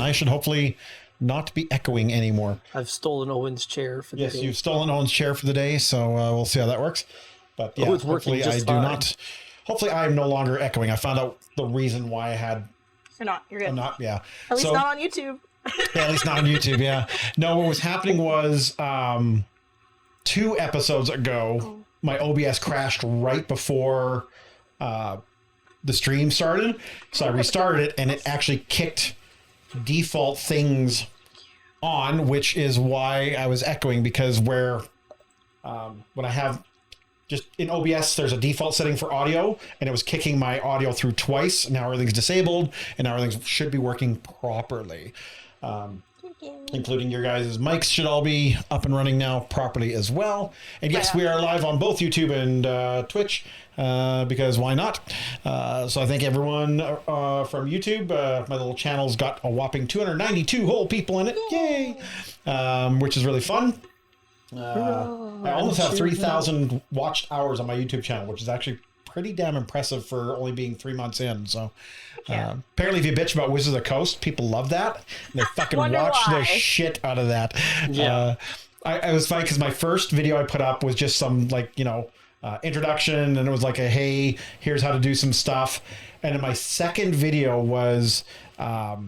I should hopefully not be echoing anymore. I've stolen Owen's chair for the day. Yes, you've stolen Owen's chair for the day, so we'll see how that works. But yeah, it's working hopefully I just do fine. not. Hopefully I'm no longer echoing. I found out the reason why I had. You're not. You're good. I'm not. Yeah. At least not on YouTube. Yeah, at least not on YouTube. Yeah. No, what was happening was 2 episodes ago, my OBS crashed right before the stream started. So I restarted it, and it actually kicked default things on, which is why I was echoing, because when I have just in OBS, there's a default setting for audio, and it was kicking my audio through twice. Now everything's disabled, and now everything should be working properly. Including your guys' mics should all be up and running now properly as well. And yes, we are live on both YouTube and Twitch, because why not? So I thank everyone from YouTube. My little channel's got a whopping 292 whole people in it. Yay! Which is really fun. I almost have 3,000 watched hours on my YouTube channel, which is actually pretty damn impressive for only being 3 months in. So apparently if you bitch about Wizards of the Coast, people love that. They fucking watch the shit out of that. Yeah. I was funny because my first video I put up was just some introduction, and it was like a, hey, here's how to do some stuff. And then my second video was why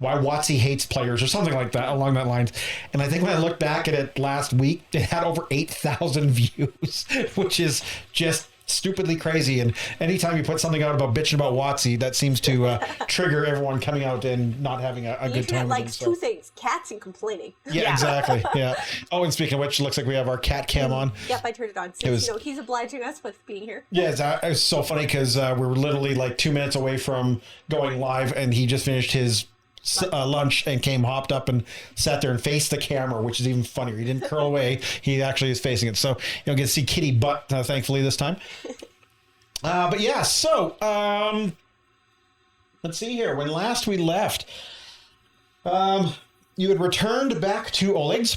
WotC hates players or something like that, along that lines. And I think when I look back at it last week, it had over 8,000 views, which is just stupidly crazy. And anytime you put something out about bitching about WotC, that seems to trigger everyone coming out and not having a good time. The internet likes 2 things: cats and complaining. Yeah, exactly. Yeah. Oh, and speaking of which, it looks like we have our cat cam on. Yep, I turned it on. Since, he's obliging us with being here. Yeah, it was so funny because we were literally like 2 minutes away from going live, and he just finished his lunch and hopped up and sat there and faced the camera, which is even funnier. He didn't curl away. He actually is facing it. So you get to see kitty butt, thankfully, this time. But yeah, so let's see here. When last we left, you had returned back to Oleg's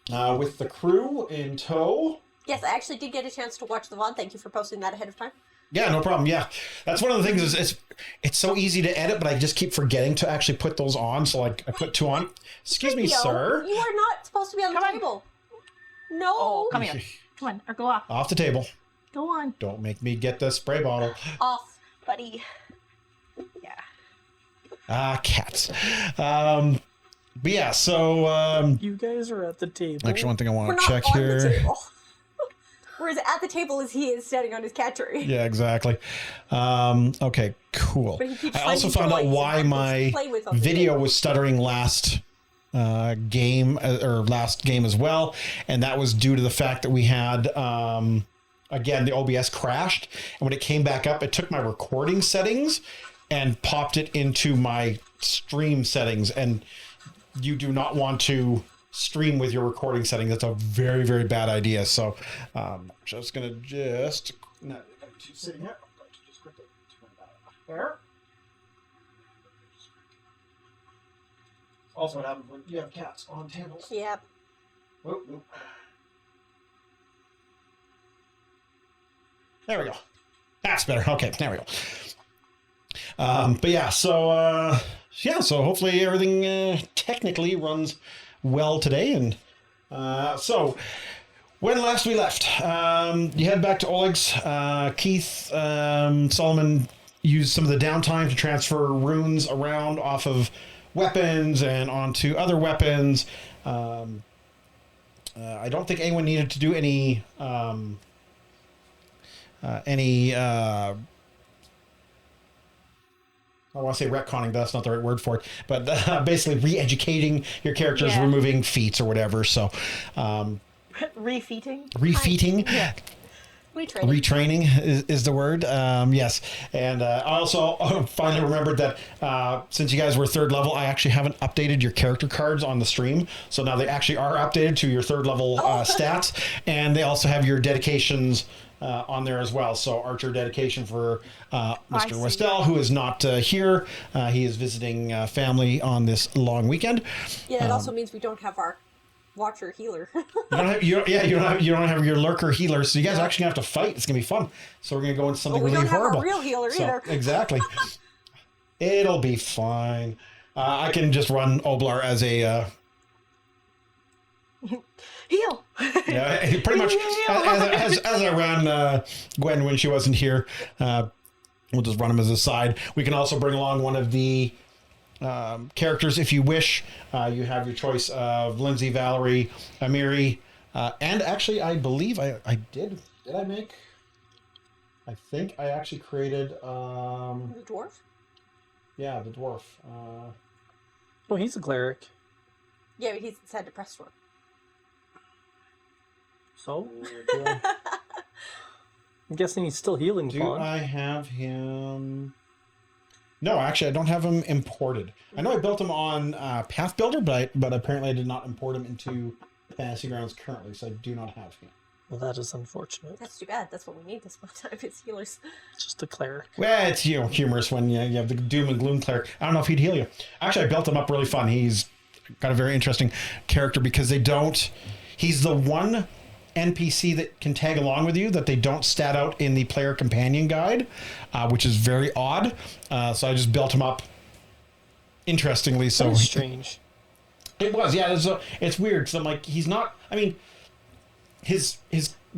with the crew in tow. Yes, I actually did get a chance to watch the VOD. Thank you for posting that ahead of time. Yeah, no problem. Yeah, that's one of the things is it's so easy to edit, but I just keep forgetting to actually put those on. So like I put 2 on. Excuse me, sir. You are not supposed to be on the table. No. Oh, come here. Come on, or go off. Off the table. Go on. Don't make me get the spray bottle. Off, buddy. Yeah. Cats. But yeah, so you guys are at the table. actually, one thing I want We're to not check on here. The table. Whereas at the table as he is standing on his cat tree. Yeah, exactly. Okay, cool. I also found out why my video was stuttering last game as well, and that was due to the fact that we had again the OBS crashed, and when it came back up, it took my recording settings and popped it into my stream settings, and you do not want to stream with your recording settings. That's a very, very bad idea. So just gonna sitting here. Just quickly turn that there. Also, what happens when you have cats on tables? Yep. Whoop, whoop. There we go. That's better. Okay, there we go. But yeah, so so hopefully everything technically runs well today. And so when last we left, you head back to Oleg's. Keith Solomon used some of the downtime to transfer runes around off of weapons and onto other weapons. I don't think anyone needed to do any I want to say retconning, but that's not the right word for it. But basically re-educating your characters, removing feats or whatever. So, refeating. Yeah. Retraining is the word. Yes. And I also finally remembered that since you guys were 3rd level, I actually haven't updated your character cards on the stream. So now they actually are updated to your 3rd level stats. And they also have your dedications on there as well. So Archer dedication for Mr. Westell, who is not here. He is visiting family on this long weekend. Yeah, it also means we don't have our Watcher healer. you don't have your lurker healer, so you guys are actually gonna have to fight. It's gonna be fun. So we're gonna go into something really horrible. We don't have a real healer either. Exactly. It'll be fine. I can just run Oblar as a Heal. yeah, pretty much as I ran Gwen when she wasn't here. We'll just run him as a side. We can also bring along one of the characters if you wish. You have your choice of Lindsay, Valerie, Amiri, and actually I believe I did I make? I think I actually created The dwarf? yeah, the dwarf. Oh, he's a cleric. Yeah, but he's inside the press store. So do I, I'm guessing he's still healing. do Fawn. I have him? No, actually, I don't have him imported. I know I built him on Path Builder, but apparently I did not import him into Fantasy Grounds currently, so I do not have him. Well, that is unfortunate. That's too bad. That's what we need this one time. It's healers. Just a cleric. Well, it's humorous when you have the Doom and Gloom cleric. I don't know if he'd heal you. Actually, I built him up really fun. He's got a very interesting character because they don't. He's the one NPC that can tag along with you that they don't stat out in the player companion guide, which is very odd. So I just built him up interestingly. So That is strange. it was, yeah. It's weird because I'm like, he's not. I mean, his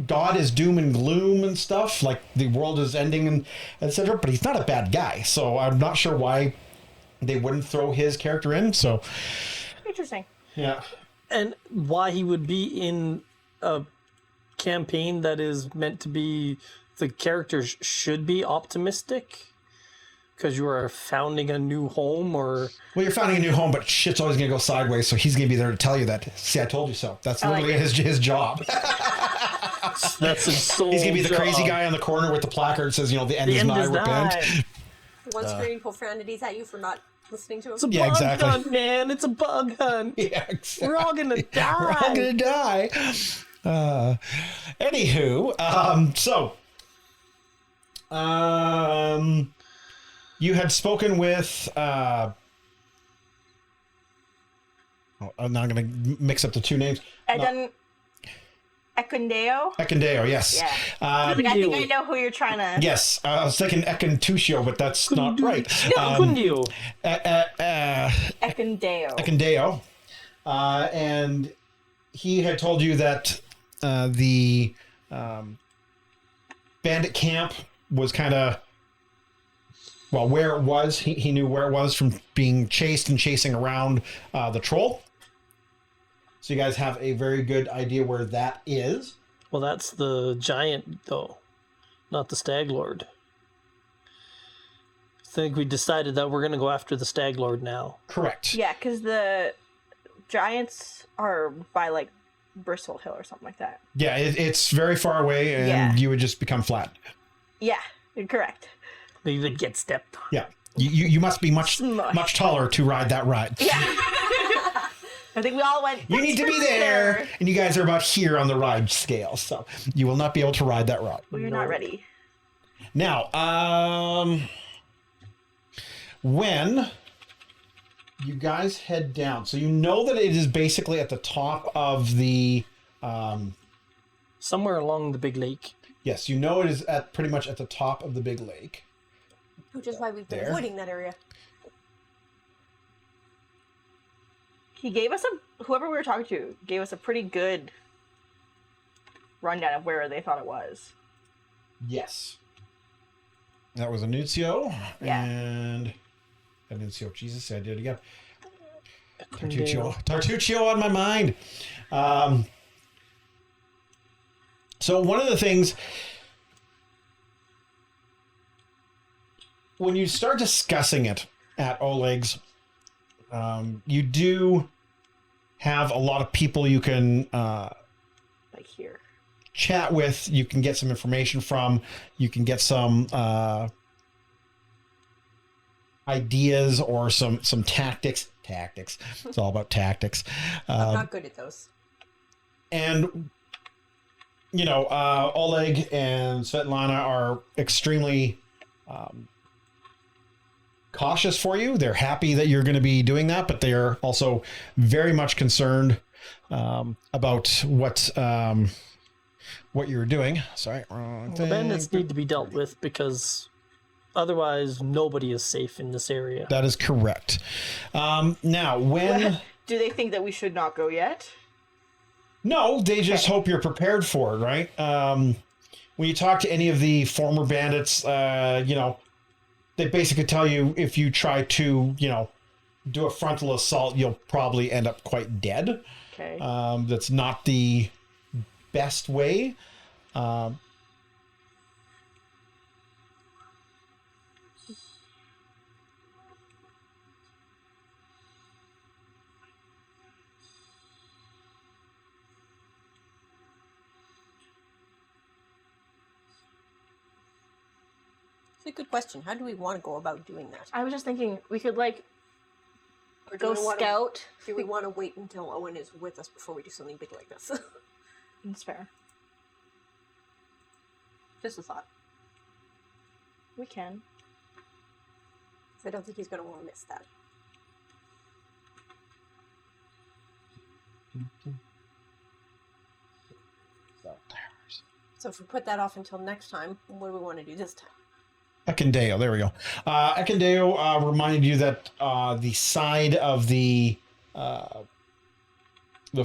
god is doom and gloom and stuff. Like the world is ending and etc. But he's not a bad guy. So I'm not sure why they wouldn't throw his character in. So Interesting. yeah. And why he would be in a campaign that is meant to be the characters should be optimistic because you are founding a new home or Well, you're founding a new home, but shit's always gonna go sideways. So he's gonna be there to tell you that. See, I told you so. That's I like literally his job. that's his sole He's gonna be the crazy job. guy on the corner with the placard that says, the end The is end nigh, is repent. nigh. One screen profanities at you for not listening to him. It's a Yeah, bug exactly. hunt, man. It's a bug hunt. Yeah, exactly. We're all gonna die. We're all gonna die. Anywho, you had spoken with. I'm not going to mix up the two names. Eden Ekundeo. Ekindeo, yes. Yeah. Uh, I think I know who you're trying to. yes, I was thinking Ekintusio, but that's not right. No, couldn't you? Ekundeo. Ekindeo. And he had told you that the bandit camp was kind of, well, where it was. He knew where it was from being chased and chasing around the troll. So you guys have a very good idea where that is. Well, that's the giant, though, not the stag lord. I think we decided that we're going to go after the stag lord now. Correct. Yeah, because the giants are by like Bristol Hill or something like that. Yeah, it's very far away, and Yeah. you would just become flat. Yeah, you're correct. Maybe they get stepped on. Yeah, you must be much Smush. taller to ride that ride. Yeah. I think we all went. You need to be there, and you guys are about here on the ride scale, so you will not be able to ride that ride. Well, you're not ready. Now, when you guys head down, so you know that it is basically at the top of the, Somewhere along the big lake. yes, you know it is at pretty much at the top of the big lake. Which is why we've been There. avoiding that area. He gave us whoever we were talking to gave us a pretty good rundown of where they thought it was. Yes. That was Anuncio. Yeah. And Anuncio. Jesus, I did it again. Condale. Tartuccio on my mind. So one of the things, when you start discussing it at Oleg's, you do have a lot of people you can Like here. chat with, you can get some information from, you can get some ideas or some tactics. It's all about tactics. I'm not good at those. And Oleg and Svetlana are extremely cautious for you. They're happy that you're going to be doing that, but they are also very much concerned about what you're doing. Sorry, wrong The thing. bandits need to be dealt with because Otherwise, nobody is safe in this area. That is correct. Now, when... Do they think that we should not go yet? No, they just hope you're prepared for it, right? When you talk to any of the former bandits, they basically tell you if you try to, do a frontal assault, you'll probably end up quite dead. Okay. That's not the best way. It's a good question. How do we want to go about doing that? I was just thinking we could like Or do go we wanna- scout. Do we want to wait until Owen is with us before we do something big like this? That's fair. Just a thought. We can. I don't think he's going to want to miss that. So if we put that off until next time, what do we want to do this time? Ekindeo, there we go. Ekindeo reminded you that the side of the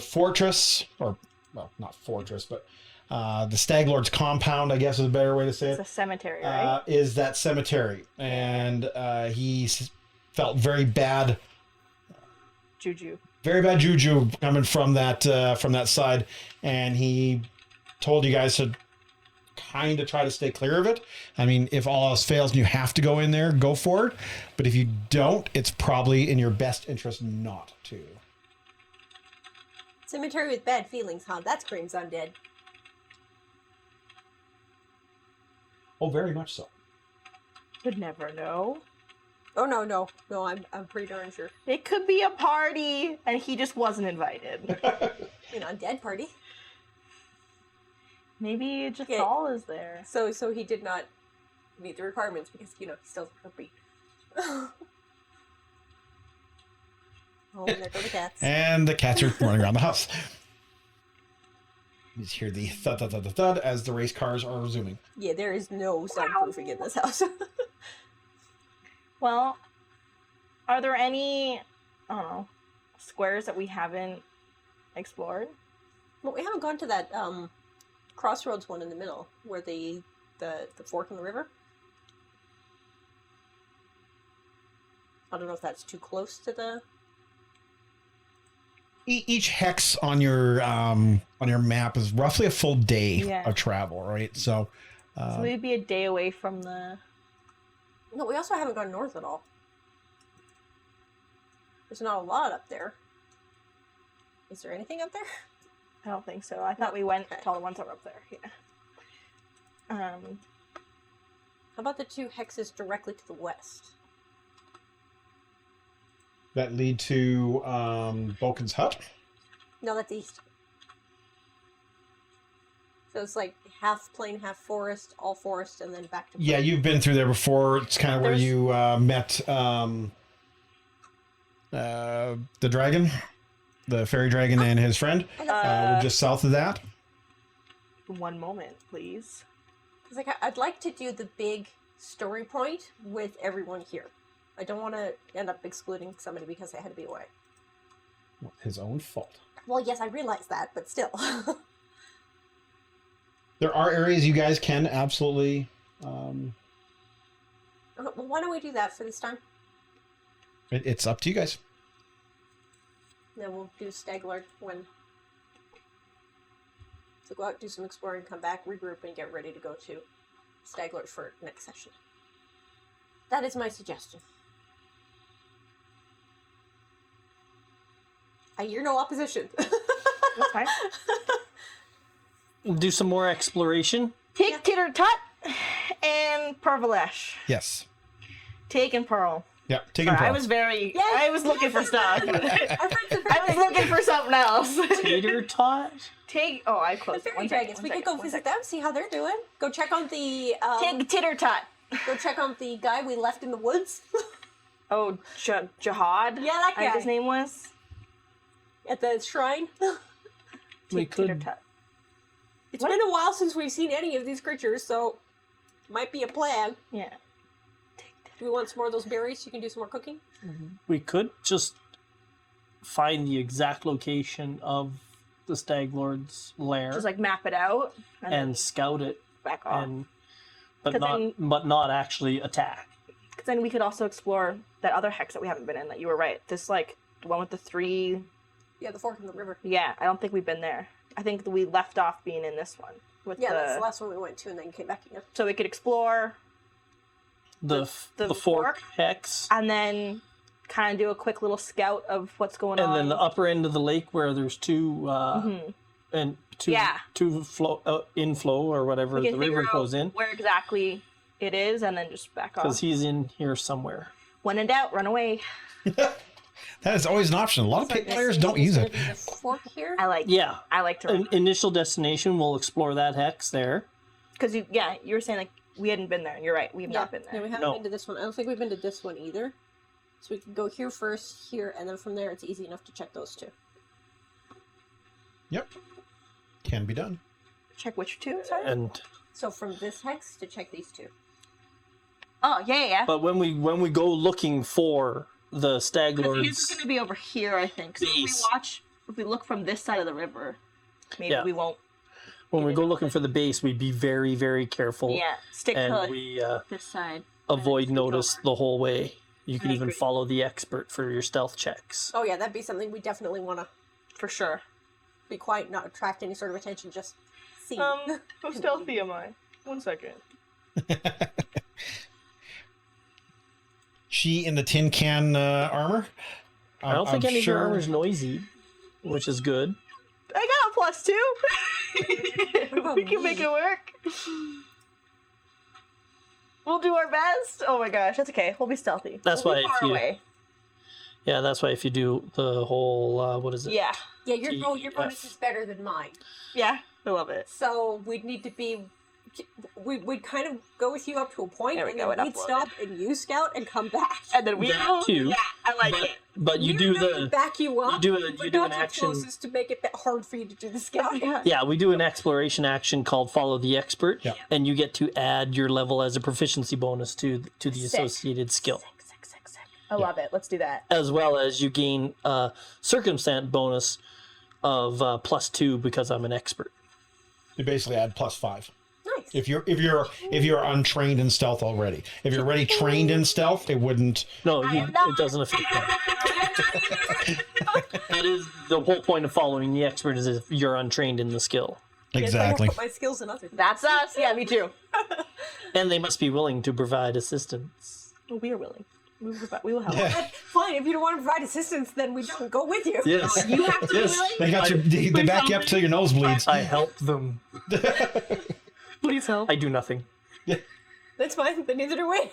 fortress, or, well, not fortress, but the Stag Lord's compound, I guess is a better way to say It's it, a cemetery, right? is that cemetery. And he felt very bad Juju. juju coming from that side, and he told you guys to kind of try to stay clear of it. I mean, if all else fails and you have to go in there, go for it. But if you don't, it's probably in your best interest not to. Cemetery with bad feelings, huh? That screams undead. Oh, very much so. Would never know. Oh, no, I'm pretty darn sure. It could be a party, and he just wasn't invited. An undead party. Maybe just Okay. Saul is there. So he did not meet the requirements because, he still has a beat. Oh, there go the cats. And the cats are running around the house. You just hear the thud, thud, thud, thud, thud as the race cars are resuming. Yeah, there is no soundproofing in this house. Well, are there any, I don't know, squares that we haven't explored? Well, we haven't gone to that crossroads one in the middle where the fork in the river. I don't know if that's too close to the. Each hex on your map is roughly a full day Yeah. of travel, right? So, So we'd be a day away from the... No, we also haven't gone north at all. There's not a lot up there. Is there anything up there? I don't think so. I thought we went Okay. to all the ones that were up there. Yeah. How about the two hexes directly to the west? that lead to Boken's hut. No, that's east. So it's like half plain, half forest, all forest, and then back to plain. Yeah, you've been through there before. It's kind of where There's- you met the dragon, the fairy dragon, and his friend. We're just south of that. One moment, please. It's like I'd like to do the big story point with everyone here. I don't want to end up excluding somebody because they had to be away. His own fault. Well, yes, I realize that, but still. There are areas you guys can absolutely. Well, why don't we do that for this time? It's up to you guys. Then we'll do Staglard when. So go out, do some exploring, come back, regroup, and get ready to go to Staglard for next session. That is my suggestion. I hear no opposition. That's fine. Do some more exploration. Take Yeah. Titter Tut and Pervalesh. Yes. Take and Pearl. Yeah. Take Sorry, it. I was very. Yes. I was looking for stuff. Our friends the I was looking for something else. Tater tot? Take. Oh, I the closed. fairy One dragons. second, We one could go second, one visit second. them, see how they're doing. Go check on the Take Titter Tut. go check on the guy we left in the woods Oh, Jihad. Yeah, that I think guy. his name was. at the shrine. We Take Titter could Tut. It's been a while since we've seen any of these creatures, so might be a plan. Yeah. Do we want some more of those berries so you can do some more cooking? We could just find the exact location of the Stag Lord's lair Just like map it out and scout it, back off. but 'Cause not actually attack. Because then we could also explore that other hex that we haven't been in. That you were right. This like the one with the 3. Yeah, the fork in the river. Yeah, I don't think we've been there. I think we left off being in this one with That's the last one we went to and then came back again. So we could explore The fork hex, and then kind of do a quick little scout of what's going on. and then the upper end of the lake where there's two and two flow inflow or whatever we the can river figure goes out in, where exactly it is, and then just back because off. he's in here somewhere. When in doubt, run away. That is always an option. A lot of players don't use it. The fork here. I like. Yeah, I like to run initial destination. We'll explore that hex there. because you were saying like we hadn't been there. And you're right. We've not been Yeah, there. we haven't No. been to this one. I don't think we've been to this one either. So we can go here first, here, and then from there it's easy enough to check those two. Yep. Can be done. Check which 2? Sorry. And So from this hex to check these two. Oh yeah. but when we go looking for the Stag Because Lord's, he's gonna be over here, I think. So base. if we look from this side of the river, maybe Yeah. we won't. when we go looking for the base, we'd be very, very careful. Yeah, stick And to we this side. avoid keep notice over. the whole way. You can I even agree. follow the expert for your stealth checks. Oh yeah, that'd be something we definitely want to For sure. be quiet, not attract any sort of attention, just see. How stealthy am I? 1 second. She in the tin can armor. I don't think I'm any of sure- your armor's noisy, which is good. I got a +2. about We can make me? it work. We'll do our best. Oh my gosh, that's okay. We'll be stealthy. That's We'll be why far if you- away. Yeah, that's why if you do the whole what is it? Yeah, Yeah, your TF. bonus is better than mine. yeah, I love it. So we'd need to be. We'd kind of go with you up to a point, There we and go, then it we'd uploaded. stop and you scout and come back. And then we That go. too. Yeah, I like but, it. but you do the back you up. do but an not too action. close to make it hard for you to do the scouting. Yeah, we do an exploration action called Follow the Expert, Yeah. and you get to add your level as a proficiency bonus to the Sick. associated skill, Sick. I love it. Let's do that. as well as you gain a circumstance bonus of +2 because I'm an expert. You basically add +5. Nice. If you're untrained in stealth already. If you're already trained in stealth, it wouldn't. No, it doesn't affect that. That is the whole point of following the expert is if you're untrained in the skill. Exactly. Put my skills in other things. That's us. Yeah, me too. And they must be willing to provide assistance. We are willing. We will help. Yeah. Fine, if you don't want to provide assistance, then we don't go with you. Yes. You have to be willing. They got you. They back you up till your nose bleeds. I help them. Please help. I do nothing. That's fine, then neither do we.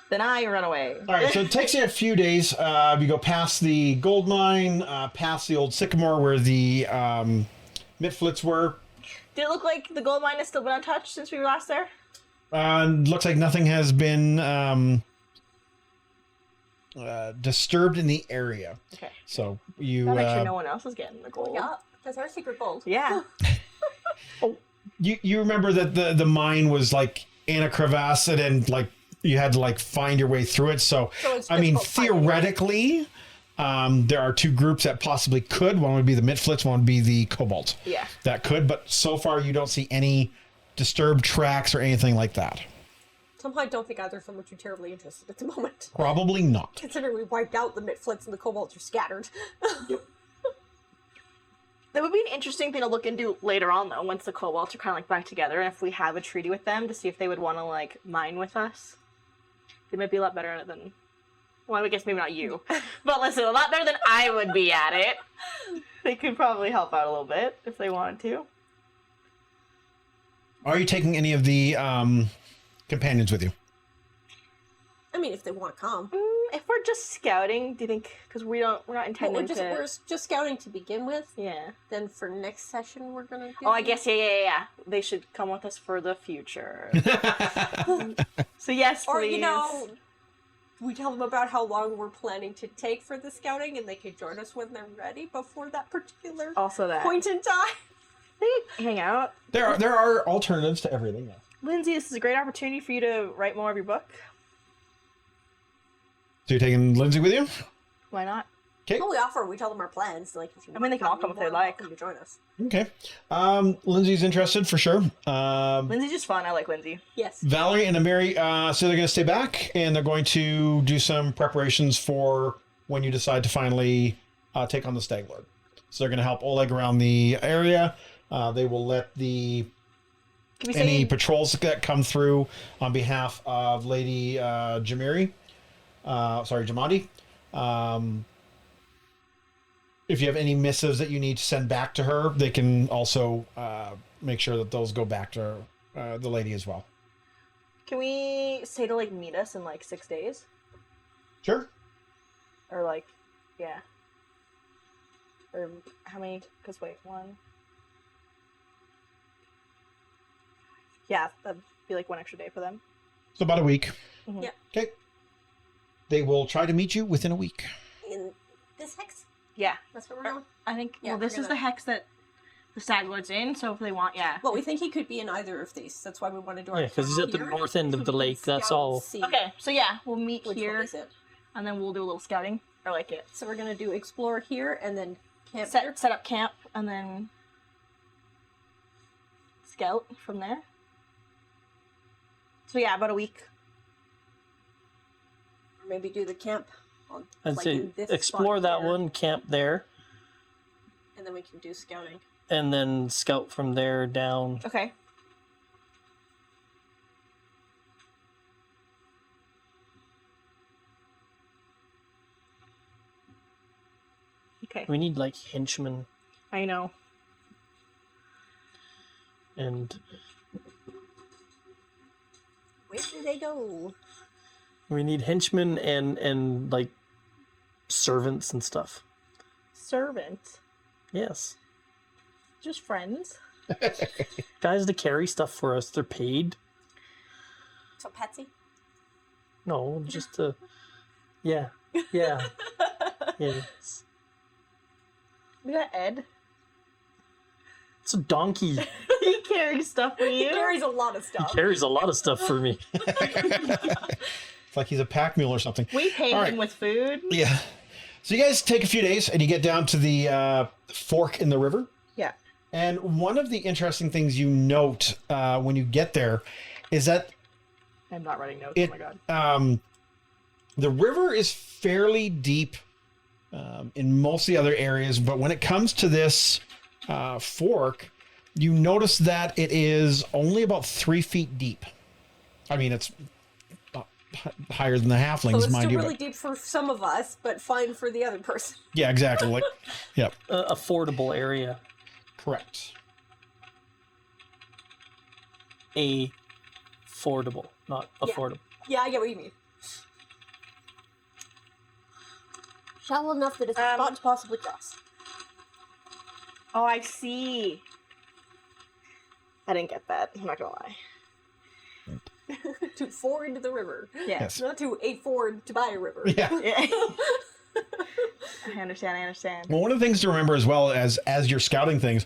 Then I run away. All right, so it takes you a few days. You go past the gold mine, past the old sycamore where the Mitflits were. Did it look like the gold mine has still been untouched since we were last there? Looks like nothing has been disturbed in the area. Okay. So you Gotta make sure no one else is getting the gold. Yeah, that's our secret gold. Yeah. you remember that the mine was like in a crevasse and then like you had to like find your way through it. So it's I mean, difficult finding it. theoretically, there are two groups that possibly could. One would be the Mitflits, one would be the Kobolds. Yeah. That could, but so far you don't see any disturbed tracks or anything like that. Somehow I don't think either of them are too terribly interested at the moment. Probably not. Considering we wiped out the Mitflits and the Kobolds are scattered. That would be an interesting thing to look into later on, though, once the Kobolds are kind of like back together, and if we have a treaty with them to see if they would want to like mine with us. They might be a lot better at it than. Well, I guess maybe not you, but listen, a lot better than I would be at it. They could probably help out a little bit if they wanted to. Are you taking any of the companions with you? I mean, if they want to come. If we're just scouting, do you think? Because we're not Well, intending we're just scouting to begin with. Yeah. Then for next session, we're gonna do. Oh, I guess yeah. They should come with us for the future. So yes, please. Or you know, we tell them about how long we're planning to take for the scouting, and they can join us when they're ready. Before that particular also that. point in time. They could hang out. There are alternatives to everything. Yeah. Lindsay, this is a great opportunity for you to write more of your book. So you're taking Lindsay with you? Why not? Well, we offer. We tell them our plans. Like, if you I mean, they can all come if they like. welcome to join us. Okay. Lindsay's interested for sure. Lindsay's just fun. I like Lindsay. Yes. Valerie and Amiri, so they're going to stay back and they're going to do some preparations for when you decide to finally take on the Stag Lord. So they're going to help Oleg around the area. They will let any patrols that come through on behalf of Lady Jamandi. If you have any missives that you need to send back to her, they can also make sure that those go back to the lady as well. Can we say to like meet us in like 6 days? Sure. Or like, yeah. Or how many? Because wait, 1. Yeah, that'd be like 1 extra day for them. So about a week. Mhm. Yeah. Okay. They will try to meet you within a week. In this hex, Yeah, that's what we're doing. I think. Yeah, well, this we're is the hex that the Stag Lord's in. So if they want, yeah. Well, we think he could be in either of these. That's why we want to do our. Yeah, because he's at the here. north end of the lake. That's Scout all. and see Okay, so yeah, we'll meet which one here, is it. and then we'll do a little scouting. I like it. So we're gonna do explore here and then camp here. Set up camp, and then scout from there. So yeah, about a week. Or maybe do the camp on. I'd like, say in this explore spot that here, one, camp there, and then we can do scouting. and then scout from there down. Okay. Okay. We need like henchmen I know. and Where do they go? we need henchmen and like servants and stuff. Servant. Yes. Just friends. Guys to carry stuff for us. They're paid. So Patsy. No, just to. Yeah. Yeah. Yes. We got Ed. It's a donkey. He carries stuff for He you. carries a lot of He stuff. carries a lot of stuff for me. It's like he's a pack mule or something. We pay All him right. with food. Yeah. So you guys take a few days and you get down to the fork in the river. Yeah. And one of the interesting things you note when you get there is that I'm not writing notes. It- Oh my god. the river is fairly deep in most of the other areas, but when it comes to this fork, you notice that it is only about 3 feet deep. I mean, it's higher than the halflings, So it's mind still you. really deep for some of us, but fine for the other person. Yeah, exactly. Like, yeah, Affordable area. correct. Affordable, not Yeah. affordable. Yeah, I get what you mean. Shallow enough that it's not to possibly cross. Oh, I see. I didn't get that. I'm not gonna lie. To ford into the river. Yeah. Yes. Not to a ford to buy a river. Yeah. Yeah. I understand. Well, one of the things to remember as well as you're scouting things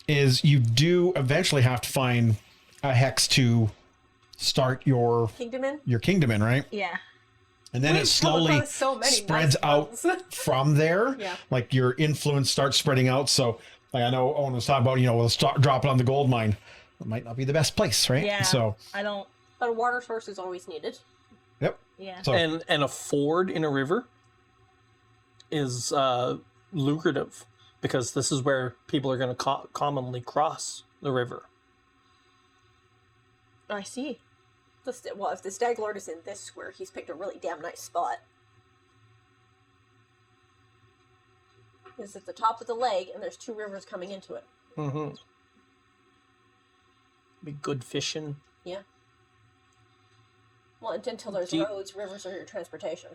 is you do eventually have to find a hex to start your Kingdom in? kingdom in, right? Yeah. And then We've it come slowly across so many spreads nice out ones. from there. Yeah. Like your influence starts spreading out. So like I know Owen was talking about, we'll start dropping on the gold mine. It might not be the best place, right? Yeah. So I don't. But a water source is always needed. yep. Yeah. So And a ford in a river is lucrative because this is where people are going to commonly cross the river. Oh, I see. Well, if the Stag Lord is in this square, he's picked a really damn nice spot. It's at the top of the lake, and there's 2 rivers coming into it. Mm-hmm. Be good fishing. Yeah. Well, until there's Deep- roads, rivers are your transportation.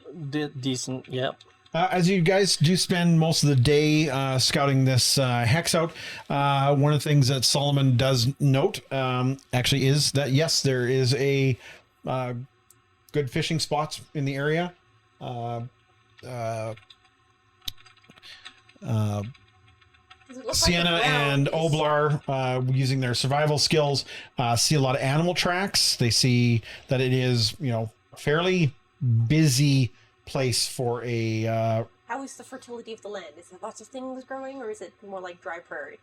Decent, yep. as you guys do spend most of the day scouting this hex out, one of the things that Solomon does note actually is that, yes, there is a good fishing spots in the area. Does it look Sienna like the ground and is- Oblar, using their survival skills, see a lot of animal tracks. They see that it is, fairly busy place for a. How is the fertility of the land? Is there lots of things growing, or is it more like dry prairie?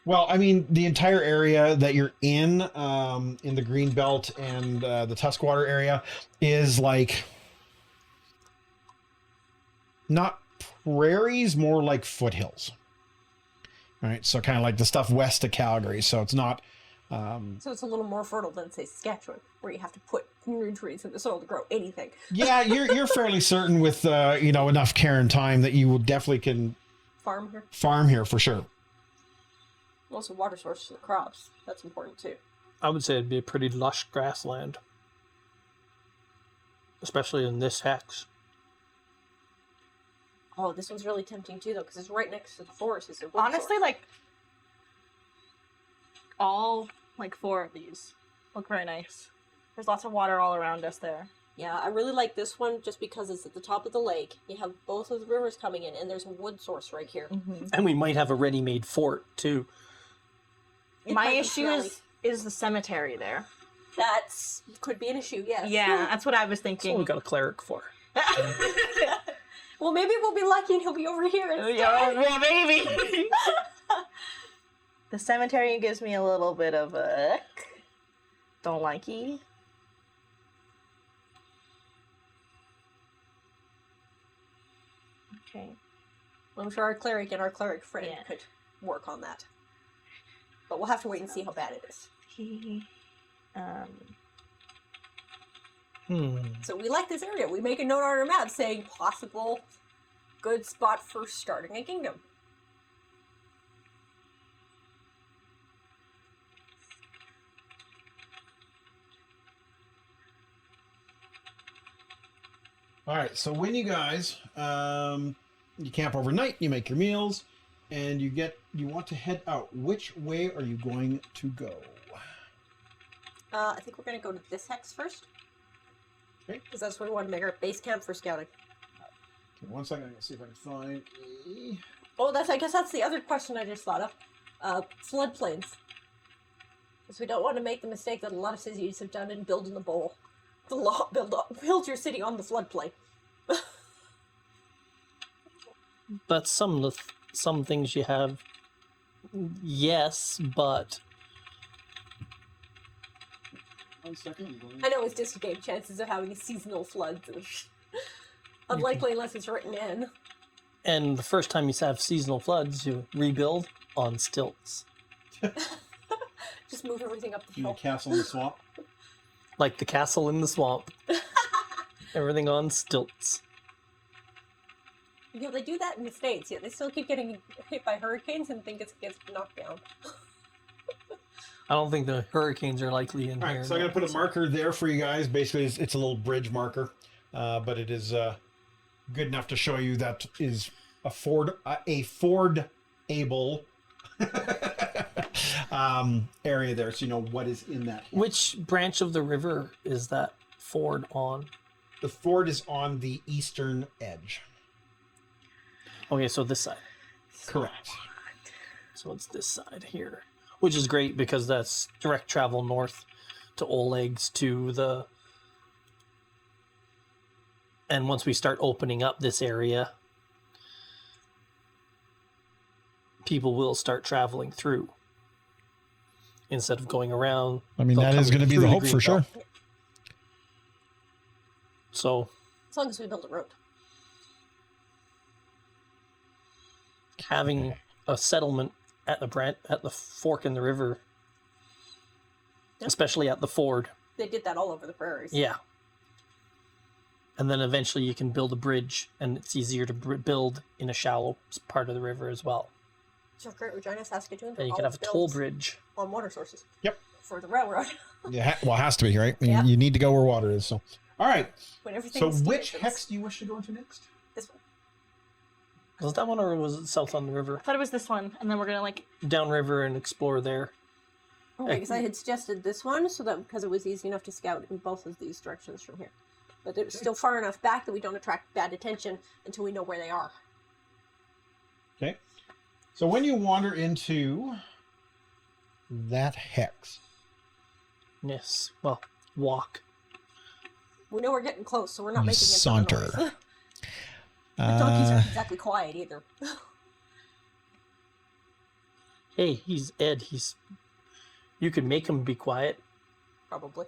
Well, I mean, the entire area that you're in the green belt and the Tuskwater area is like not prairies, more like foothills. All right, so kind of like the stuff west of Calgary. So it's not. So it's a little more fertile than, say, Saskatchewan, where you have to put nutrients in the soil to grow anything. Yeah, you're fairly certain with enough care and time that you definitely can Farm here. For sure. Also, water source for the crops. That's important too. I would say it'd be a pretty lush grassland. Especially in this hex. Oh, this one's really tempting too, though, because it's right next to the forest. It's a wood Honestly, source. like all like 4 of these look very nice. There's lots of water all around us there. Yeah, I really like this one just because it's at the top of the lake. You have both of the rivers coming in, and there's a wood source right here. And we might have a ready-made fort, too. It My might be issue smelly. is the cemetery there. That's could be an issue. Yes. Yeah, that's what I was That's thinking. what we got a cleric for. Well, maybe we'll be lucky and he'll be over here. Yeah, well, maybe. The cemetery gives me a little bit of a don't likey. Okay. I'm sure our cleric and our cleric friend Yeah. could work on that. But we'll have to wait and see how bad it is. So we like this area. We make a note on our map saying possible good spot for starting a kingdom. All right, so when you guys you camp overnight, you make your meals, and you want to head out. Which way are you going to go? I think we're going to go to this hex first. Okay. Because that's where we want to make our base camp for scouting. Okay, 1 second. I'm going to see if I can find a... Oh, I guess that's the other question I just thought of. Floodplains. Because we don't want to make the mistake that a lot of cities have done in building the bowl. Build your city on the floodplain. But some things you have, yes, but 1 second. I'm going... I know it's just game chances of having seasonal floods. Unlikely unless it's written in. and the first time you have seasonal floods, you rebuild on stilts, Just move everything up the In a hill. castle in the swamp. like the castle in the swamp. Everything on stilts. You know, they do that in the States, yet they still keep getting hit by hurricanes and think it gets knocked down. I don't think the hurricanes are likely in All here. right, so I'm going to put a marker there for you guys. Basically, it's a little bridge marker, but it is good enough to show you that is a fordable area there, so you know what is in that. Which branch of the river is that ford on? The ford is on the eastern edge. Okay, so this side. Correct. So it's this side here, which is great because that's direct travel north to Oleg's to the. And once we start opening up this area, people will start traveling through instead of going around. I mean, they'll that come is going to be through the hope green for sure. belt. So As long as we build a road. having a settlement at the fork in the river, Yep. especially at the ford. They did that all over the prairies. Yeah. And then eventually you can build a bridge, and it's easier to build in a shallow part of the river as well. So Great Regina, Saskatoon, And you can have a toll bridge. on water sources. Yep. For the railroad. Yeah, well, it has to be, right? I mean, Yeah. you need to go where water is. So, all right. When everything So, is which steep, hex do you wish to go into next? This one. Was it that one, or was it south on the I river? thought it was this one, and then we're gonna like Downriver and explore there. Because I had suggested this one, so that because it was easy enough to scout in both of these directions from here. But it's still far enough back that we don't attract bad attention until we know where they are. Okay. So, when you wander into that hex, Yes. Well, walk. We know we're getting close, so we're not You making a ton of saunter. noise. The donkeys aren't exactly quiet either. Hey, he's Ed. You could make him be quiet. Probably.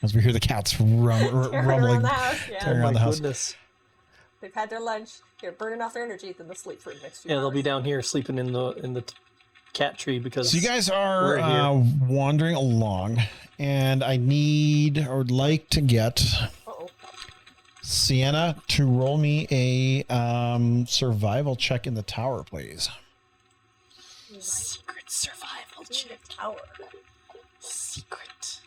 As we hear the cats Tearing rumbling. around the house. Yeah. Tearing Oh around my the house. goodness. They've had their lunch. They're burning off their energy, then they'll sleep for the next few Yeah, hours. they'll be down here sleeping in the cat tree because So you guys We're are here. wandering along, and I need or would like to get Uh-oh. Sienna to roll me a survival check in the tower, please. secret survival In check. the tower. Secret.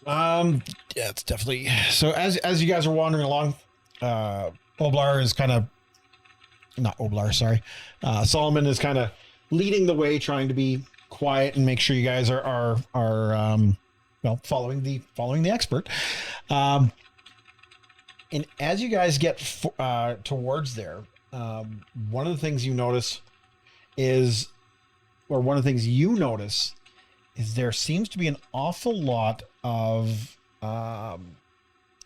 Yeah, it's definitely so. As you guys are wandering along, Oblar is kind of not Oblar, sorry. Solomon is kind of leading the way, trying to be quiet and make sure you guys are well following the expert. And as you guys get towards there, one of the things you notice is there seems to be an awful lot of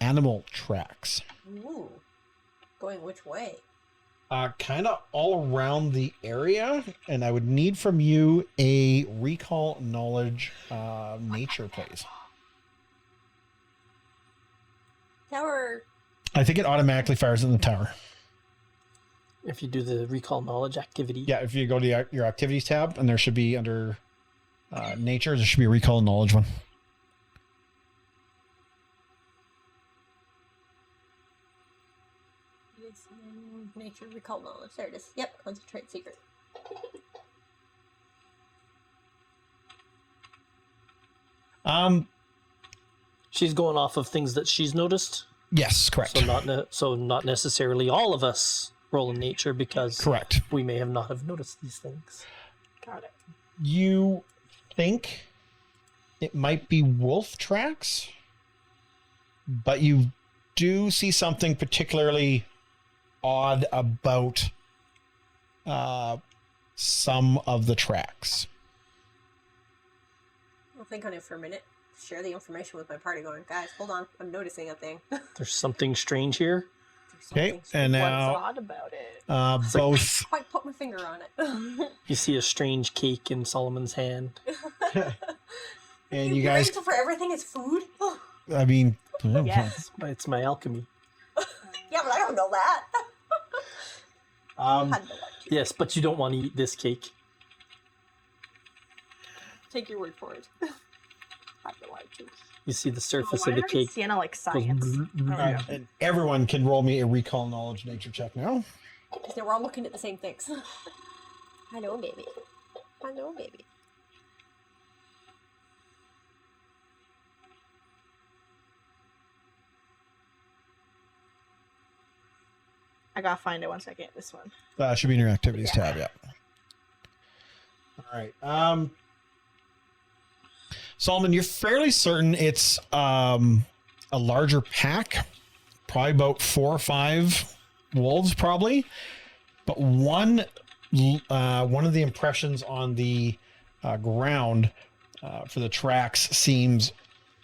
animal tracks. Ooh. Going which way? Kind of all around the area, and I would need from you a recall knowledge nature, please. Tower. I think it automatically fires in the tower. If you do the recall knowledge activity. Yeah, if you go to your activities tab, and there should be under nature, there should be a recall knowledge one. Nature recall knowledge. There it is. Yep, concentrate secret. She's going off of things that she's noticed. Yes, correct. So not necessarily all of us roll in nature because Correct. we may have not have noticed these things. Got it. You think it might be wolf tracks, but you do see something particularly odd about some of the tracks. I'll think on it for a minute. Share the information with my party going, guys, hold on. I'm noticing a thing. There's something strange here. Okay, and What's now odd about it? both Quite put my finger on it. You see a strange cake in Solomon's hand. and you guys, grateful for everything is food? I mean, Yes. It's my alchemy. Yeah, but I don't know that. Had no idea. Yes, but you don't want to eat this cake. Take your word for it. Had no idea. You see the surface Why of the did cake. Sienna like goes science? and everyone can roll me a recall knowledge nature check now. Because we're all looking at the same things. I know, baby. I know, baby. I gotta find it 1 second. This one. Should be in your activities tab, yeah. All right. Solomon, you're fairly certain it's a larger pack, probably about 4 or 5 wolves, probably. But one of the impressions on the ground for the tracks seems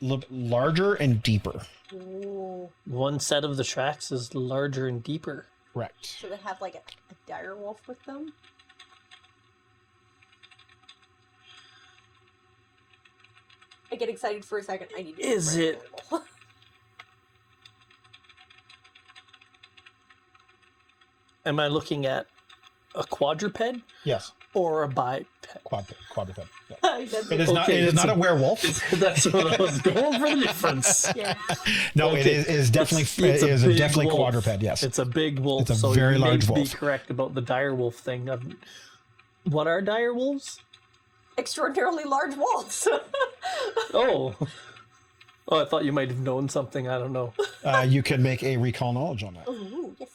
a little bit larger and deeper. Ooh. One set of the tracks is larger and deeper. Correct. So they have like a dire wolf with them? I get excited for a second. I need to Is it- animal. Am I looking at a quadruped Yes. or a biped? Quadruped. Yeah. That's It is it. not. Okay, It is it's not a werewolf. That's what I was going for the difference. Yeah. No, Okay. it is definitely. It's It is big definitely wolf. quadruped. Yes. It's a big wolf. It's a so very you may large be wolf. correct about the dire wolf thing. What are dire wolves? Extraordinarily large wolves. Oh. Oh, I thought you might have known something. I don't know. You can make a recall knowledge on that. Ooh, yes.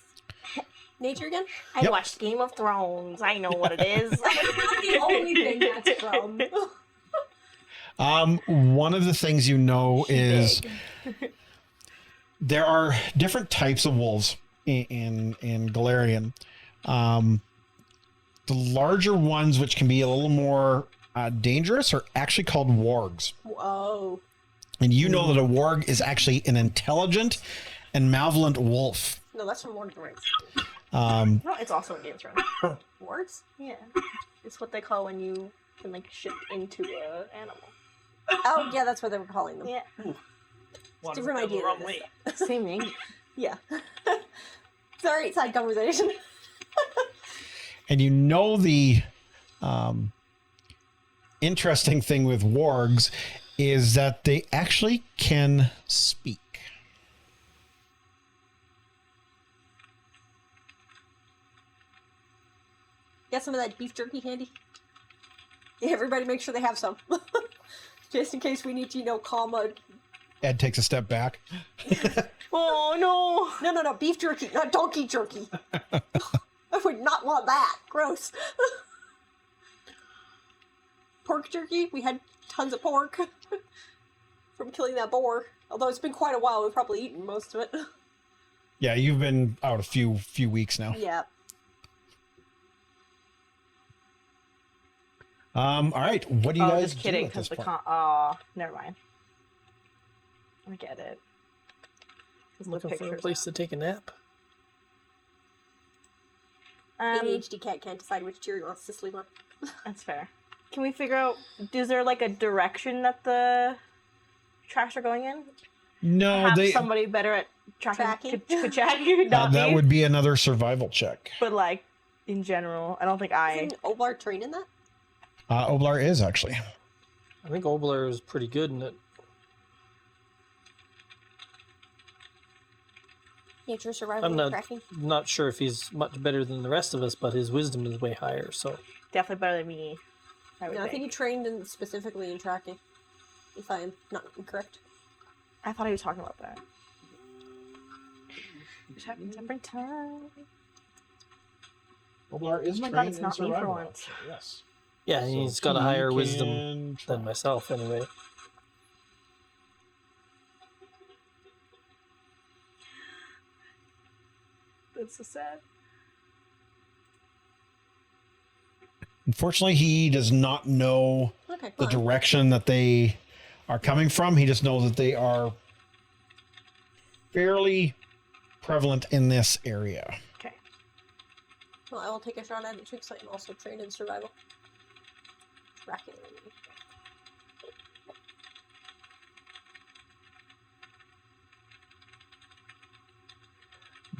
Nature again? I Yep. watched Game of Thrones. I know what it is. That's not the only thing that's from. One of the things you know is Big. there are different types of wolves in Galarian. The larger ones, which can be a little more dangerous, are actually called wargs. Whoa. And you know that a warg is actually an intelligent and malevolent wolf. No, that's from Lord of the Rings. No, it's also in Game of Thrones. Wargs? Yeah. It's what they call when you can like shift into an animal. Oh, yeah, that's what they were calling them. Yeah. Wanted different to go the idea wrong than way. Same English. Yeah. Sorry, side conversation. And you know the interesting thing with wargs is that they actually can speak. Got some of that beef jerky handy? Yeah, everybody make sure they have some. Just in case we need to, calm Ed takes a step back. Oh no! No, beef jerky, not donkey jerky. I would not want that. Gross. Pork jerky? We had tons of pork from killing that boar. Although it's been quite a while, we've probably eaten most of it. Yeah, you've been out a few weeks now. Yeah. All right. What do you guys just kidding, do at this because the point? never mind. I get it. Just Looking for a place to take a nap. ADHD cat can't decide which chair he wants to sleep on. That's fair. Can we figure out, is there like a direction that the tracks are going in? No, Have somebody better at tracking. Tracking? that would be another survival check. But like, in general, I don't think Isn't Oblar trained in that? Oblar is actually. I think Obler is pretty good in it. Nature survival I'm and tracking. not sure if he's much better than the rest of us, but his wisdom is way higher. So definitely better than me. I think he trained specifically in tracking. If I am not incorrect. I thought he was talking about that. It happens every time. Oblar is Oh my trained God, it's in not me for survival, once. actually, yes. yeah, So he's got a he higher can wisdom try. than myself, anyway. That's so sad. Unfortunately, he does not know Okay, the fine. direction that they are coming from. He just knows that they are fairly prevalent in this area. Okay. Well, I will take a shot at it too, because I am also trained in survival. Tracking.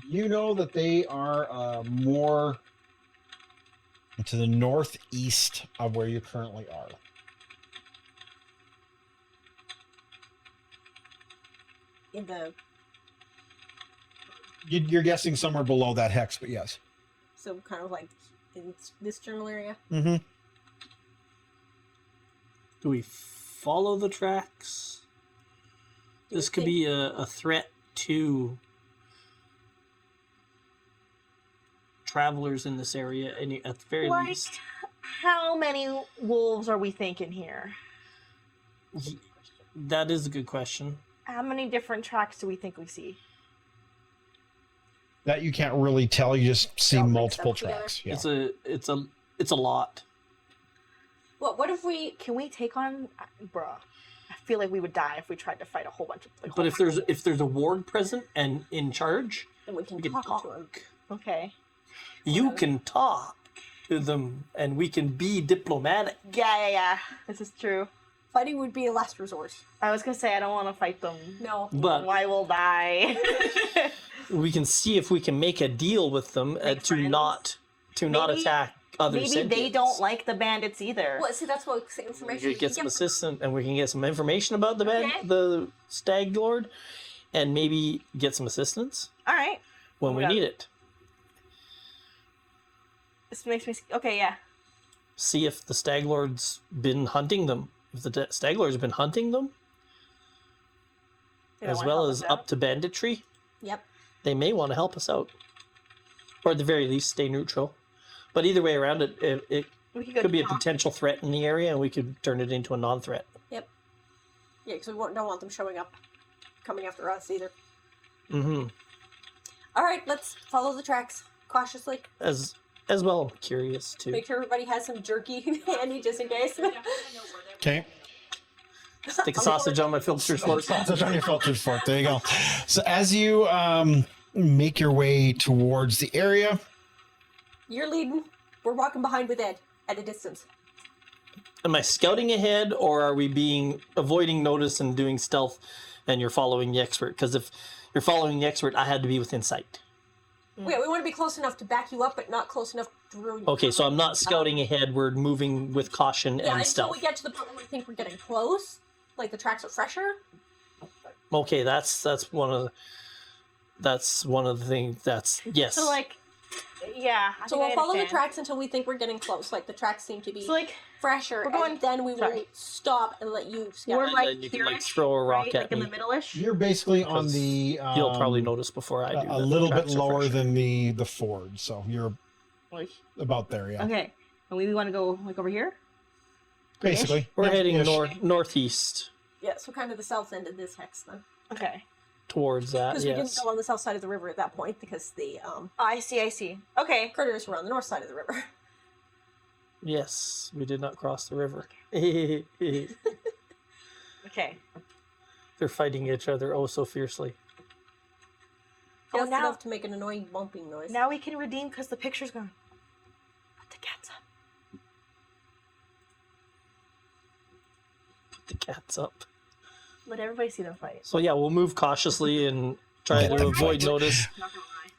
You know that they are more to the northeast of where you currently are. In the You're guessing somewhere below that hex, but yes. so kind of like in this general area. Mm-hmm. Do we follow the tracks? This could be a threat to travelers in this area, and at the very Like, least. how many wolves are we thinking here? That is a good question. How many different tracks do we think we see? That you can't really tell. You just see All mixed multiple up together. tracks. Yeah. It's a lot. What if we? Can we take on, bruh? I feel like we would die if we tried to fight a whole bunch of. Like, But if there's a ward present and in charge, Then we can we can talk to him. talk. okay. You can talk to them, and we can be diplomatic. Yeah. This is true. Fighting would be a last resort. I was gonna say I don't want to fight them. No. But Why will die? we can see if we can make a deal with them Make to friends. not Maybe- attack other Maybe they sentients. don't like the bandits either. Well, see, that's what We information. could get some Yeah, assistance, and we can get some information about Okay. the stag lord, and maybe get some assistance All right. when Oh we my God. need it. This makes me. Okay, yeah. See if the stag lord's been hunting them. If the stag lord's been hunting them, They don't as wanna well help as us out. up to banditry, Yep. they may want to help us out, or at the very least, stay neutral. But either way around, it We could go could be a talk. potential threat in the area, and we could turn it into a non-threat. Yep. Yeah, because we don't want them showing up, coming after us either. Mm-hmm. All right, let's follow the tracks cautiously. As well, I'm curious too. Make sure everybody has some jerky handy just in case. Okay. Stick a sausage on my filtered fork. Sausage on your filtered fork. There you go. So as you make your way towards the area, You're leading. We're walking behind with Ed at a distance. Am I scouting ahead, or are we avoiding notice and doing stealth, and you're following the expert? Because if you're following the expert, I had to be within sight. Yeah, we want to be close enough to back you up, but not close enough to ruin you. Okay, so I'm not scouting ahead. We're moving with caution Yeah, and until stealth. we get to the point where we think we're getting close, like the tracks are fresher. Okay, that's one of the things. That's yes. So like, yeah. I So think I we'll follow the understand. tracks until we think we're getting close. Like the tracks seem to be So like, fresher, we're going- and then we will sorry. stop and let you scout. we're And like then you can, like, here-ish, throw a rock right? at like in me. the middle-ish. you're basically on Because the. You'll probably notice before I do. a that the little bit tracks are lower fresher. than the ford, so you're Like, about there. Yeah. okay, and we want to go like over here. Basically, We're Yep, heading ish. northeast Yeah, so kind of the south end of this hex then. Okay. towards that. Because we didn't Yes. go on the south side of the river at that point because the Oh, I see. Okay. critters were on the north side of the river. Yes, we did not cross the river. Okay. They're fighting each other oh so fiercely. Just now- enough to make an annoying bumping noise. Now we can redeem because the picture's gone. Put the cats up. Put the cats up. Let everybody see them fight. So yeah, we'll move cautiously and try Let to them avoid fight. notice. Not gonna lie.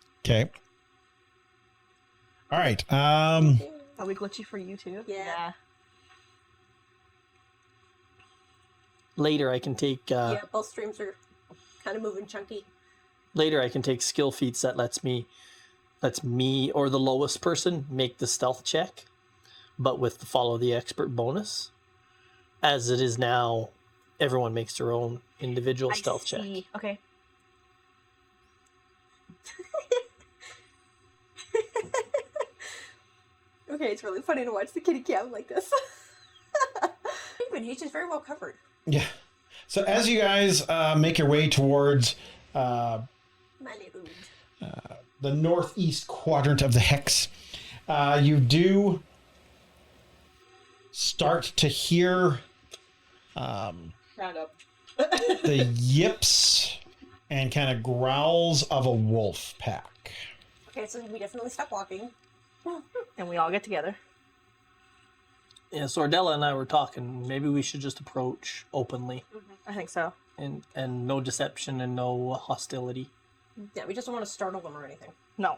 Okay. All right. Are we glitchy for you too? Yeah. Later, I can take Yeah, both streams are kind of moving chunky. skill feats that lets me or the lowest person make the stealth check, but with the follow the expert bonus. As it is now, everyone makes their own individual stealth check. Okay. Okay, it's really funny to watch the kitty cam like this. Even he's just very well covered. Yeah. So as you guys make your way towards My little. the northeast quadrant of the hex, you do start to hear Round up. the yips and kind of growls of a wolf pack. Okay, so we definitely stop walking. And we all get together. Yeah, so Ardella and I were talking. Maybe we should just approach openly I think so. and no deception and no hostility. Yeah, we just don't want to startle them or anything. No.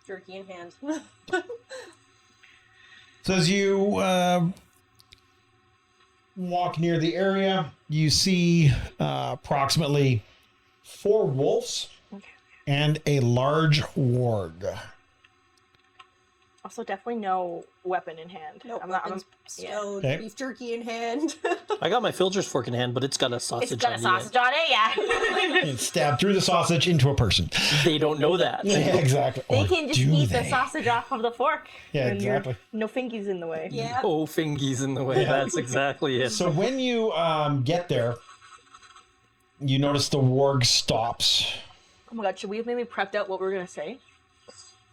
Jerky in hand. So as you walk near the area, you see approximately 4 wolves Okay. and a large warg. Also, definitely no weapon in hand. No I'm weapons yeah. stowed, Okay. beef jerky in hand. I got my filter's fork in hand, but it's got a sausage It's got on a the end. sausage on it, yeah. And stab through the sausage into a person. They don't know that. Yeah, exactly. They Or can just do eat they? the sausage off of the fork. Yeah, and you're- exactly. No fingies in the way. Yeah. Oh, fingies in the way. Yeah. That's exactly it. So when you get there, you notice the warg stops, Oh my god, should we have maybe prepped out what we were gonna say?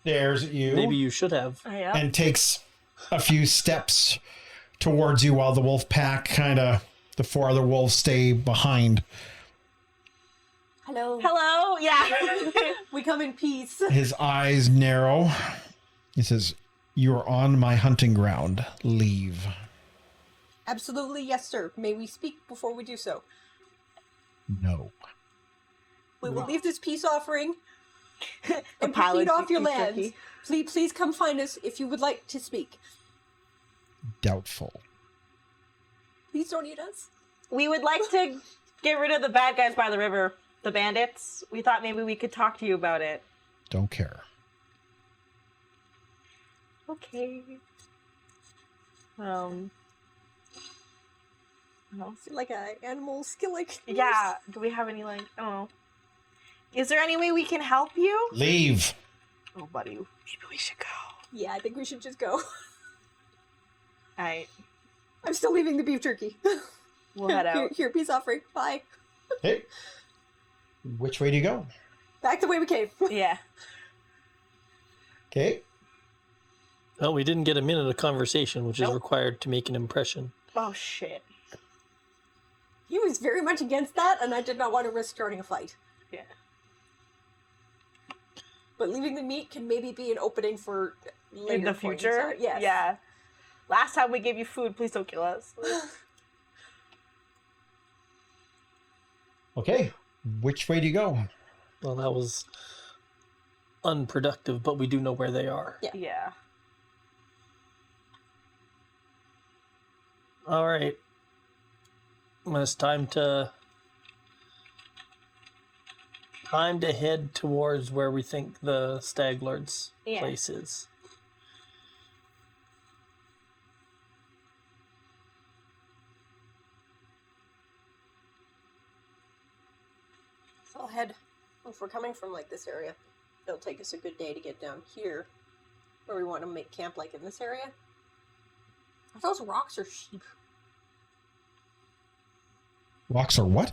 stares at you, Maybe you should have. Oh, yeah. and takes a few steps towards you while the wolf pack the 4 other wolves stay behind. Hello. Hello? Yeah. We come in peace. His eyes narrow. He says, "You are on my hunting ground. Leave." Absolutely, yes, sir. May we speak before we do so? No. We will leave this peace offering and pile of proceed off your beef lands. jerky. Please come find us if you would like to speak. Doubtful. Please don't eat us. We would like to get rid of the bad guys by the river, the bandits. We thought maybe we could talk to you about it. Don't care. Okay. No. Like a animal skill like Yeah. Do we have any I don't know. Is there any way we can help you? Leave. Oh, buddy, maybe we should go. Yeah, I think we should just go. Alright. I'm still leaving the beef jerky. We'll head out. Here, peace offering. Bye. Okay. Which way do you go? Back the way we came. Yeah. Okay. Well, we didn't get a minute of conversation, which is required to make an impression. Oh, shit. He was very much against that, and I did not want to risk starting a fight. Yeah. But leaving the meat can maybe be an opening for later In the points. future? Yes. Yeah. Last time we gave you food, please don't kill us. Okay. Which way do you go? Well, that was unproductive, but we do know where they are. Yeah. Yeah. All right. Well, it's time to head towards where we think the Stag Lord's place is. So I'll head, if we're coming from like this area, it'll take us a good day to get down here, where we want to make camp like in this area. Are those rocks or sheep? Rocks are what?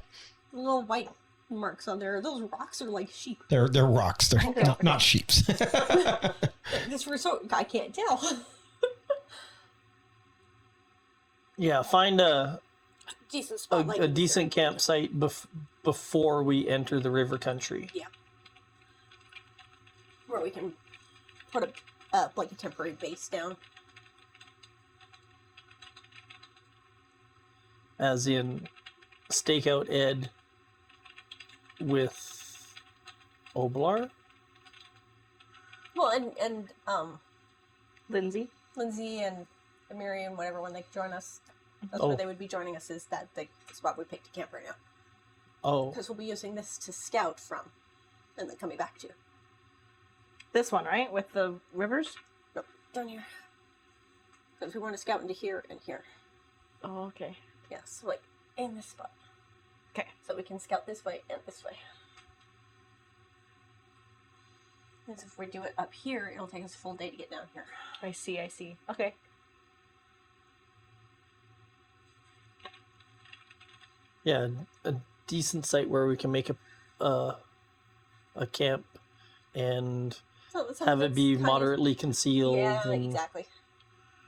Little white marks on there. Those rocks are like sheep. They're rocks. They're not sheeps. This resort, I can't tell. Yeah, find a Decent spot. like in this decent area. campsite before we enter the river country. Where we can put a like a temporary base down. As in, stake out Ed with Oblar. Well, and Lindsay? Lindsay and Miriam, whatever, when they join us, that's Oh. where they would be joining us. Is that the spot we picked to camp right now? Oh, Because we'll be using this to scout from, and then coming back to. This one, right? With the rivers? Nope, down here. Because we want to scout into here and here. Oh, okay. Yeah, so like in this spot. Okay. So we can scout this way and this way. Because if we do it up here, it'll take us a full day to get down here. I see. Okay. yeah, a decent site where we can make a camp and So have it be kind of- moderately concealed, Yeah, and exactly.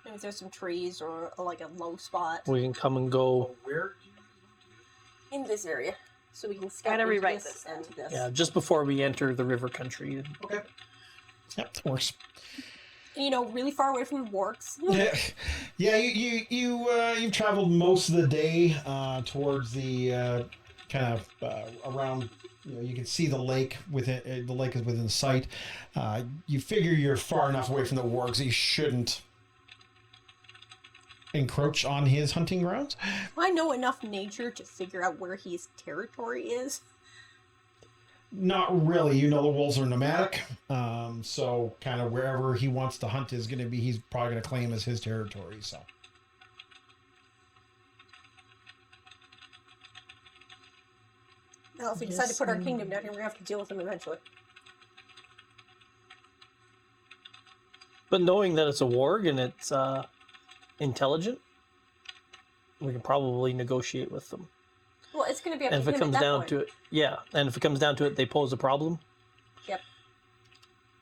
Maybe there's some trees or like a low spot we can come and go. Where? in this area, so we can scout Gotta into rewrite this this. and to this. Yeah, just before we enter the river country. Okay. Yep, that works. You know, really far away from the warks. Yeah. You've traveled most of the day towards the kind of around. You can see the lake within. The lake is within sight. You figure you're far enough away from the wargs that you shouldn't encroach on his hunting grounds. I know enough nature to figure out where his territory is. Not really. You know the wolves are nomadic, so kind of wherever he wants to hunt is going to be. He's probably going to claim as his territory. So. Now, if we decide to Yes, put our kingdom down here, we're going to have to deal with them eventually. But knowing that it's a warg and it's intelligent, we can probably negotiate with them. Well, it's going to be up And if to it him comes at that down point. to it, yeah. And if it comes down to it, they pose a problem.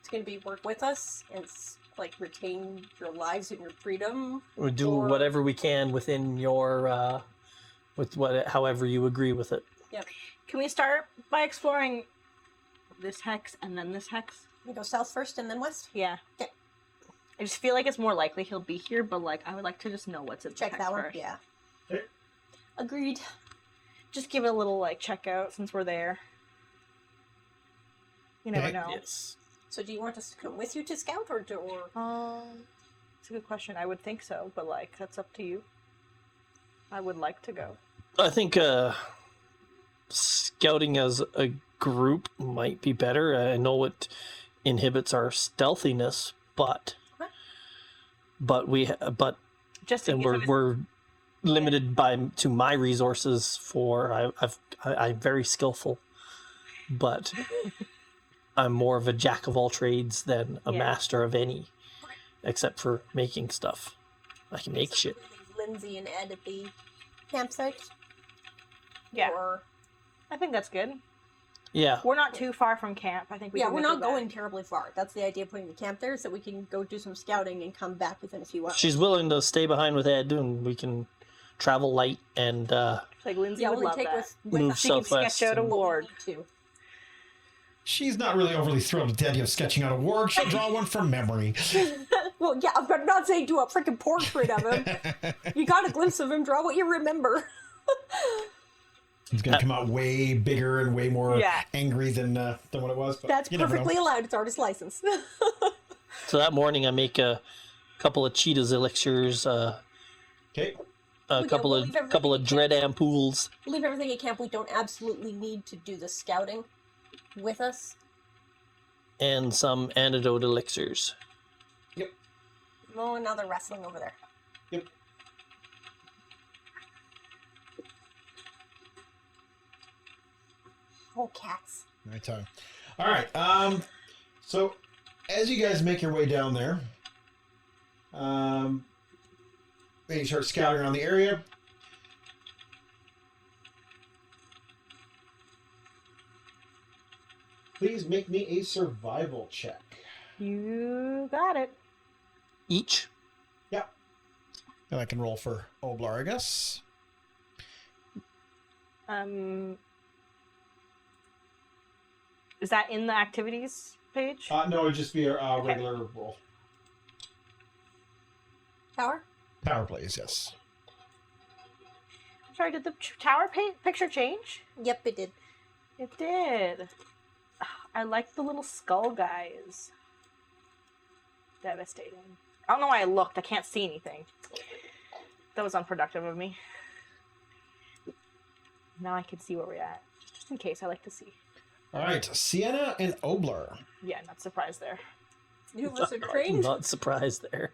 It's going to be work with us and like retain your lives and your freedom. We do Or- whatever we can within your, however you agree with it. Can we start by exploring this hex and then this hex? We go south first and then west. Yeah. Okay. I just feel like it's more likely he'll be here, but like I would like to just know what's in the Check hex that one. first. Yeah. Okay. Agreed. Just give it a little like check out since we're there. You never Okay. know. Yes. So, do you want us to come with you to scout, or It's a good question. I would think so, but like that's up to you. I would like to go. I think scouting as a group might be better. I know it inhibits our stealthiness, but Just in and case of we're limited to my resources. I'm very skillful, but I'm more of a jack of all trades than a Yeah. master of any, except for making stuff. I can make shit. Really Lindsay and Ed at the campsite? Yeah. Or... I think that's good. Yeah. We're not too far from camp. I think we Yeah, can we're make it not back. going terribly far. That's the idea of putting the camp there, so we can go do some scouting and come back within a few hours. She's willing to stay behind with Ed, and we can travel light and Like Lindsay Yeah, would only love take that. with move us She can southwest. sketch out a and- ward. what we need to. She's not really overly thrilled with the idea of sketching out a ward. She'll draw one from memory. Well, yeah, I'm not saying do a freaking portrait of him. You got a glimpse of him, draw what you remember. It's going to come out way bigger and way more Yeah. angry than what it was. But That's you never know. perfectly allowed. It's artist license. So that morning, I make a couple of cheetahs elixirs, Okay. a yeah, couple we'll of leave everything dread ampoules, Leave everything at camp. We don't absolutely need to do the scouting with us. and some antidote elixirs. Oh, now they're wrestling over there. Yep. Oh, cats. My time. All right. So as you guys make your way down there, you start scouting around the area. Please make me a survival check. You got it. Each. And I can roll for Oblar, I guess. Is that in the activities page? No, it'd just be a regular roll. Tower? Power plays, yes. Sorry, did the tower picture change? Yep, it did. It did. I like the little skull guys. Devastating. I don't know why I looked. I can't see anything. That was unproductive of me. Now I can see where we're at. Just in case, I like to see. All right, Sienna and Oblar. Yeah, not surprised there. You was I'm trained? not surprised there.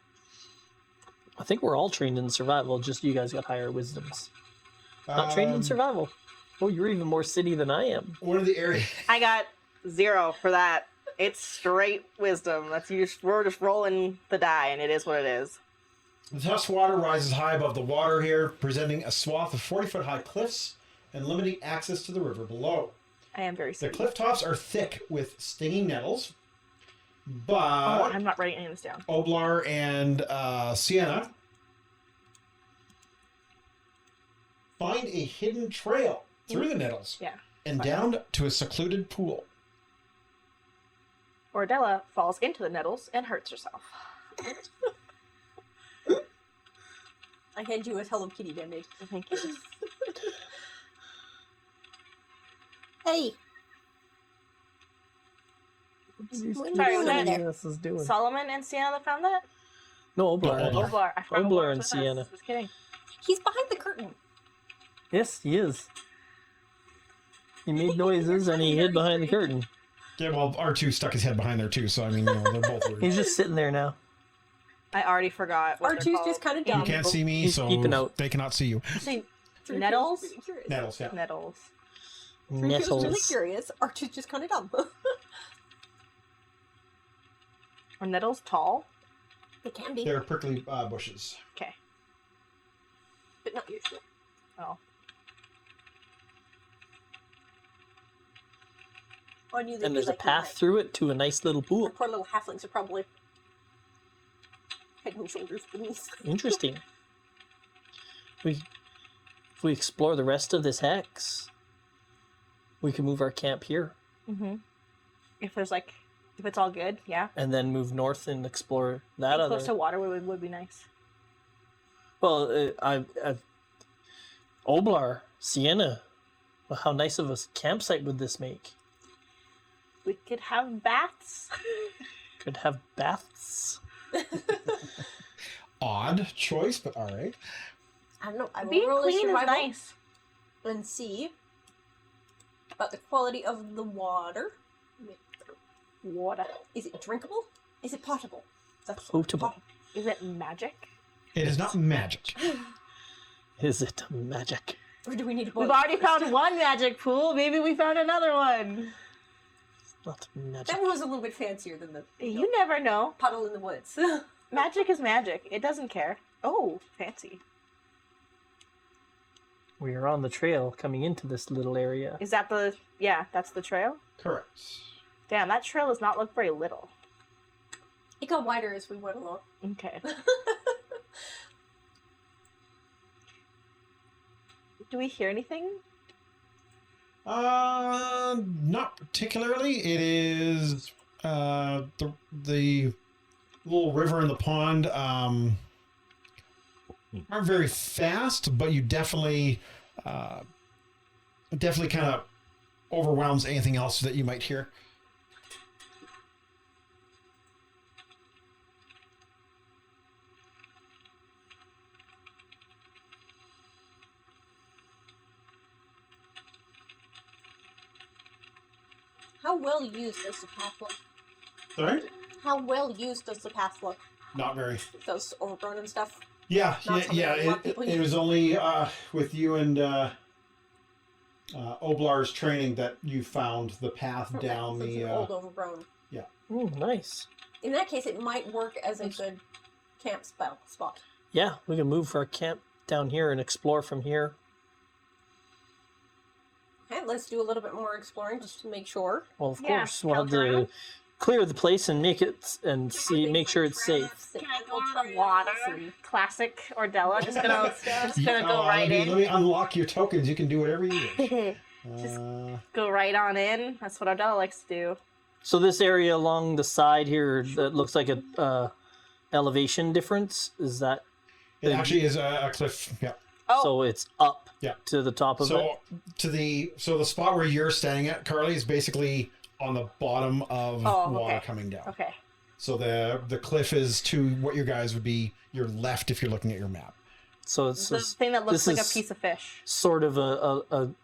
I think we're all trained in survival, just you guys got higher wisdoms. Not trained in survival. Oh, you're even more city than I am. One of the areas. I got 0 for that. It's straight wisdom. We're just rolling the die, and it is what it is. The Tusk water rises high above the water here, presenting a swath of 40-foot high cliffs and limiting access to the river below. I am very The sick. cliff tops are thick with stinging nettles, Oh, but I'm not writing any of this down. Oblar and Sienna find a hidden trail through the nettles Yeah. and down to a secluded pool. Ordella falls into the nettles and hurts herself. I hand you a Hello Kitty band-aid. Thank you. Hey! Sorry, was that This is doing. Solomon and Sienna that found that? No, Oblar. No, Oblar. Oblar. I forgot Oblar Oblar and was with us. Sienna. Just kidding. He's behind the curtain. Yes, he is. He made noises and he hid behind the curtain. Yeah, well, R2 stuck his head behind there too, so I mean, they're both weird. He's just sitting there now. I already forgot what R2's they're called. just kind of You dumb. can't see me, He's so peeping out. they cannot see you. Say Really nettles? curious. Nettles, yeah. Nettles. Really Nettles. curious. R2's just kind of dumb. Are nettles tall? They can be, They're prickly bushes. Okay. but not usually. Oh. Oh, I knew they'd And be there's a like path through it to a nice little Our pool. poor little halflings are probably head and shoulders beneath. Interesting. If we explore the rest of this hex, we can move our camp here Mm-hmm. If it's all good, yeah. and then move north and explore that Being other. close to water would be nice. Well, Oblar, Sienna. Well, how nice of a campsite would this make? We could have baths. Could have baths. Odd choice, but all right. I don't know. I will Being roll a clean is survival nice. and see about the quality of the water. Water. Is it drinkable? Is it potable? That's Potable. Is it magic? It is not magic. Is it magic? Or do we need to boil We've it already first? found one magic pool. Maybe we found another one. Not magic. That one was a little bit fancier than the You never know. puddle in the woods. Magic is magic. It doesn't care. Oh, fancy. We are on the trail coming into this little area. Is that the... Yeah, that's the trail? Correct. Damn, that trail does not look very little. It got wider as we went along. Okay. Do we hear anything? Not particularly. It is the little river and the pond aren't very fast, but you definitely kind of overwhelms anything else that you might hear. How well used does the path look? Sorry? How well used does the path look? Not very. Those overgrown and stuff. Yeah, Not something that a lot of It people was only with you and Oblar's training that you found the path down So it's the. an old overgrown. Ooh, nice. In that case, it might work as a good camp spot. Yeah, we can move our camp down here and explore from here. Okay, let's do a little bit more exploring just to make sure. Well, of Yeah, course, we'll have scout to around. clear the place and make it and see, make sure it's safe. Can I go in the water? Classic Ordella. Just gonna go right let in. me unlock your tokens. You can do whatever you wish. Go right on in. That's what Ordella likes to do. So this area along the side here that looks like a elevation difference, is that It actually is a cliff. Yeah. Oh, so it's up Yeah. to the top of it? So the spot where you're standing at, Carly, is basically on the bottom of water okay. coming down. Okay. So the cliff is to what your guys would be your left if you're looking at your map. So it's The thing that looks this like a is- piece of fish. sort of a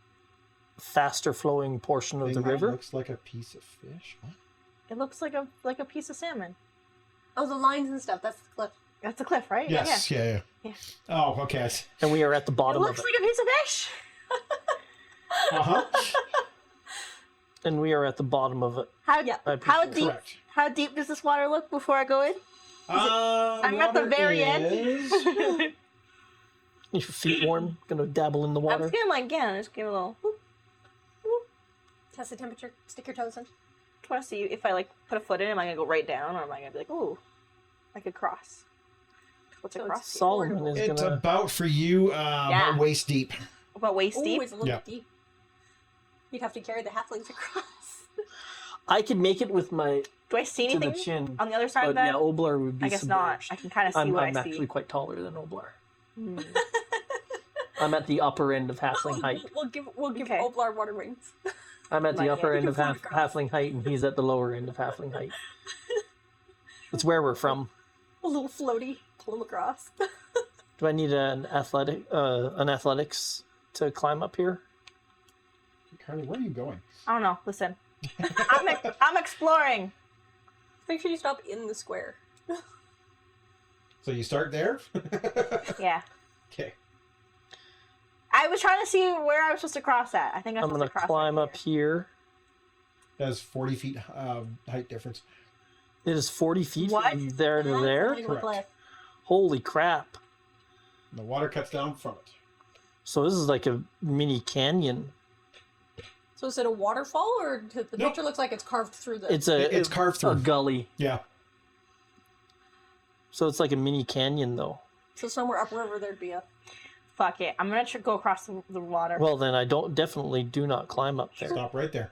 faster flowing portion of the Thing that river. looks like a piece of fish. What? It looks like a piece of salmon. Oh, the lines and stuff. That's the cliff. That's a cliff, right? Yes. Yeah. Yeah. Oh, okay. And we are at the It bottom looks of like a piece of fish. Uh huh. And we are at the bottom of it. How Yeah. how Correct. deep? Correct. How deep does this water look before I go in? I'm at the water very end. is- Your feet warm? Gonna dabble in the I'm water? just gonna just give a little. Whoop. Test the temperature. Stick your toes in. I want to see if I put a foot in. Am I gonna go right down, or am I gonna be like, ooh, like a cross? What's a So cross? it's Solomon is It's gonna. about for you Yeah. about waist deep. About waist Ooh, deep. it's a little Yeah. bit deep. You'd have to carry the halflings across. I could make it with my Do I see to the anything chin, on the other side but of that? yeah, Oblar would be I guess not. submerged. I can kind of see I'm what I actually see. quite taller than Oblar. Hmm. I'm at the upper end of halfling height. We'll give Okay. Oblar water wings. I'm at the Not upper yet. end of You can fly across. halfling height, and he's at the lower end of halfling height. It's where we're from. A little floaty. Pull him across. Do I need an athletics to climb up here? Carly, where are you going? I don't know. Listen, I'm exploring. Make sure you stop in the square. So you start there? Yeah. Okay. I was trying to see where I was supposed to cross at. I think I'm I'm supposed gonna to cross climb right up here. That's 40 feet height difference. It is 40 feet What? from there to there. Correct. Holy crap! The water cuts down from it. So this is like a mini canyon. So is it a waterfall, or the Nope. picture looks like it's carved through the? It's carved a through. gully. Yeah. So it's like a mini canyon, though. So somewhere upriver there'd be a. Fuck it. I'm gonna go across the water. Well, then I definitely do not climb up there. Stop right there.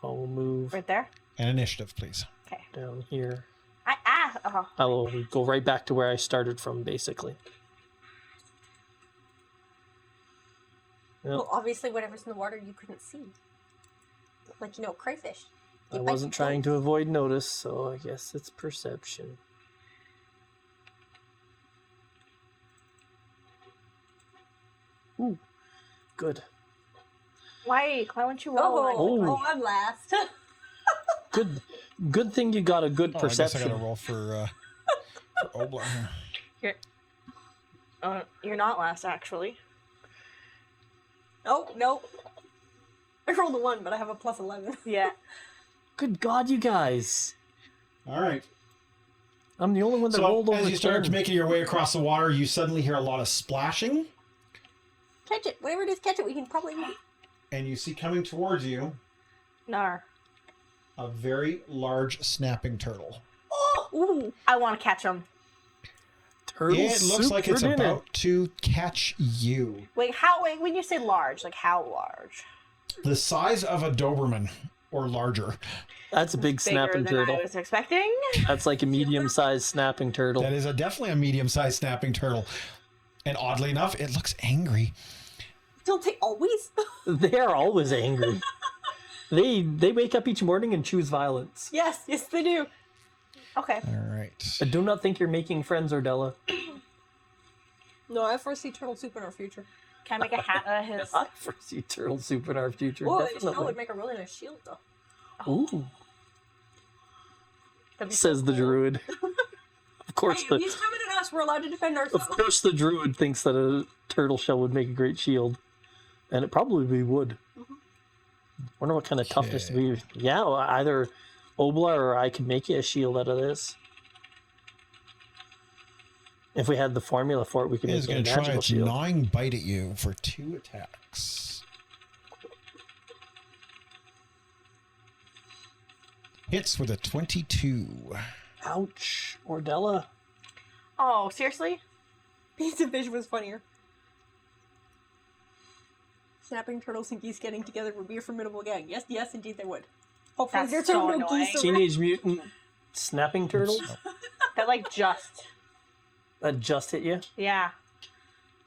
I'll move Right there. An initiative, please. Okay. down here. Oh. I will go right back to where I started from, basically. Yep. Well, obviously, whatever's in the water you couldn't see. Like crayfish. I wasn't trying to avoid notice, so I guess it's perception. Ooh, good. Why don't you roll? Oh. I'm last. Good thing you got a good Oh, I guess I perception. gotta roll for Oblar here. You're not last, actually. Oh no. I rolled a 1, but I have a plus 11. Yeah. Good God, you guys! All right. I'm the only one that So rolled over as you start 10. making your way across the water, you suddenly hear a lot of splashing. Catch it. Whatever it is, catch it. We can probably move it. And you see coming towards you Nar. a very large snapping turtle. Oh! Ooh, I want to catch him. Turtle It looks like it's super dinner. about to catch you. Wait, when you say large, like how large? The size of a Doberman or larger. That's a big Bigger snapping than turtle. I was expecting. That's like a medium-sized snapping turtle. That is definitely a medium-sized snapping turtle. And oddly enough, it looks angry. Don't they always? They are always angry. They wake up each morning and choose violence. Yes, they do. Okay. All right. I do not think you're making friends, Ordella. No, I foresee turtle soup in our future. Can I make a hat out of his? I foresee turtle soup in our future. Oh, it still definitely. would make a really nice shield, though. Ooh, That'd be says so the cool. druid. Of course, Hey, he's coming at us. We're allowed to defend of ourselves. course the druid thinks that a turtle shell would make a great shield, and it probably would. Wonder what kind of toughness Okay. we. Yeah, well, either Obla or I could make you a shield out of this. If we had the formula for it, we could It make is you a going to try magical its shield. gnawing bite at you for 2 attacks. Hits with a 22. Ouch, Ordella. Oh, seriously? Piece of fish was funnier. Snapping turtles and geese getting together would be a formidable gang. Yes, indeed they would. Hopefully That's there's so no annoying. geese around. Teenage Mutant snapping turtles That like just. that just hit you. Yeah.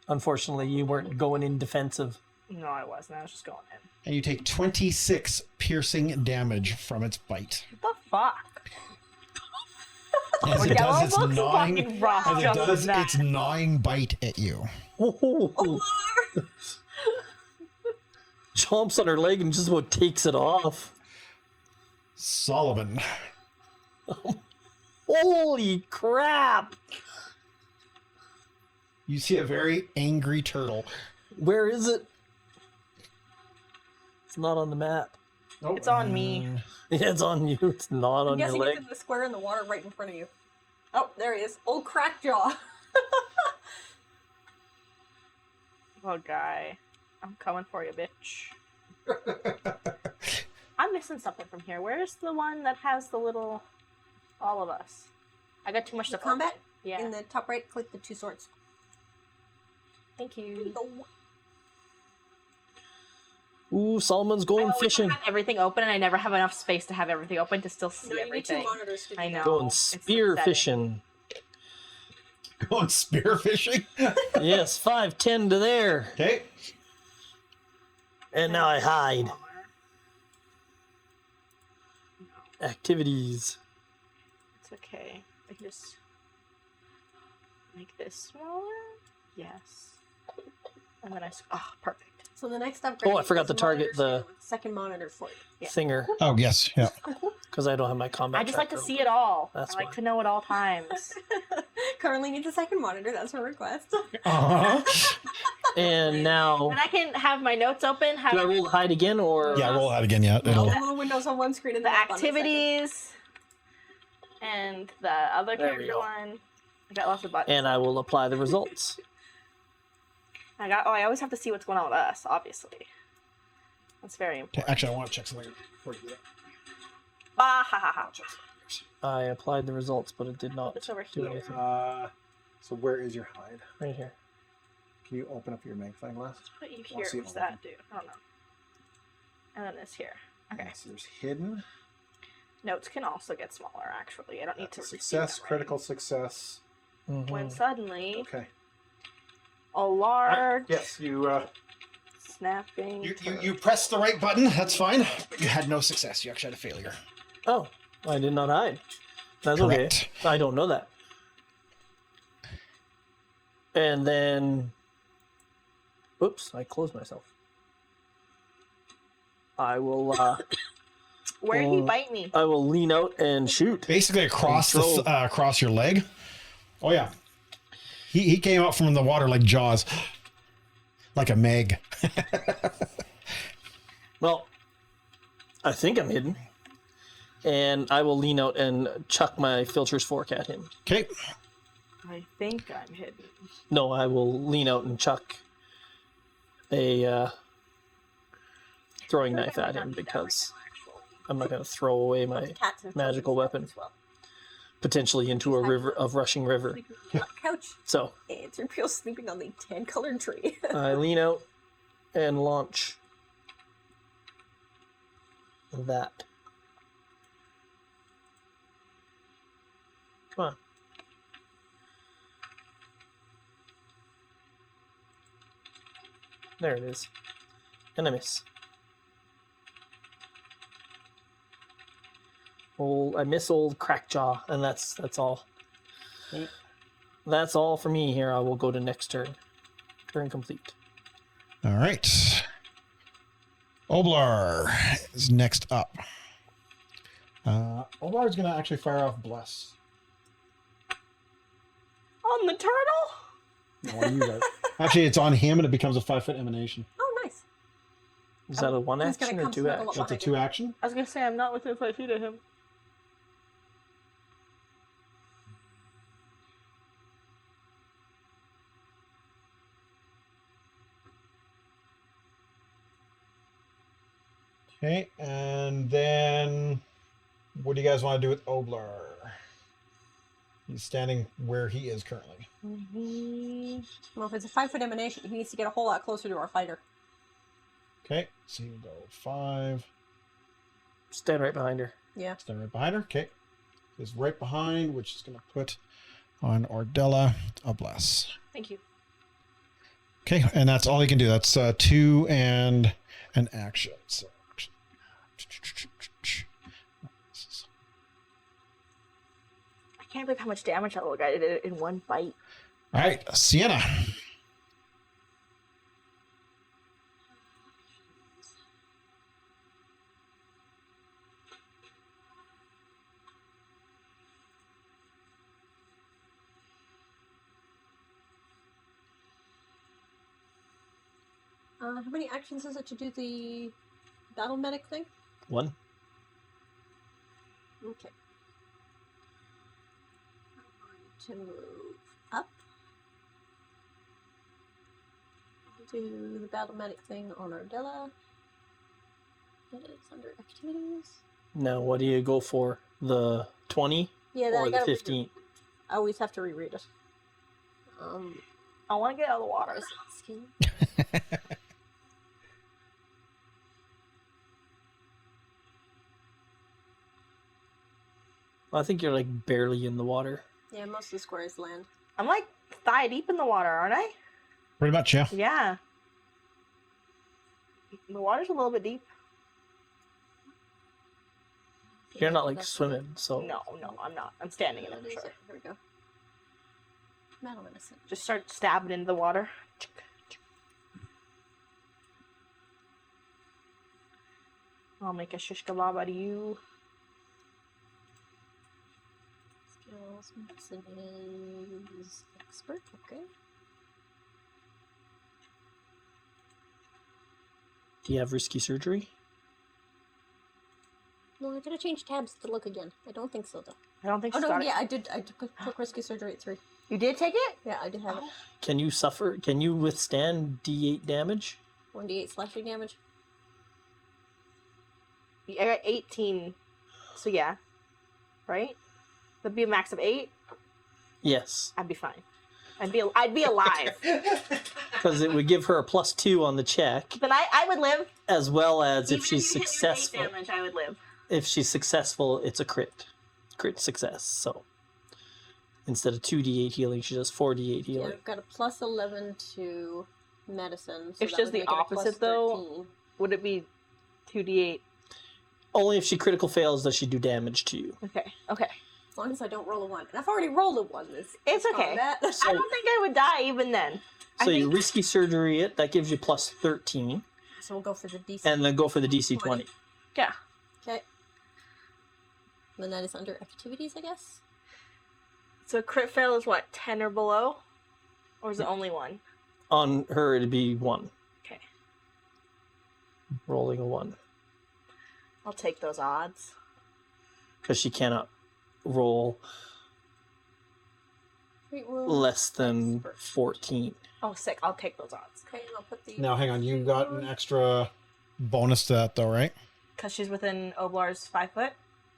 Unfortunately, you weren't going in defensive. No, I wasn't. I was just going in. And you take 26 piercing damage from its bite. What the fuck? As it Yellow does its looks gnawing, fucking rough. as it just does that. its gnawing bite at you. Chomps on her leg and just about takes it off. Solomon. Holy crap! You see a very angry turtle. Where is it? It's not on the map. Oh, It's on me. Yeah, it's on you. It's not I'm on your guessing leg. it's in the square in the water right in front of you. Oh, there he is. Old Crackjaw. Oh, guy. I'm coming for you, bitch. I'm missing something from here. Where's the one that has the little... All of us? I got too much The stuff. combat? Yeah. In the top right, click the 2 swords. Thank There you you. go. Ooh, Solomon's I going always fishing. have everything open, and I never have enough space to have everything open to still see No, you need 2 everything. monitors to do I that. know. Going it's spear upsetting. fishing. Going spearfishing. Yes, 5-10 to there. Okay. And now I hide. Activities. It's okay. I can just make this smaller. Yes. And then oh, perfect. So the next upgrade Oh, I forgot is to target monitors the- and second monitor for you. Yeah. Thinger. Oh, yes. Yeah. Because I don't have my combat I just like to tracker see it all. That's I like why. to know at all times. Currently needs a second monitor. That's her request. Uh-huh. And now, And I can have my notes open, have do I roll to hide again or? Yeah, roll that again. Yeah. All It'll. the little windows on one screen and the then up on second. activities and the other There we character go. one. I got lots of buttons. And I will apply the results. I always have to see what's going on with us, obviously. That's very Okay, important. actually, I want to check something before you do that. Ah, ha, ha, ha. I applied the results, but it did not It's over do here. anything. So where is your hide? Right here. Can you open up your magnifying glass? What you I'll hear see it was all. that, dude? I don't know. And then this here. Okay. So there's hidden. Notes can also get smaller, actually. I don't need to repeat Success, that, right? critical success. Mhm. When suddenly, Okay. a large Yes, you. snapping. You pressed the right button. That's fine. You had no success. You actually had a failure. Oh, I did not hide. That's Correct. okay. I don't know that. And then, oops, I closed myself. I will. Where did he Oh. bite me? I will lean out and shoot. Basically across Control. the across your leg. Oh yeah. He came out from the water like Jaws, like a Meg. Well, I think I'm hidden, and I will lean out and chuck my filter's fork at him. Okay. I think I'm hidden. No, I will lean out and chuck a throwing knife at him because I'm not going to throw away my Cats and magical children's weapon as well. potentially into a river of rushing river. Sleeping on a couch. So And Turnpeel sleeping on the tan-colored tree. I lean out and launch that. Come on. There it is. And I miss. I miss old Crackjaw, and that's all. That's all for me here. I will go to next turn. Turn complete. All right. Oblar is next up. Oblar is going to actually fire off Bless. On the turtle? No, on you guys. Actually, it's on him and it becomes a 5-foot emanation. Oh, nice. Is that a one He's gonna action or come two snuggle up action? It's a behind 2-action. I was gonna say I'm not within 5 feet of him. Okay, and then what do you guys want to do with Oblar? He's standing where he is currently. Well, if it's a 5-foot emanation, he needs to get a whole lot closer to our fighter. Okay, so you go 5. Stand right behind her. Yeah. Stand right behind her. Okay. Is right behind, which is going to put on Ordella a bless. Thank you. Okay, and that's all he can do. That's 2 and an action. So, I can't believe how much damage that little guy did in one bite. all right, Sienna. How many actions is it to do the battle medic thing? 1. Okay. To move up. Do the battle medic thing on Ardella. That is under activities. Now, what do you go for? The 20 Yeah, or I the gotta read it. 15? I always have to reread it. I want to get out of the water. I think you're like barely in the water. Yeah, most of the squares land. I'm like thigh deep in the water, aren't I? Pretty much, yeah. Yeah. The water's a little bit deep. You're not like swimming, so No, I'm not. I'm standing in it That for is sure. it. Here we go. Battle medicine. Just start stabbing into the water. I'll make a shish kebab out of you. Skills medicine is expert. Okay. do you have risky surgery? No, I gotta change tabs to look again. I don't think so though. I don't think Oh she's no, got yeah, it. I did. I took risky surgery at 3. You did take it? Yeah, I did have it. Can you withstand D8 damage? 1d8 slashing damage. I got 18. So yeah. Right? That'd be a max of 8. Yes, I'd be fine. I'd be alive. because it would give her a +2 on the check, Then I would live. as well as if Even she's you hit me with 8 successful. damage, I would live. If she's successful, it's a crit success. So instead of 2d8 healing, she does 4d8 Yeah, healing. I've got a +11 to medicine. So If she that does would the make it a opposite, though, +13. Would it be 2d8? Only if she critical fails does she do damage to you. Okay. Okay. As long as I don't roll a 1. And I've already rolled a 1 this It's okay. combat. I don't think I would die even then. I So you think- risky surgery it, that gives you +13, So we'll go for the DC. and then go for the DC 20. Yeah. Okay. And that is under activities, I guess. So crit fail is what, 10 or below? Or is it only 1? On her, it'd be 1. Okay. Rolling a 1. I'll take those odds. Because she cannot roll Great roll. less than 14. Oh, sick. I'll take those odds. Okay, and I'll put the. Now, hang on. You got an extra bonus to that, though, right? Because she's within Oblar's 5 foot.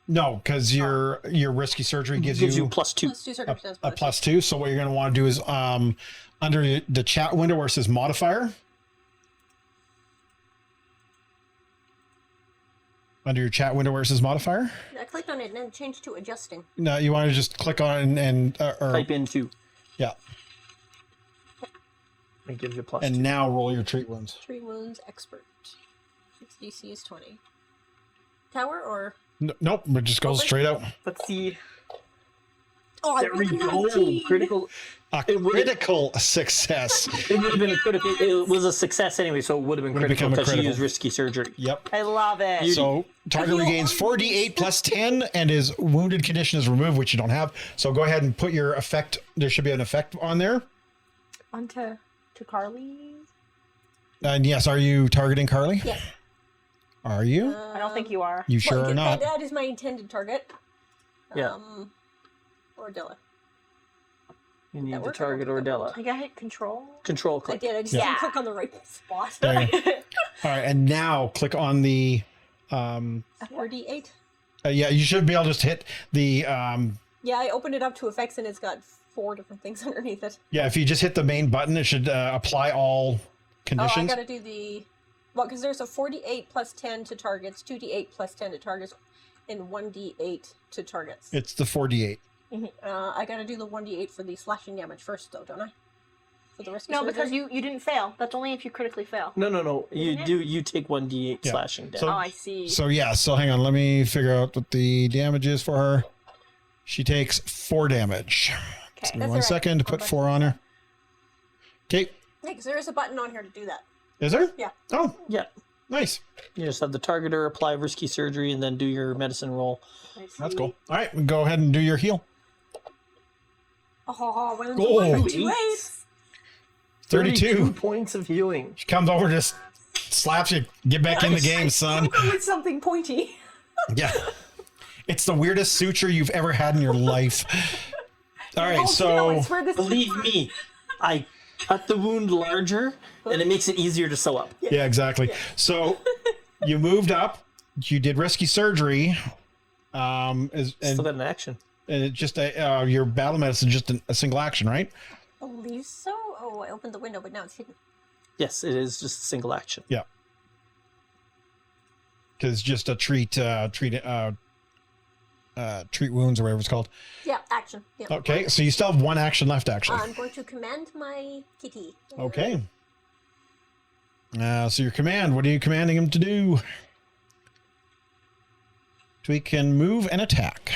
No, because your risky surgery gives you you +2. Plus 2 circumstance a bonuses. +2. So what you're going to want to do is under the chat window where it says modifier. Under your chat window where it says modifier. I clicked on it and then changed to adjusting. No, you want to just click on it and or Type in 2. yeah, It gives you +2. and now roll your treat wounds. 3 wounds, expert. Its DC is 20. Tower or? Nope, it just goes straight out. Let's see. Oh, I There we rolled a go. 19. Critical. A It would- critical success. It would have been a critical. It was a success anyway, so it would have been Would have critical become a because she critical. used risky surgery. Yep. I love it. So target regains 4d8 plus 10, and his wounded condition is removed, which you don't have. So go ahead and put your effect. There should be an effect on there. On to Carly. And yes, are you targeting Carly? Yes. Are you? I don't think you are. You sure well, or not? That is my intended target. Yeah. Or Della. You need That to work? target Ordella. I got hit control. Control I click. did. I just Yeah. didn't click on the right spot. There you go. All right, and now click on the. 4d8. Yeah, you should be able to just hit the. Yeah, I opened it up to effects and it's got 4 different things underneath it. Yeah, if you just hit the main button, it should apply all conditions. Oh, I gotta do the. Well, because there's a 4d8 plus 10 to targets, 2d8 plus 10 to targets, and 1d8 to targets. It's the 4d8. I gotta do the 1d8 for the slashing damage first, though, don't I? For the risky No, surgery? because you didn't fail. That's only if you critically fail. No. You Isn't it? do. You take 1d8 Yeah. slashing damage. So- Oh, I see. So yeah, so hang on, let me figure out what the damage is for her. She takes 4 damage. Okay. Give me That's 1 all second to right. put 4 on her. Okay, Yeah, because there is a button on here to do that. is there? Yeah. Oh, Yeah. nice. You just have the targeter apply risky surgery and then do your medicine roll. I That's see. cool. All right, go ahead and do your heal. Oh, well, Go. one, 2 8s. 32. points of healing. She comes over, just slaps you. Get back in the game, son. With something pointy. Yeah. It's the weirdest suture you've ever had in your life. All right, Oh, so no, it's where this Believe me, I cut the wound larger, and it makes it easier to sew up. yeah, exactly. So you moved up. You did risky surgery. And Still got an action. it just your battle medicine is just a single action, right? I believe so. Oh, I opened the window, but now it's hidden. Yes, it is just a single action. Yeah. Because just a treat wounds or whatever it's called. Yeah, action. Yeah. Okay, so you still have 1 action left, actually. I'm going to command my kitty. Okay. So your command, what are you commanding him to do? Tweak can move and attack.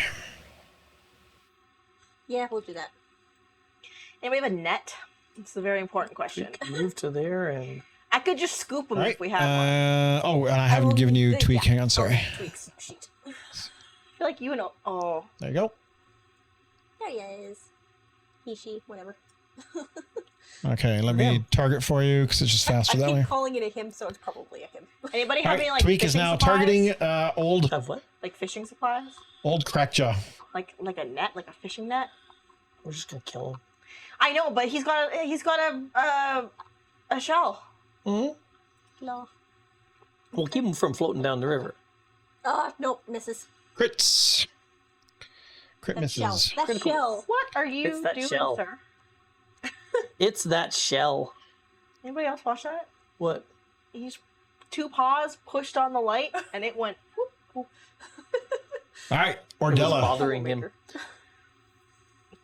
Yeah, we'll do that. Anybody have a net? It's a very important question. Move to there and I could just scoop them All right. if we had one. Oh, and I I haven't will given do you the- tweak. yeah. Hang on, sorry. Oh, tweaks. Sheet. I feel like you know. Oh, There you go. There he is. He, she, whatever. Okay, let me target for you because it's just faster I that keep way. calling it a him, so it's probably a him. anybody All have right, any like tweak is fishing now supplies? targeting old have what? Like fishing supplies, crackjaw. like a net, like a fishing net. We're just gonna kill him. I know, but he's got a shell. Mm-hmm. No. We'll keep him from floating down the river. Nope, misses. Crits. Crit That shell. misses. That Critical. shell. What are you It's that doing, shell. sir? It's that shell. Anybody else watch that? What? He's 2 paws pushed on the light, and it went. Whoop, whoop. All right, It was Ordella. bothering him.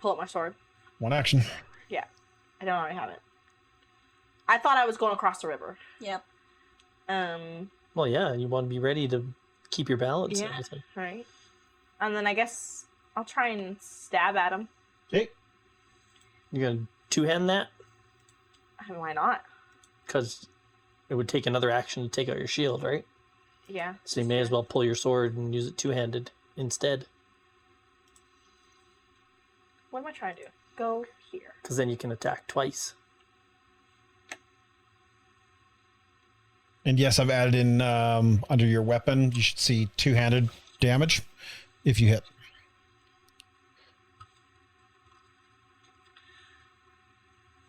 Pull up my sword. 1 action. I don't already have it. I thought I was going across the river. Yep. Well, yeah, you want to be ready to keep your balance and Yeah. everything. Right. And then I guess I'll try and stab at him. Okay. You're gonna two-hand that And why not? because it would take another action to take out your shield, right? Yeah. So you may as well pull your sword and use it two-handed instead, What am I trying to do? Go here. because then you can attack twice. And yes, I've added in under your weapon, you should see 2-handed damage if you hit.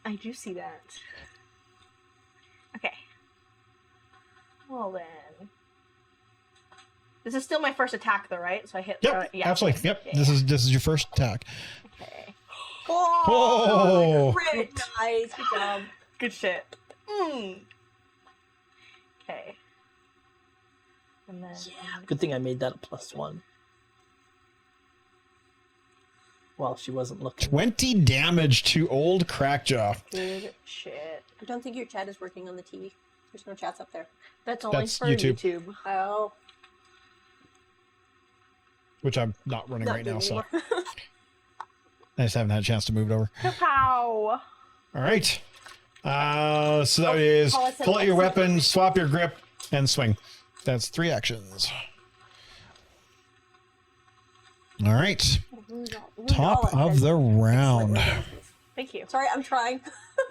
I do see that. Okay. Well then. This is still my first attack though, right? So I hit Yep, yeah. absolutely. Yep, Yeah, this is your first attack. Okay. Oh, Crit. Nice. Good job. Good shit. Mm. Okay. And then Good thing I made that a +1. While she wasn't looking. 20 damage to old Crackjaw. good shit. I don't think your chat is working on the TV. There's no chats up there. That's only That's for YouTube. YouTube. Oh. Which I'm not running Not right now, doing so anymore. I just haven't had a chance to move it over. Pow! All right. So that is Paul, I said pull out your let's- weapon, swap your grip, and swing. That's 3 actions. All right. Top of the round. Thank you. Sorry, I'm trying.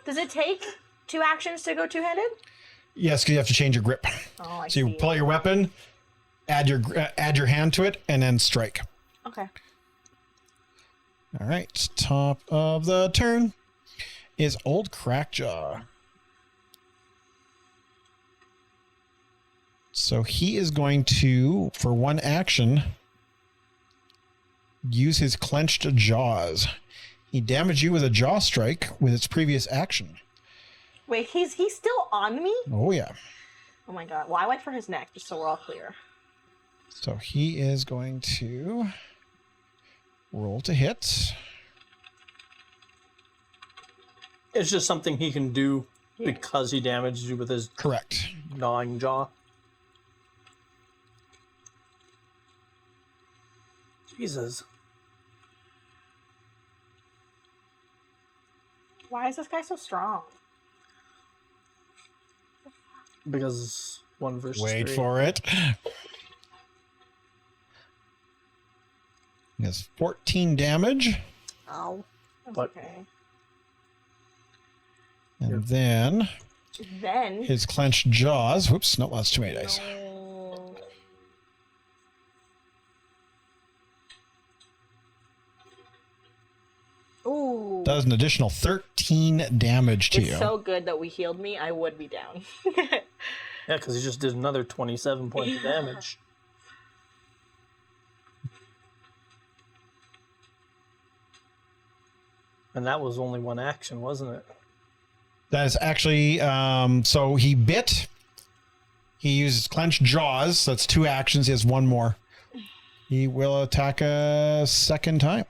Does it take 2 actions to go two-handed? Yes, because you have to change your grip. Oh, I So you see. pull out your weapon, add your hand to it, and then strike. Okay. All right. Top of the turn is old Crackjaw. So he is going to, for 1 action, use his clenched jaws. He damaged you with a jaw strike with its previous action. Wait, he's still on me? Oh, yeah. Oh my god. Well, I went for his neck, just so we're all clear. So he is going to roll to hit. It's just something he can do because he damaged you with his Correct. gnawing jaw. Jesus. Why is this guy so strong? Because 1 versus Wait 3. for it. He has 14 damage. Ow. That's But- okay. And then Then. his clenched jaws. Whoops, no, that's too many dice. No. Ooh. Does an additional 13 damage to It's you. so good that we healed me, I would be down. Yeah, because he just did another 27 points of damage. And that was only 1 action, wasn't it? That is actually, so he bit. He uses clenched jaws. So that's 2 actions. He has 1 more. He will attack a second time.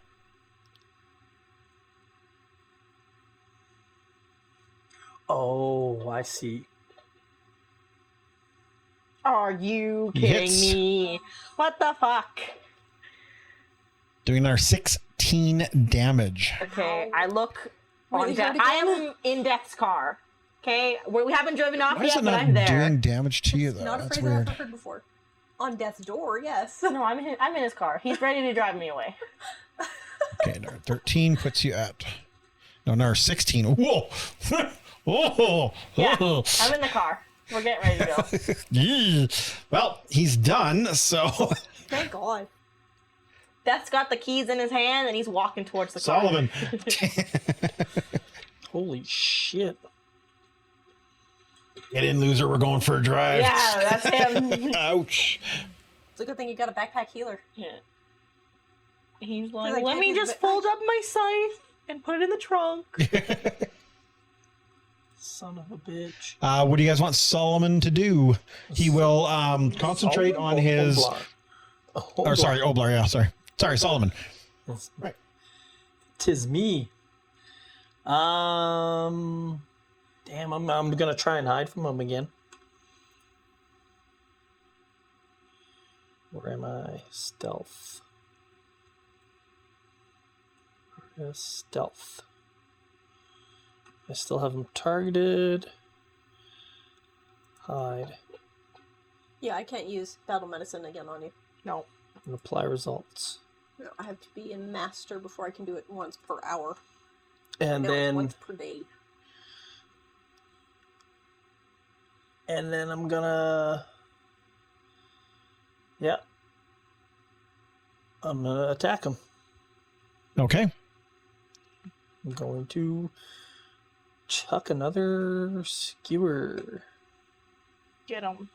Oh, I see. Are you He kidding hits. me? What the fuck? Doing another 16 damage. Okay, I look Really on death. hard I again? am in Death's car. Okay, we haven't driven off Why is yet, it but not I'm there. doing damage to you, though? Not a That's phrase I've weird. ever heard before. On death's door, yes. No, I'm in his car. He's ready to drive me away. Okay, number 13 puts you at. No, number 16. Whoa! Whoa! Yeah, Whoa. I'm in the car. We're getting ready to go. Yee. Well, he's done, so Thank God. Death's got the keys in his hand and he's walking towards the car. Solomon. Holy shit. Get in, loser. We're going for a drive. Yeah, that's him. Ouch. It's a good thing you got a backpack healer. Yeah. He's like, like, let can't me use just it." fold up my scythe and put it in the trunk. Son of a bitch. What do you guys want Solomon to do? He will concentrate on his. Or sorry, Oblar. Yeah, sorry, Solomon. Right. Tis me. Damn, I'm gonna try and hide from him again. Where am I? Stealth. Where's stealth? I still have him targeted. Hide. Yeah, I can't use battle medicine again on you. No. And apply results. No, I have to be in master before I can do it once per hour. And Now it's then once per day. I'm gonna, yeah, I'm gonna attack him. Okay. I'm going to chuck another skewer. Get him.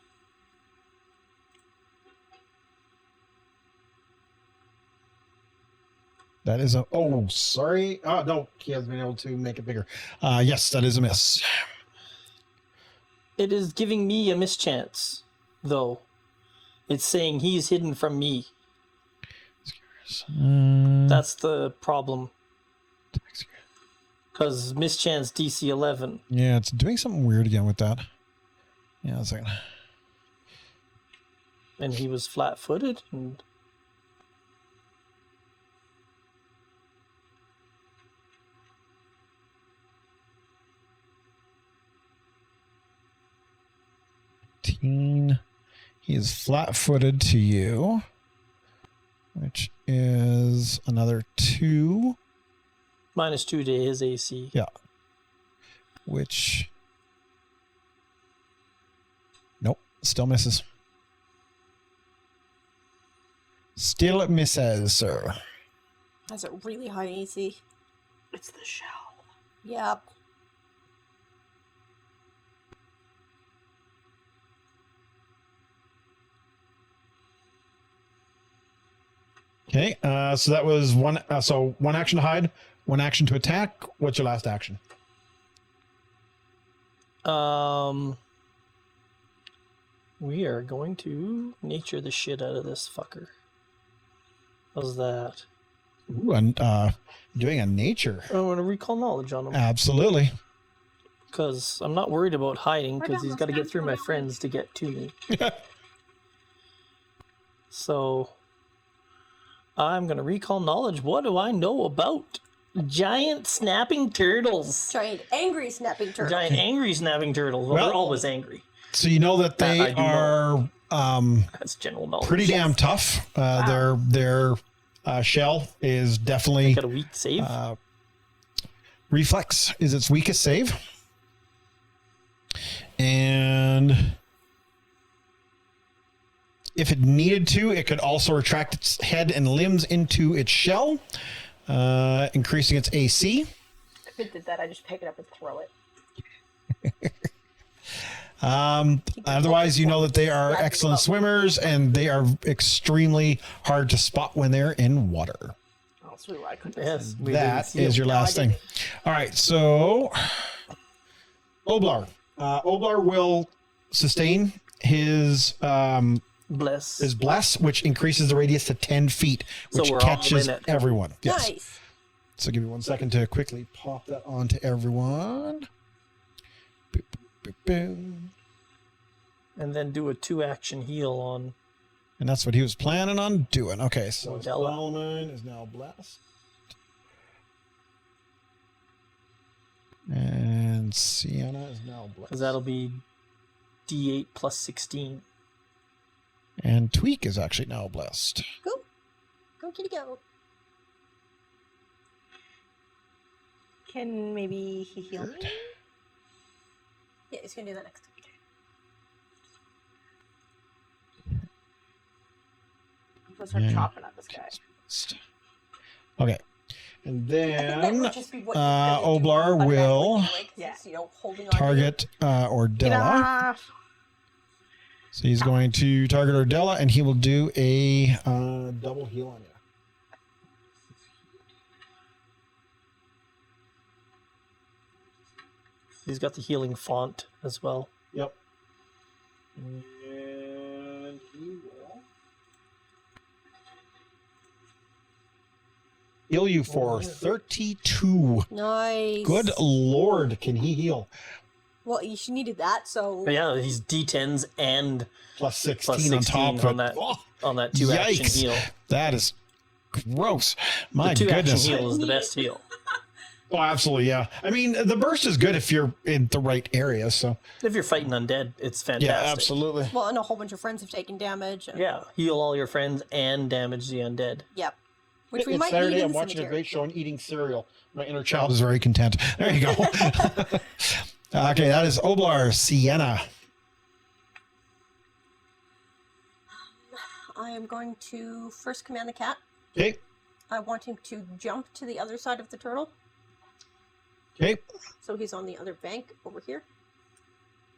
That is a. Oh, sorry. Oh, no. He hasn't been able to make it bigger. Yes, that is a miss. It is giving me a mischance, though. It's saying he's hidden from me. That's the problem. Because mischance DC 11. Yeah, it's doing something weird again with that. Yeah, a second. And he was flat-footed. And He is flat-footed to you, which is another 2. -2 to his AC. Yeah. Which... Nope. Still misses. Still misses, sir. That's a really high AC. It's the shell. Yep. Okay, so that was one. So one action to hide, one action to attack. What's your last action? We are going to nature the shit out of this fucker. How's that? Ooh, and doing a nature. I want to recall knowledge on him. Absolutely. Because I'm not worried about hiding, because he's got to get through my friends to get to me. So, I'm going to recall knowledge. What do I know about giant snapping turtles? Giant angry snapping turtle. Giant angry snapping turtles. Well, Well, they're always angry. So you know that they I do are That's general knowledge. pretty damn tough. Their shell is definitely Got a weak save. reflex is its weakest save. And if it needed to, it could also retract its head and limbs into its shell, increasing its AC. If it did that, I just pick it up and throw it. Otherwise, you know that they are excellent swimmers and they are extremely hard to spot when they're in water. Oh, that's really why I couldn't. Yes, we That didn't see is him. your last thing. All right, so Oblar. Oblar will sustain his bless, which increases the radius to 10 feet, So which we're all catches in it. everyone. Yes. Nice. So give me 1 second to quickly pop that onto everyone. Boop, boop, boop, boop. And then do a 2-action heal on. And that's what he was planning on doing. Okay, so Della. Solomon is now blessed. And Sienna is now blessed. Because that'll be D8 plus 16. And Tweak is actually now blessed. Go. Go, kitty, go. Can maybe he heal me? Yeah, he's gonna do that next time. I'm gonna start Yeah. chopping at this guy. Okay. And I think that then would just be what you're gonna do Oblar automatically will anyway, 'cause Yeah. it's, holding on to you. target Ordella. Get off! So he's going to target Ordella and he will do a double heal on you. He's got the healing font as well. Yep. And he will heal you for 32. Nice. Good lord, can he heal? Well, you needed that, so But yeah, he's D10s and Plus 16, plus 16 on top of on it. that, Oh, on that 2-action yikes. heal. that is gross. My The 2-action goodness. heal is the best heal. Oh, absolutely, yeah. I mean, the burst is good if you're in the right area, so. If you're fighting undead, it's fantastic. Yeah, absolutely. well, and a whole bunch of friends have taken damage. And, Yeah, heal all your friends and damage the undead. Yep. Which we It's might Saturday, need in I'm the watching a cemetery. great show and eating cereal. My inner child is very content. There you go. Okay, that is Oblar Sienna. I am going to first command the cat. Okay. I want him to jump to the other side of the turtle. Okay. So he's on the other bank over here.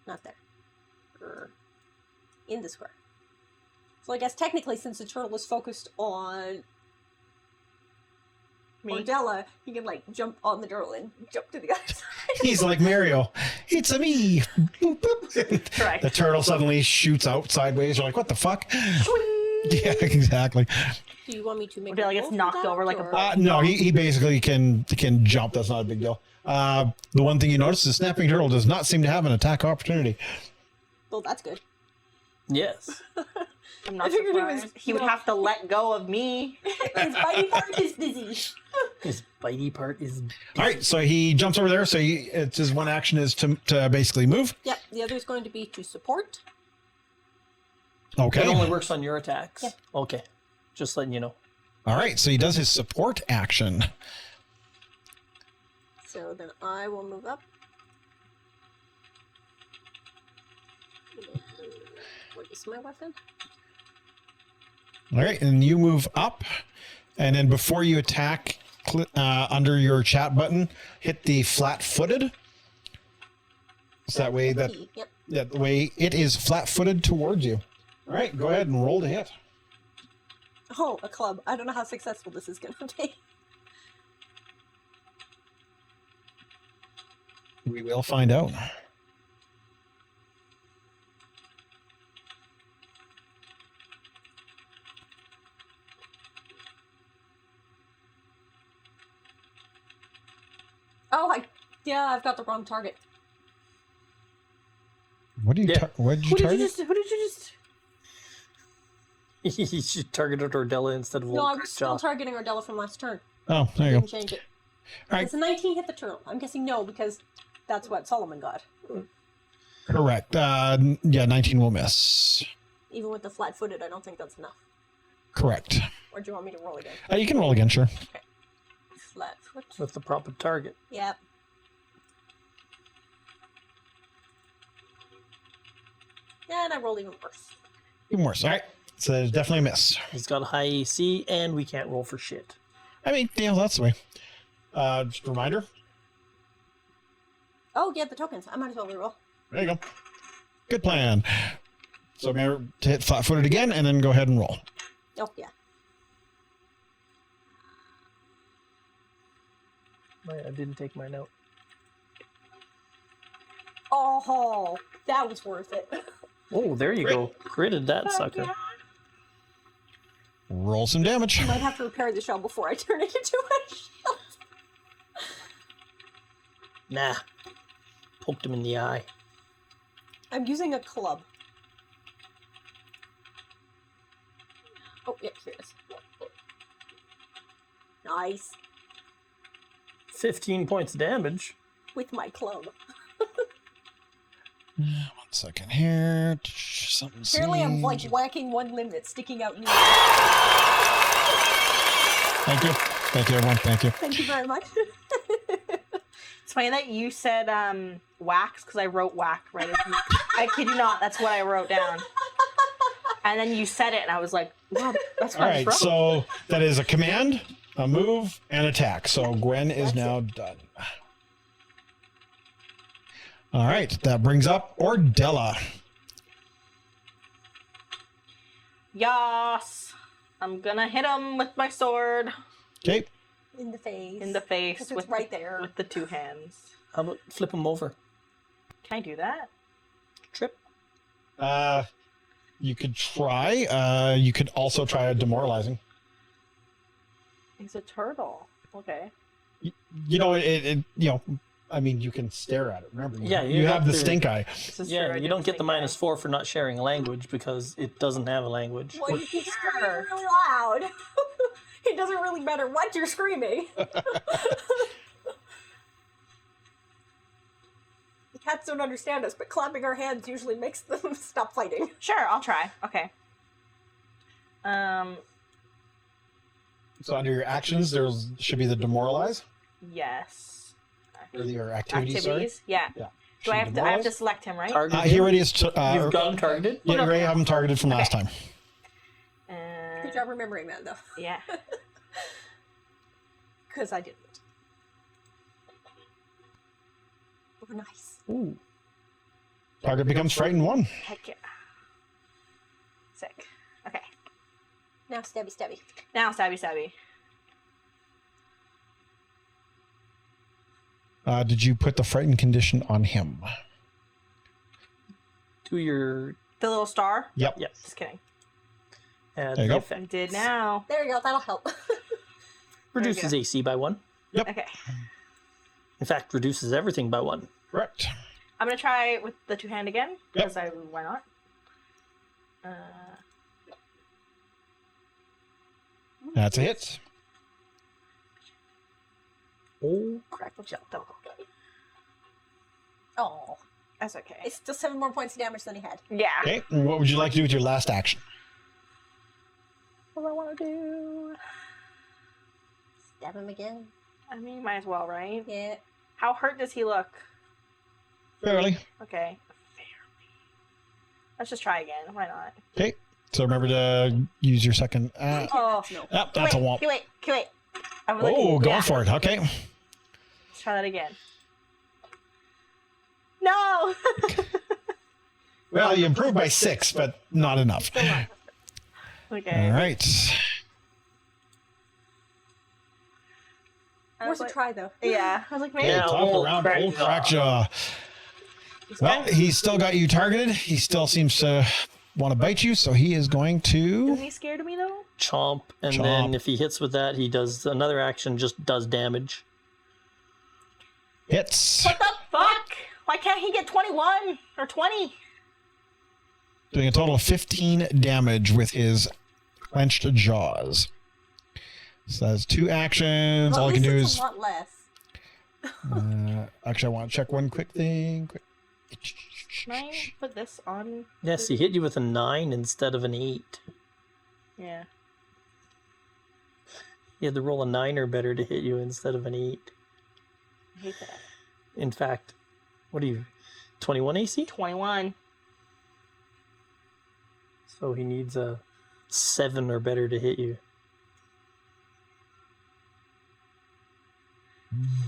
Not there. In the square. So I guess technically, since the turtle is focused on Me. Ordella, he can like jump on the turtle and jump to the other side. He's like Mario. It's a me. Boop, boop. Correct. The turtle suddenly shoots out sideways. You're like, what the fuck? Yeah, exactly. Do you want me to make Ordella a gets roll for knocked that, over like a or- ball. No, he basically can jump. That's not a big deal. The one thing you notice is snapping turtle does not seem to have an attack opportunity. Well, that's good. Yes. I'm not I figured he was- surprised. He would have to let go of me. His bitey part is busy. His bitey part is. All right, so he jumps over there. So it's his one action is to basically move. Yep, the other is going to be to support. Okay. It only works on your attacks. Yeah. Okay. Just letting you know. All right, so he does his support action. So then I will move up. What is my weapon? All right, and you move up, and then before you attack, under your chat button, hit the flat-footed. So that way that way it is flat-footed towards you. All right, go ahead and roll to hit. Oh, a club. I don't know how successful this is going to be. We will find out. Oh, I've got the wrong target. What do you? Yeah. What did you Who did target? you just? Who did you just? He should target Ordella instead of No, I Wolf was still Jaw. targeting Ordella from last turn. Oh, there you go. Didn't change it. All right, Does a 19 hit the turtle? I'm guessing no, because that's what Solomon got. correct. Yeah, 19 will miss. Even with the flat-footed, I don't think that's enough. Correct. Or do you want me to roll again? You can roll again, sure. Flat-foot. With the proper target. Yep. Yeah, and I rolled even worse. Even worse. All right, so there's definitely a miss. He's got a high AC, and we can't roll for shit. I mean, yeah, that's the way. Just a reminder. Oh, yeah, the tokens. I might as well reroll. There you go. Good plan. So remember to hit flat-footed again, and then go ahead and roll. Oh, yeah. I didn't take my note. Oh, that was worth it. Oh, there you go. Critted that sucker. Roll some damage. I might have to repair the shell before I turn it into a shell. Nah. Poked him in the eye. I'm using a club. Oh, yeah, here it is. Nice. 15 points of damage. With my club. 1 second here. Something. Apparently I'm like whacking one limb that's sticking out. Thank you. Thank you, everyone. Thank you. Thank you very much. It's funny that you said wax because I wrote whack right. I kid you not. That's what I wrote down. And then you said it, and I was like, "Wow, that's All kind right, of so that is a command, a move, and attack. So Gwen is That's now done. All right, that brings up Ordella. Yas. I'm gonna hit him with my sword Okay. In the face. in the face Because it's with right there. with the two hands. How about flip him over? Can I do that? Trip. You could try. You could also try demoralizing. He's a turtle. Okay. You know, I mean, you can stare at it. Remember, Yeah, you you have have the to- stink eye. This is Yeah, true, I you didn't don't get the think -4 for not sharing a language because it doesn't have a language. Well, you keep screaming really loud. It doesn't really matter what you're screaming. The cats don't understand us, but clapping our hands usually makes them stop fighting. Sure, I'll try. Okay. So under your actions, there should be the demoralize Yes. or your activities. Activities. Yeah. Yeah. Do I have to? I have to select him, right? Target He him. already is. You've got him targeted. Yeah, you already have him targeted from last time. Good job remembering that, though. Yeah. Because I didn't. nice. Ooh. Target becomes frightened 1. Heck yeah. Sick. Okay. Now stabby stabby. Now stabby. Did you put the frightened condition on him? To your The little star? Yep. yes. Just kidding. Add There you the go. I effect. did now. There you go. That'll help. Reduces AC by 1. Okay. In fact, reduces everything by 1. Correct. I'm gonna try with the 2-hand again. Yep. Because why not? That's a hit. Oh, Crack the shell. Double. Oh, That's okay. it's still 7 more points of damage than he had. Yeah. Okay. And what would you like to do with your last action? What do I want to do? Stab him again. I mean, might as well, right? Yeah. How hurt does he look? Fairly. Okay. Let's just try again. Why not? Okay. So remember to use your second. Oh, No. Yep, that's a womp. Wait. I'm Oh, looking. go Yeah. for it. Okay. Let's try that again. No! Well, you improved by 6, but not enough. Okay. All right. I was Worth a like, try though. yeah. I was like, maybe. Yeah. Top old around, crack old jaw. crack jaw. Well, he's still got you targeted. He still seems to want to bite you, so he is going Isn't to. he scared of me though? chomp, and Chomp. then if he hits with that, he does another action, just does damage. Hits. What the fuck? Why can't he get 21 or 20? Doing a total of 15 damage with his clenched jaws. So that's 2 actions. Well, All at he can do least it's is. a lot less. Actually, I want to check one quick thing. Can I put this on? Yes, he hit you with a 9 instead of an 8. Yeah. He had to roll a 9 or better to hit you instead of an 8. I hate that. In fact, what are you, 21 AC? 21. So he needs a 7 or better to hit you.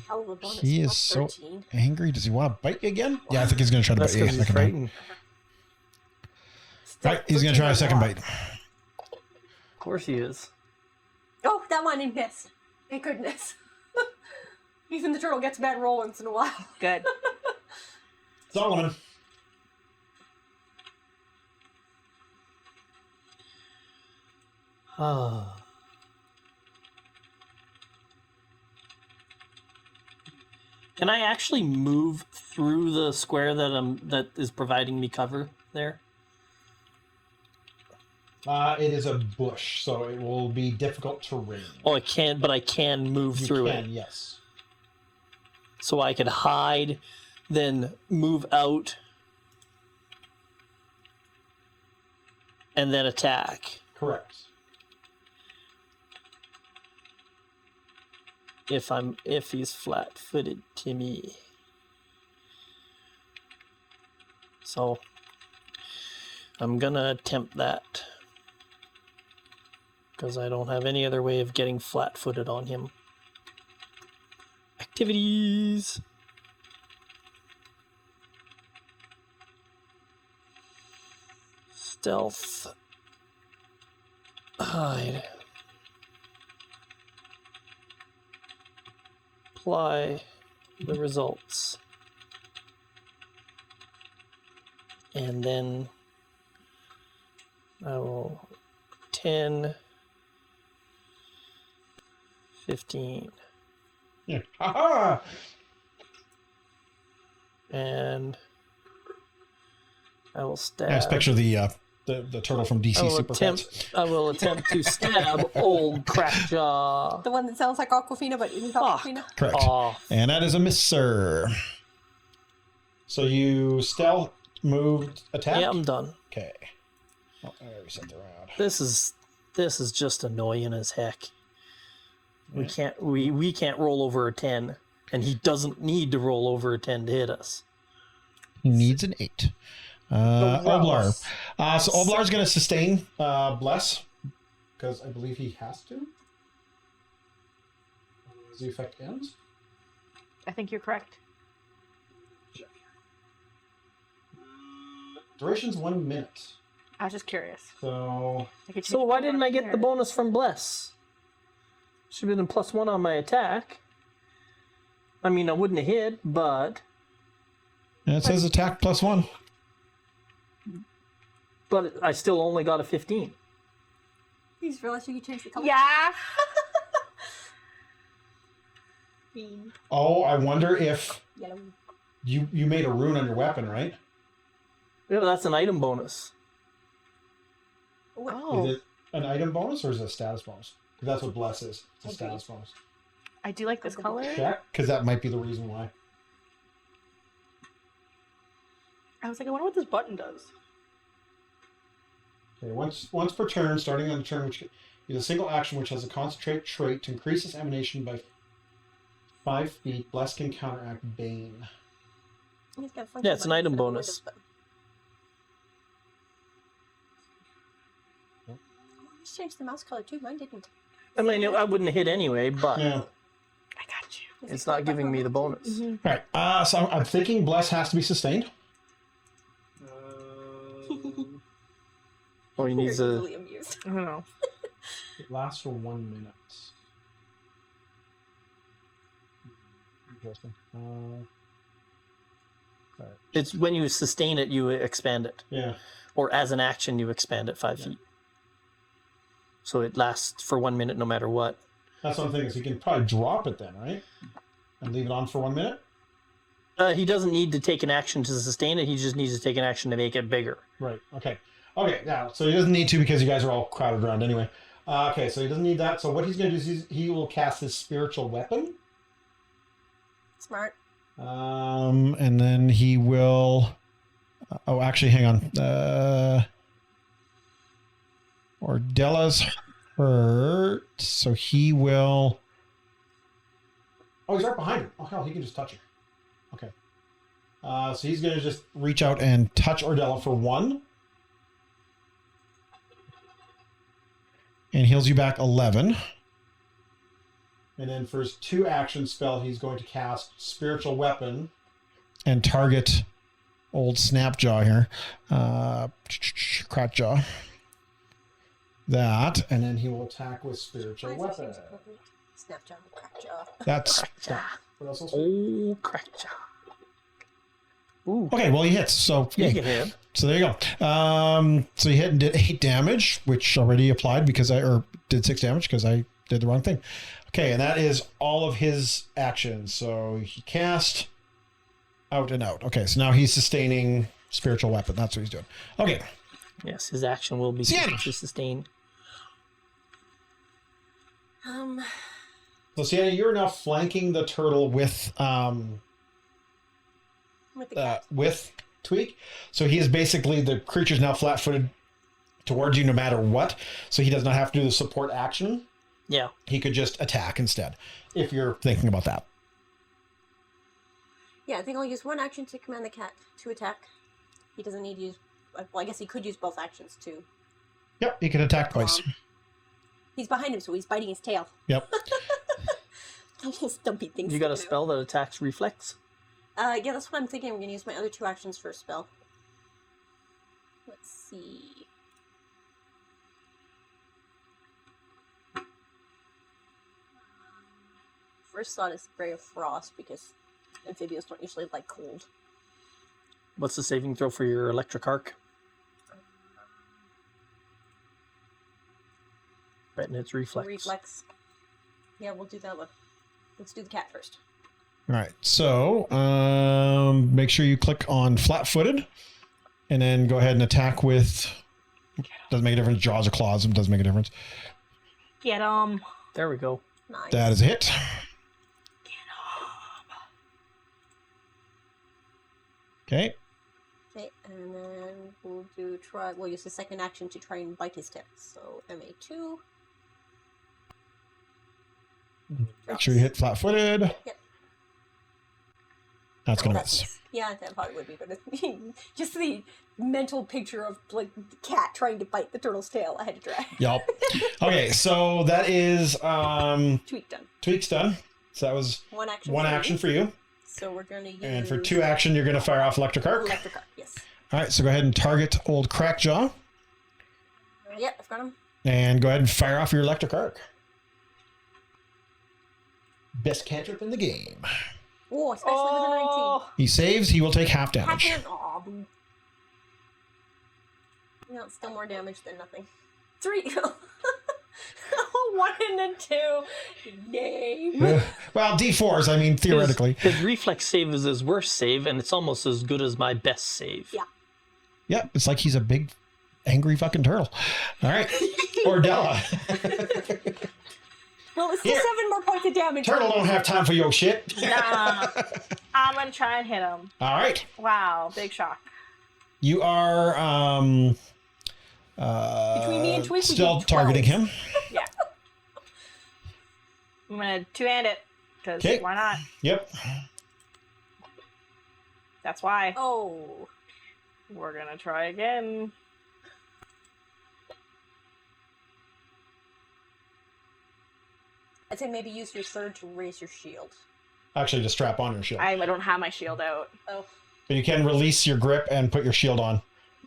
Hell of a bonus. He is plus so 13. angry. Does he want to bite you again? Yeah, I think he's going to try to That's bite you a because he's second time. frightened. All right, he's going to try a second bite. Of course he is. Oh, that one he missed. Thank goodness. Even the turtle gets a bad roll once in a while. Good. Solomon. Ah. Can I actually move through the square that is providing me cover there? It is a bush, so it will be difficult terrain. Oh, I can't, but I can move through it. Yes. So I could hide, then move out, and then attack. Correct. If he's flat-footed to me. So I'm gonna attempt that. Because I don't have any other way of getting flat-footed on him. Activities. Stealth. Hide. Apply the results. And then I will 10, 15, Yeah. Ha and I will stab. Nice picture of the turtle from DC I will Super Pets. attempt to stab old Crackjaw. The one that sounds like Aquafina but isn't Fuck. Aquafina. Correct. Oh, And that is a miss, sir. So you stealth, moved, attack? yeah, I'm done. Okay. Oh, I already sent it around. This is just annoying as heck. We can't roll over a 10, and he doesn't need to roll over a 10 to hit us. He needs an 8. Oblar. So Oblar's going to sustain Bless, because I believe he has to. As the effect ends. I think you're correct. Duration's 1 minute. I was just curious. So So why didn't I get the bonus from Bless? Should have been a +1 on my attack. I mean, I wouldn't have hit, but it says attack +1. I still only got a 15. You just realized you could change the color. Yeah. Green, Oh, I wonder if yellow. you made a rune on your weapon, right? Yeah, but that's an item bonus. Oh. Is it an item bonus or is it a status bonus? 'Cause that's what bless is. It's a Okay. status bonus. I do like this color. Check, because that might be the reason why. I was like, I wonder what this button does. Okay, once per turn, starting on the turn, which is a single action which has a concentrate trait to increase its emanation by 5 feet. Bless can counteract Bane. He's got a function Yeah, it's an button item instead of a bonus. Windows button. Just changed the mouse color too. Mine didn't. I mean, I wouldn't have hit anyway, but Yeah. I got you. Is it it's not called giving me the button? bonus. All right. So I'm thinking bless has to be sustained. Oh, he needs You're a. easily amused. I don't know. It lasts for 1 minute. Interesting. It's when you sustain it, you expand it, Yeah. or as an action, you expand it 5 feet. So it lasts for 1 minute, no matter what. That's one thing is you can probably drop it then, right? And leave it on for 1 minute. He doesn't need to take an action to sustain it. He just needs to take an action to make it bigger. Right. Okay. Okay. Yeah. So he doesn't need to because you guys are all crowded around anyway. Okay. So he doesn't need that. So what he's going to do is he will cast his spiritual weapon. Smart. And then he will. Oh, actually, hang on. Ordella's hurt, so he will. Oh, he's right behind her. Oh hell, he can just touch her. Okay. So he's gonna just reach out and touch Ordella for 1, and heals you back 11. And then for his 2 action spell, he's going to cast Spiritual Weapon and target old Snapjaw here. Crackjaw. That, and then he will attack with Spiritual Weapon. Snapjaw, crackjaw. That's. Crackjaw. What else? Oh, crackjaw. Ooh, Okay, well, he hits, so you yay. can hit. So there you go. So he hit and did 8 damage, which already applied or did 6 damage because I did the wrong thing. Okay, and that is all of his actions. So he cast out and out. Okay, so now he's sustaining spiritual weapon. That's what he's doing. Okay. Yes, his action will be Sienna. to sustain. So Sienna, you're now flanking the turtle with With the cat. with Tweak. So he is basically the creature's now flat-footed towards you no matter what. So he does not have to do the support action. Yeah. He could just attack instead, if you're thinking about that. Yeah, I think I'll use 1 action to command the cat to attack. He doesn't need to use. Well, I guess he could use both actions too. Yep, he can attack twice. He's behind him, so he's biting his tail. Yep. Those stumpy things. You got a sticking spell that attacks reflex? out. Yeah, that's what I'm thinking. I'm going to use my other 2 actions for a spell. Let's see. First thought is Ray of Frost because amphibians don't usually like cold. What's the saving throw for your electric arc? Right, and it's reflex. Reflex. Yeah, we'll do that one. Let's do the cat first. All right. So make sure you click on flat-footed, and then go ahead and attack with. Doesn't make a difference. Jaws or claws. It doesn't make a difference. Get There we go. Nice. That is a hit. Okay. Okay, and then we'll we'll use the second action to try and bite his tail. So MA2. Make sure you hit flat-footed. Yep. That's gonna That's miss. nice. Yeah, that probably would be, but just the mental picture of like the cat trying to bite the turtle's tail, I had to drag. Yep. Okay, so that is Tweak done. Tweak's done. So that was 1 action. 1 for action me. for you. So we're going to use. And for 2 action, you're going to fire off electric arc. Electric arc, yes. All right, so go ahead and target old Crackjaw. Yep, I've got him. And go ahead and fire off your electric arc. Best cantrip in the game. Oh, especially with a 19. He saves, he will take half damage. Aw, boo. No, it's still more damage than nothing. 3. 1 and a 2. Name. Well, D4s, I mean, theoretically. His reflex save is his worst save, and it's almost as good as my best save. Yeah. Yeah, it's like he's a big, angry fucking turtle. All right. Ordella. Well, it's still Here. 7 more points of damage. Turtle don't have time for your shit. Nah. I'm gonna try and hit him. All right. Wow, big shock. You are Between me and Tweaky, still you targeting 12. him. Yeah. I'm gonna two-hand it, because 'Kay. why not? Yep. That's why. Oh. We're gonna try again. I'd say maybe use your third to raise your shield. Actually, just strap on your shield. I don't have my shield out. Oh. But you can release your grip and put your shield on.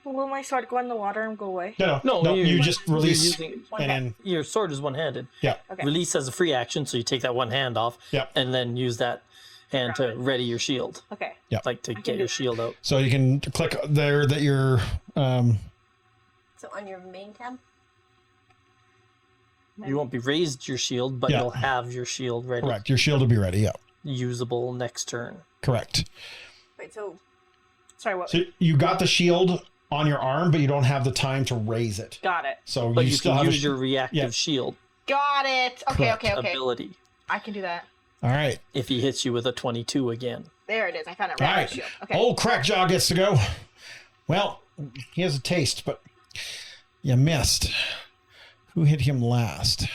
Will my sword go in the water and go away? No, you just release You're using, and then your sword is one-handed. yeah. Okay. Release as a free action, so you take that one hand off, Yep. and then use that hand to ready your shield, Okay. like to get your shield out. So you can click there that you're So on your main tab? You won't be raised your shield, but Yeah. you'll have your shield ready, correct. Your shield will be ready. Yeah, usable next turn. correct. Wait, so Sorry, what? So you got the shield on your arm, but you don't have the time to raise it. Got it. So But you you still can have use your reactive yeah. shield Got it. Okay, Correct. okay, okay. ability I can do that. All right. if he hits you with a 22 again. There it is. I found it All right on right. the shield. Okay. Old Crackjaw gets to go. Well, he has a taste, but you missed. Who hit him last?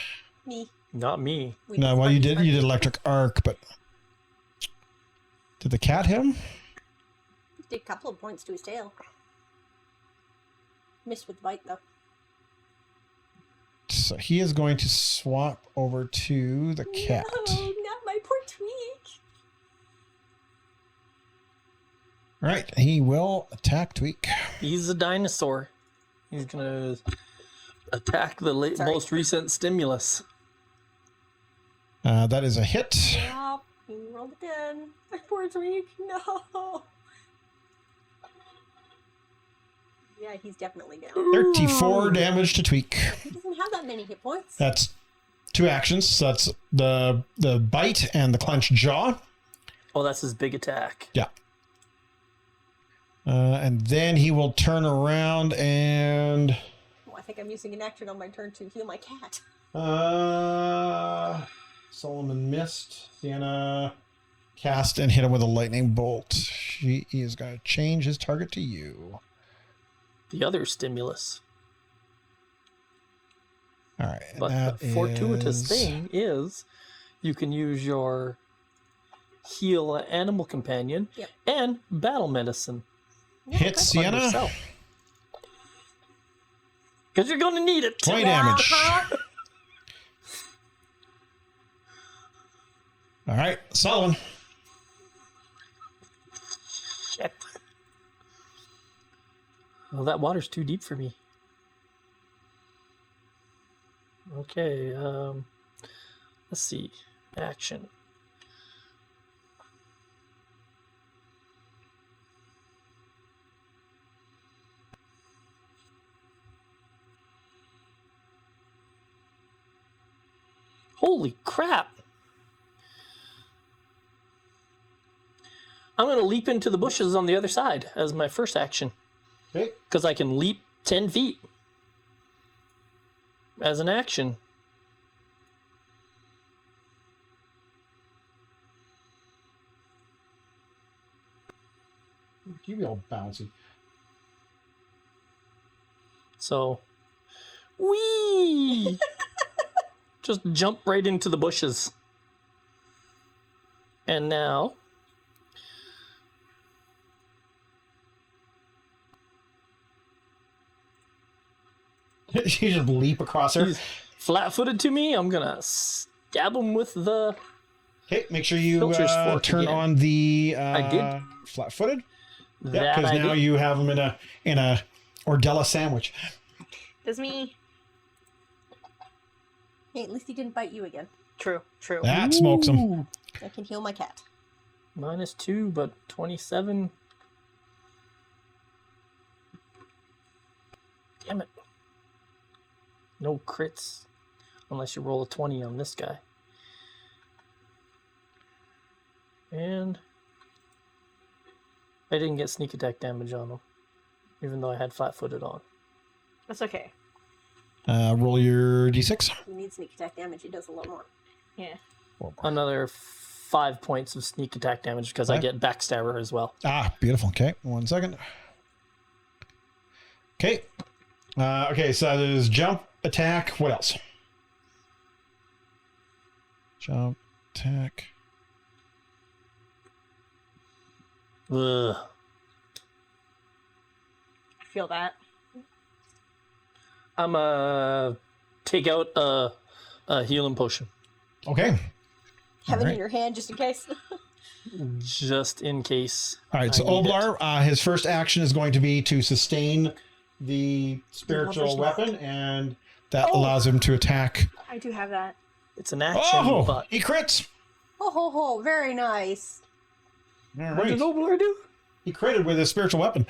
me. Not me. We No, well, you did electric arc, but did the cat hit him? Did a couple of points to his tail. Missed with bite though. So he is going to swap over to the cat. No, not my poor Tweak. All right, he will attack Tweak. He's a dinosaur. He's gonna attack the Sorry. most recent stimulus. That is a hit. Yeah, you rolled again. My poor Tweak. No. Yeah, he's definitely down. 34 damage to Tweak. He doesn't have that many hit points. That's 2 actions. So that's the bite and the clenched jaw. Oh, that's his big attack. Yeah. And then he will turn around and Oh, I think I'm using an action on my turn to heal my cat. Solomon missed. Sienna cast and hit him with a lightning bolt. He is going to change his target to you. The other stimulus. All right. But the fortuitous thing is you can use your heal animal companion Yep. and battle medicine Hit on Sienna. yourself. Because you're going to need it. 20 damage. All right. Solomon. Shit. Well, that water's too deep for me. Okay, let's see. Action. Holy crap! I'm going to leap into the bushes on the other side as my first action. Okay. Because I can leap 10 feet as an action. You be all bouncy. So, whee! Just jump right into the bushes. And now, You just leap across her. he's flat-footed to me. I'm gonna stab him with the. Okay, make sure you Filters fork turn again. on the I did. flat-footed. Yeah, That because I now do. you have them in a Ordella sandwich. Does me. Hey, at least he didn't bite you again. True. That smokes them. Ooh, I can heal my cat. -2, but 27. Damn it. No crits. Unless you roll a 20 on this guy. And I didn't get sneak attack damage on him. Even though I had flat-footed on. That's okay. Roll your d6. He needs sneak attack damage. He does a lot more. Yeah. Another 5 points of sneak attack damage because I Okay. get backstabber as well. Ah, beautiful. Okay, 1 second. Okay. Okay, so there's jump, attack. What else? Jump, attack. Ugh. I feel that. I'm take out a healing potion Okay. Have it Alright. in your hand just in case. just in case. All right, so I need Oblar, his first action is going to be to sustain the spiritual weapon, and that allows him to attack. I do have that. It's an action, Oh, but he crits. Ho ho ho! Very nice. All what right. did Oblar do? He critted with his spiritual weapon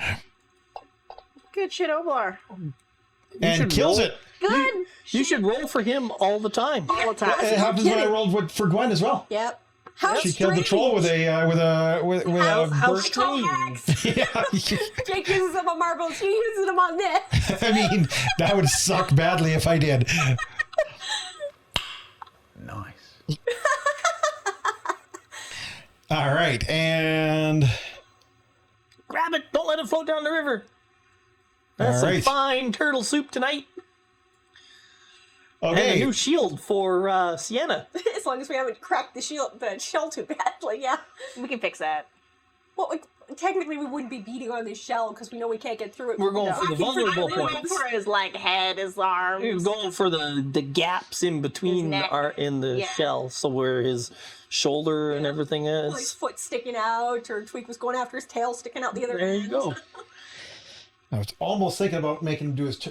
Good shit, Oblar. and should kills roll. it. Good. You should roll for him all the time. All the time. It happens when I rolled for Gwen as well. Yep. How She killed the troll with a How burst. strange. Yeah. Jake uses them on marbles. She uses them on this. I mean, that would suck badly if I did. Nice. All right, and Grab it! Don't let it float down the river. That's All some right. fine turtle soup tonight. And a okay. new shield for Sienna. As long as we haven't cracked the shell too badly, yeah. We can fix that. Well, technically we wouldn't be beating on this shell because we know we can't get through it. We're going for the vulnerable We're going points. for his like head, his arms. We're going for the gaps in between neck. in the Yeah. shell, so where his shoulder and everything His is. foot sticking out, or Tweak was going after his tail sticking out the other There end. you go. I was almost thinking about making him do his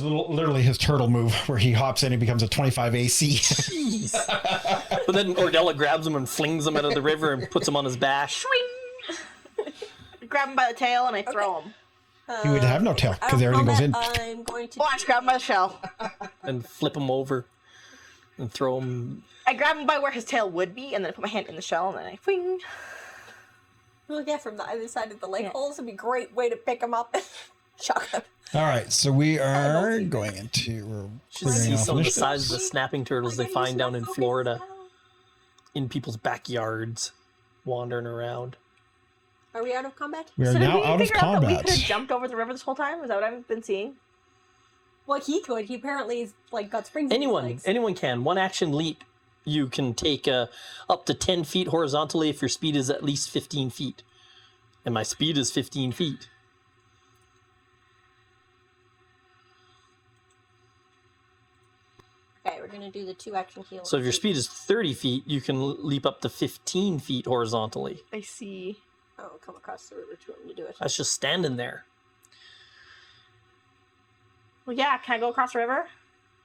literally his turtle move, where he hops in and becomes a 25 AC. Jeez. But then Ordella grabs him and flings him out of the river and puts him on his back. Grab him by the tail and I throw him. He would have no tail Out because of everything goes in. combat, I'm going to. Watch, grab him by the shell. And flip him over and throw him. I grab him by where his tail would be, and then I put my hand in the shell, and then I fling. We'll get from the other side of the lake holes. It'd be a great way to pick him up and shock him. All right, so we are see going into. We're Should figuring see out some of the initiatives. size of the snapping turtles they find down in Florida, in people's backyards, wandering around. Are we out of combat? We are So did now we out of figure out that we combat. could have jumped over the river this whole time? Is that what I've been seeing? Well, he could. He apparently is like got springs. in his legs. Anyone can. One action leap, you can take up to 10 feet horizontally if your speed is at least 15 feet. And my speed is 15 feet. Okay, we're gonna do the 2-action heal. So if your speed is 30 feet, you can leap up to 15 feet horizontally. I see. Oh, come across the river to him to do it. That's just standing there. Well, yeah. Can I go across the river?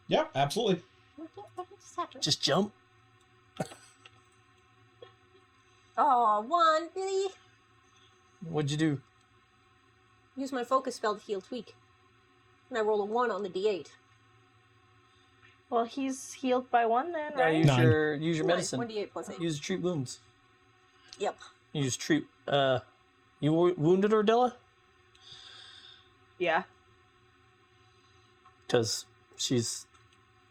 Yeah, absolutely. Just jump. Oh, one, really? What'd you do? Use my focus spell to heal Tweak. And I roll a 1 on the d8. Well, he's healed by 1 then, Yeah, right? use Nine. your medicine. 1d8 plus 8. Use treat wounds. Yep. Use treat. You wounded Ordella? Yeah. Because she's,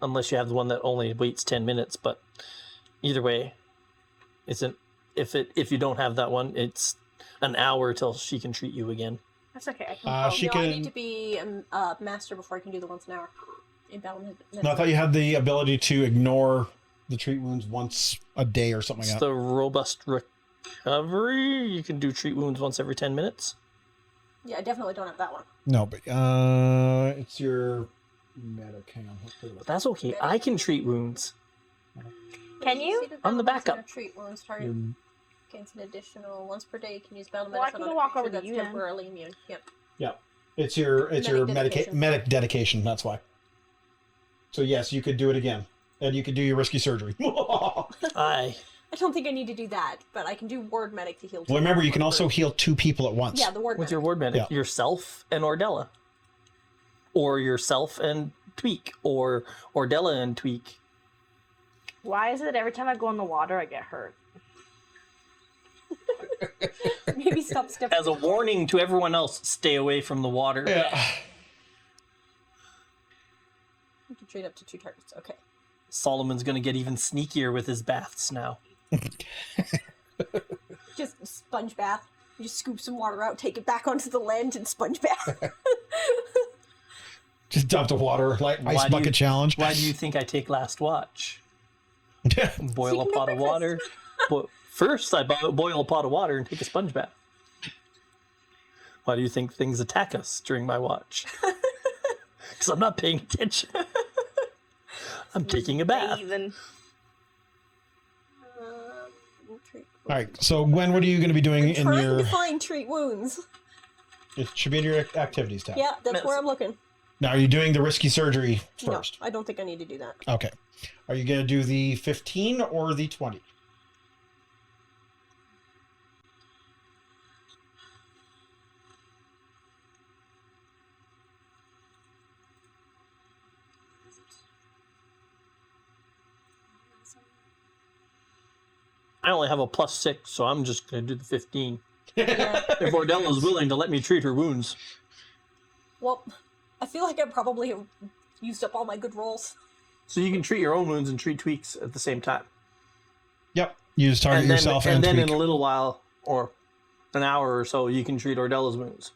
unless you have the one that only waits 10 minutes, but either way, if you don't have that one, it's an hour till she can treat you again. That's okay. I can She no, can. I need to be a master before I can do the once an hour. In battle medicine. No, I thought you had the ability to ignore the treat wounds once a day or something It's like that. the robust recovery. You can do treat wounds once every 10 minutes. Yeah, I definitely don't have that one. No, but it's your medic. Hang on, let's put it But up. that's okay. I can treat wounds. Can you? See that I'm the that one's backup. gonna treat wounds target. Gains an additional once per day. You can use battle Well, I medicine can on go a walk creature over to that's you then. temporarily immune. Yep. It's your Medic dedication. medic dedication. That's why. So yes, you could do it again, and you could do your risky surgery. Well, Aye. I don't think I need to do that, but I can do ward medic to heal. remember you can once also per- heal 2 people at once. Yeah, the ward With medic. your ward medic, Yeah. yourself and Ordella, or yourself and Tweak, or Ordella and Tweak. Why is it every time I go in the water I get hurt? Maybe stop stepping. As a warning to everyone else, stay away from the water. Yeah. You can treat up to 2 targets. Okay. Solomon's gonna get even sneakier with his baths now. Just sponge bath. You just scoop some water out, take it back onto the land, and sponge bath. Just dump the water like Why ice do bucket you- challenge. Why do you think I take last watch? Boil you a can pot make of water. First, I boil a pot of water and take a sponge bath. Why do you think things attack us during my watch? Because I'm not paying attention. I'm taking a bath. Even. Treat All right. So Gwen, what are you going to be doing in trying your? to find treat wounds. It should be in your activities tab. Yeah, that's Medicine. where I'm looking. Now, are you doing the risky surgery first? No, I don't think I need to do that. Okay. Are you going to do the 15 or the 20? I only have a +6, so I'm just going to do the 15. Yeah. If Ordella's willing to let me treat her wounds. Well, I feel like I probably have used up all my good rolls. So you can treat your own wounds and treat Tweaks at the same time. Yep. You just target yourself and then tweak. in a little while, or an hour or so, you can treat Ordella's wounds.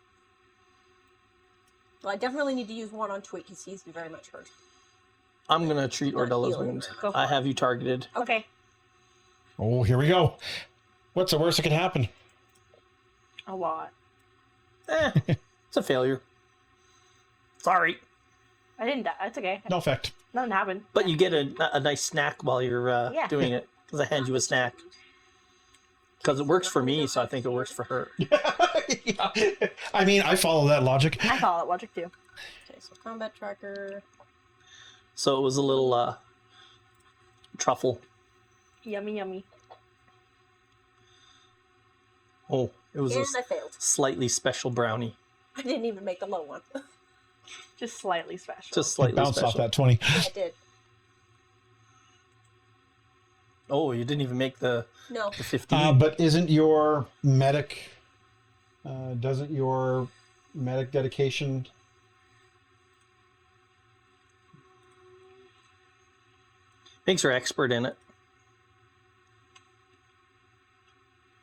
Well, I definitely need to use one on Tweak because he's very much hurt. I'm going to treat Not Ordella's healing. wounds. Go for I it. have you targeted. Okay. Oh, here we go. What's the worst that could happen? A lot. It's a failure. Sorry. I didn't die. That's okay. No effect. Nothing happened. But you get a nice snack while you're Yeah. doing it. Because I hand you a snack. Because it works for me, so I think it works for her. Yeah. I mean, I follow that logic. I follow that logic too. Okay, so combat tracker. So it was a little truffle. Yummy, yummy. Oh, it was a And I failed. slightly special brownie. I didn't even make the low one. Just slightly special. Just I slightly bounced special. off that 20. I did. Oh, you didn't even make the No. 15. But isn't your medic, doesn't your medic dedication? Makes her expert in it.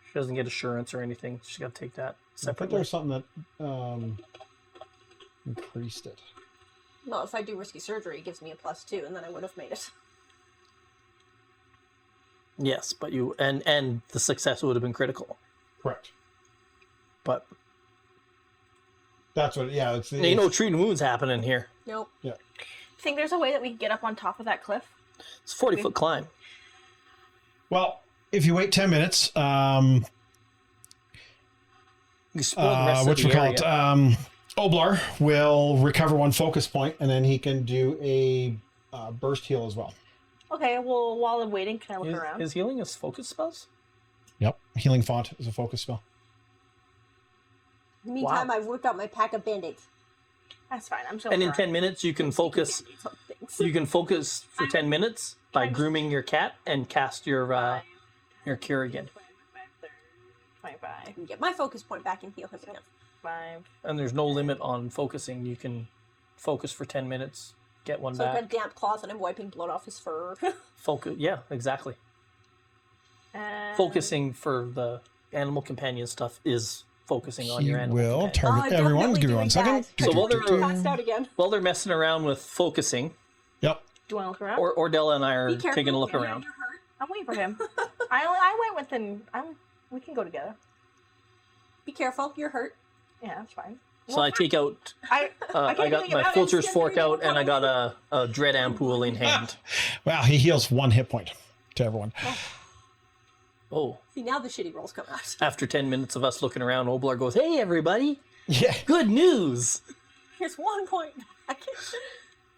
She doesn't get assurance or anything. She's got to take that I think separately. there's something that increased it. Well, if I do risky surgery, it gives me a +2, and then I would have made it. Yes, but you and the success would have been critical. Correct. But That's what. Yeah. It's ain't no treating wounds happening here. Nope. Think there's a way that we can get up on top of that cliff? It's a 40-foot climb. Well, if you wait 10 minutes, You can explore the rest of the area. Oblar will recover 1 focus point, and then he can do a burst heal as well. Okay, well, while I'm waiting, can I look Is, around? is healing is focus spells? Yep. Healing font is a focus spell. In the meantime, I've whipped out my pack of band-aids. That's fine. I'm still And in looking 10 minutes, you can focus. Band-Aids on things. You can focus for 10 minutes by I'm- grooming your cat and cast your cure again. 25. I can get my focus point back and heal him again. 5. And there's no limit on focusing. You can focus for 10 minutes, get one So I've back. got damp claws and I'm wiping blood off his fur. Focus. Yeah, exactly. Focusing for the animal companion stuff is focusing on He your animal will companion. target I'm everyone. definitely Give me 1 doing second. that. So while they're- Passed out again. While they're messing around with focusing, Yep. Do you want to look around? or Ordella and I are Be careful. taking a look You're around. hurt. I'm waiting for him. I went with him. We can go together. Be careful. You're hurt. Yeah, that's fine. So I take out. I I can't got think my about it. filter's It's fork just out, and I got a dread ampoule in hand. Wow, he heals 1 hit point to everyone. Oh, See, now the shitty rolls come out. after 10 minutes of us looking around, Oblar goes, "Hey, everybody! Yeah. Good news! Here's 1 point.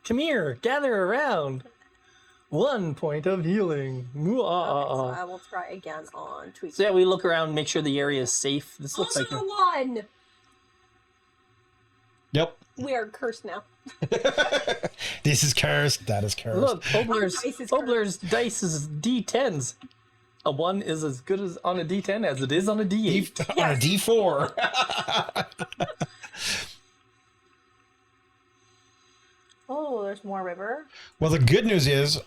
Come here, gather around. 1 point of healing." Okay, so I will try again on Tweak. So yeah, we look around, make sure the area is safe. This looks like Also 1! Yep. We are cursed now. This is cursed. That is cursed. look. dice is Obler's dice is D10s. A 1 is as good as on a D10 as it is on a D8. On a D4. Oh, there's more river. Well, the good news is,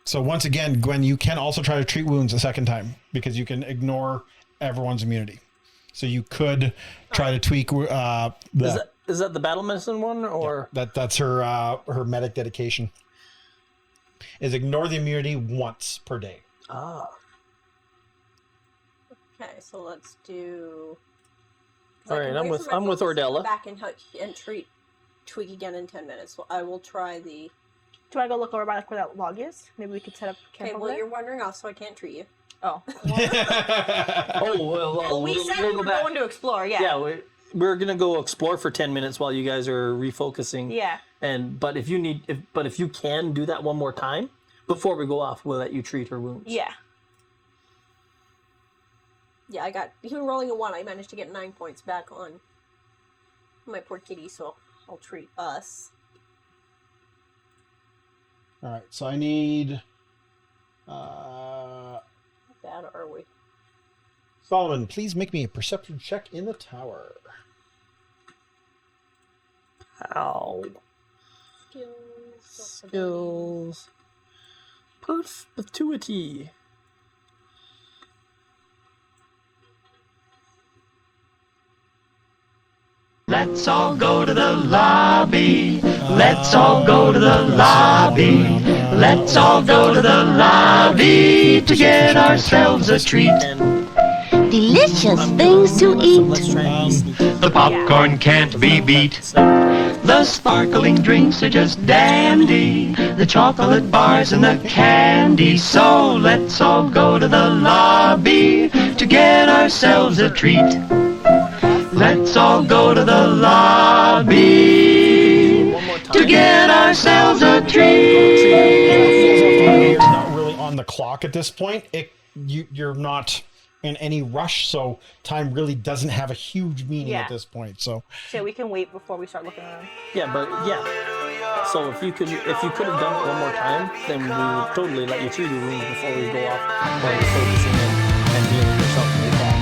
so once again, Gwen, you can also try to treat wounds a second time because you can ignore everyone's immunity. So you could try to tweak. Is that the battle medicine one or? That's her medic dedication. Is ignore the immunity once per day. Ah. Okay, so let's do. All right, I'm with Ordella. Back and treat Tweak again in 10 minutes. So I will try the. Do I go look over by like where that log is? Maybe we could set up camp Okay, over well there? you're wandering off, so I can't treat you. Oh. Oh well, we said we we'll were go back. going to explore, yeah. Yeah, we're gonna go explore for 10 minutes while you guys are refocusing. Yeah. But if you can do that one more time before we go off, we'll let you treat her wounds. Yeah. Yeah, I got. Even rolling a 1, I managed to get 9 points back on my poor kitty, so I'll treat us. All right, so I need. How bad are we? Solomon, please make me a perception check in the tower. Ow. Skills. Skills. Perpetuity. Let's all go to the lobby. Let's all go to the lobby. Let's all go to the lobby to get ourselves a treat. And Delicious things to eat. let's try and be sneaky. The popcorn can't be beat. The sparkling drinks are just dandy. The chocolate bars and the candy. So let's all go to the lobby to get ourselves a treat. Let's all go to the lobby One more time. to get ourselves a treat. It's not really on the clock at this point. You're not in any rush, so time really doesn't have a huge meaning Yeah. at this point. So So we can wait before we start looking around. Yeah, but yeah. So if you could have done it one more time, then we would totally let you treat your wounds before we go off while you're focusing and healing yourself in the fall.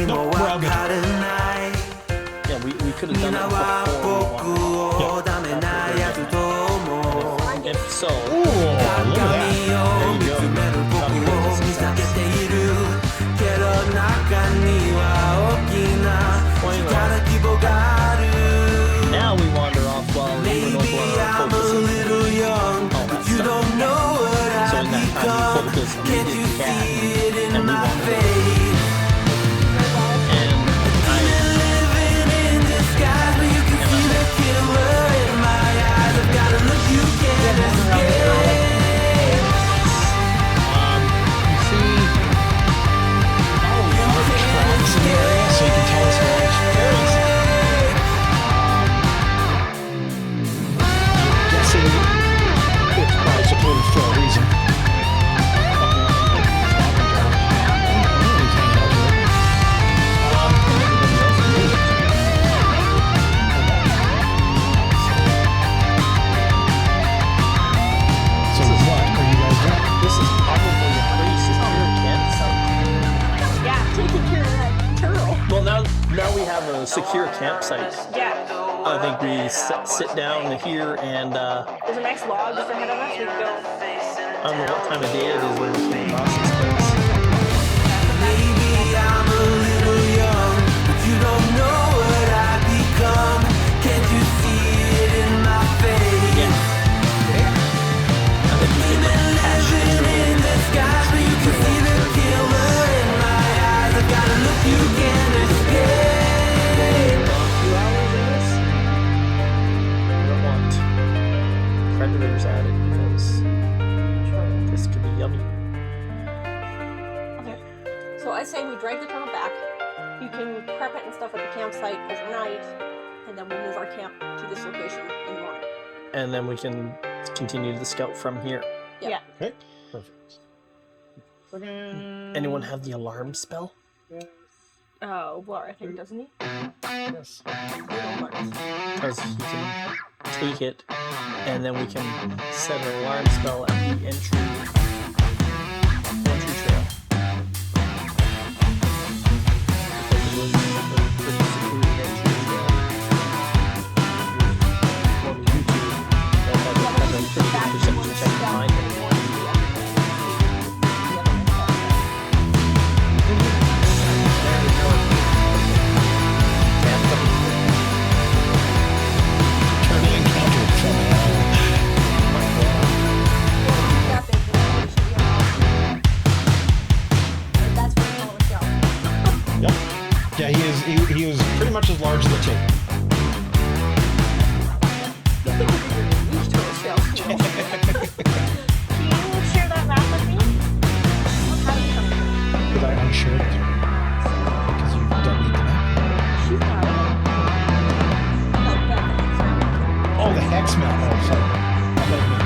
no, we're all good. Yeah, we could have done it before we wanted. If so, Ooh, look at that. there you go. Copy with success. 21. Now we wander off while you and Opal are focusing. All that stuff. So in that time, you focus on the cat, and we wander off. And you see, Tracks in the area, so you can tell us where it's fairies. I'm guessing it's probably secluded for a reason. So what are you guys doing? this is probably a pretty secure campsite. Yeah. Taking care of that turtle. Well, now we have a secure campsite. Yeah. I think we sit down here and There's a nice log just ahead of us. We can go. I don't know what time of day it is when we came across this place. Yeah. I think we can cash the turtle. livers added because this could be yummy. Okay. So I say we drag the turtle back. You can prep it and stuff at the campsite overnight, and then we'll move our camp to this location in the morning. And then we can continue the scout from here. Yeah. Okay. Perfect. Anyone have the alarm spell? Oh, Blar, I think, doesn't he? Yes. Because he can take it, and then we can set an alarm spell at the entry trail. Because it was a pretty secluded entry trail. Well, you two have a pretty good perception check behind it. Turtle encountered from Yep. Yeah, he was pretty much as large as the tape. Can you share that map with me? How do you come here? Did I unsure it? Because you don't need the map. She's not in Oh, the hex map. Oh, sorry. I thought you meant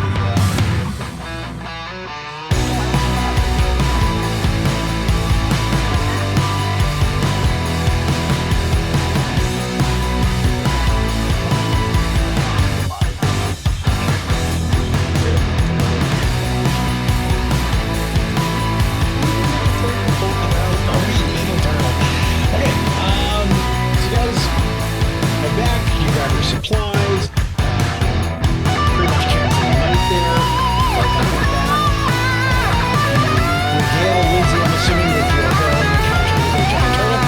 Okay, so guys, head back, you grab your supplies, pretty much cancel the night there, regale Lindsay, I'm assuming that you're going to capture the giant turtle.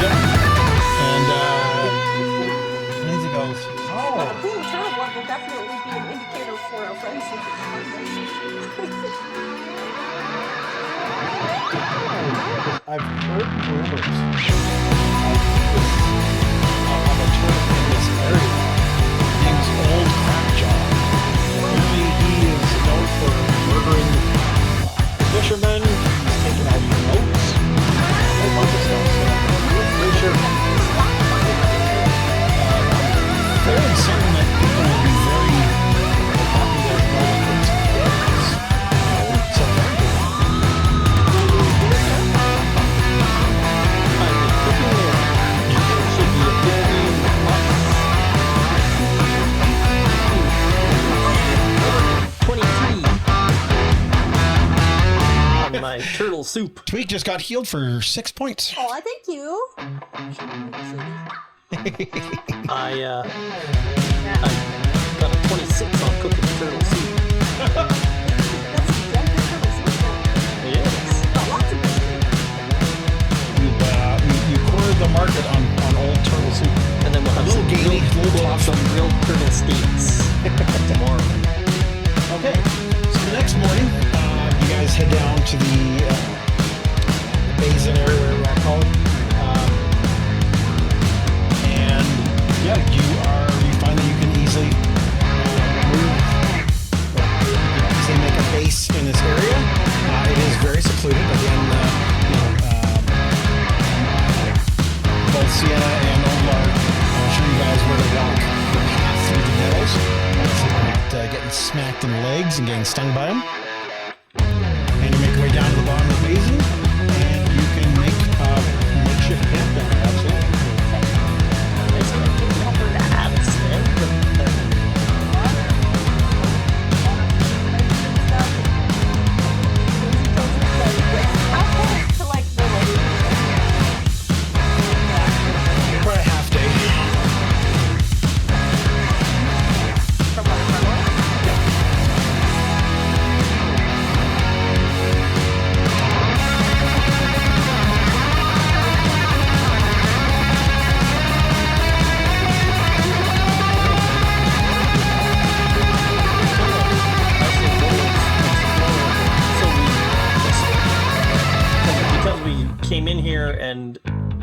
Yep. And, Lindsay goes, oh. Cool turtle one will definitely be an indicator for our friends who can find us. I've heard rumors of a turtle in this area. His name's Old Crackjaw. Apparently he is known for murdering fishermen. He's taken out boats. A whole bunch of stuff. So I'm pretty sure. Fairly certain that people will be very happy to know what this is. So very good. Should be a 15 23 on my turtle soup. Tweak just got healed for 6 points. Oh, I thank you. I got a 26 on cooking turtle soup. Yes. You cornered the market on old turtle soup. And then we'll have Little some gamey, little tough. some grilled turtle steaks tomorrow. Okay, so the next morning, you guys head down to the basin area, whatever I call it. And yeah, you find that you can easily move, or easily make a base in this area. It is very secluded. Again, both Sienna and Omar, I'll show you guys where to walk the path through the meadows. So you're not getting smacked in the legs and getting stung by them. And you make your way down to the bottom of the basin, and you can make a makeshift camp down there. Absolutely. It's going to be over to Addison. How close to like the For a half day. from our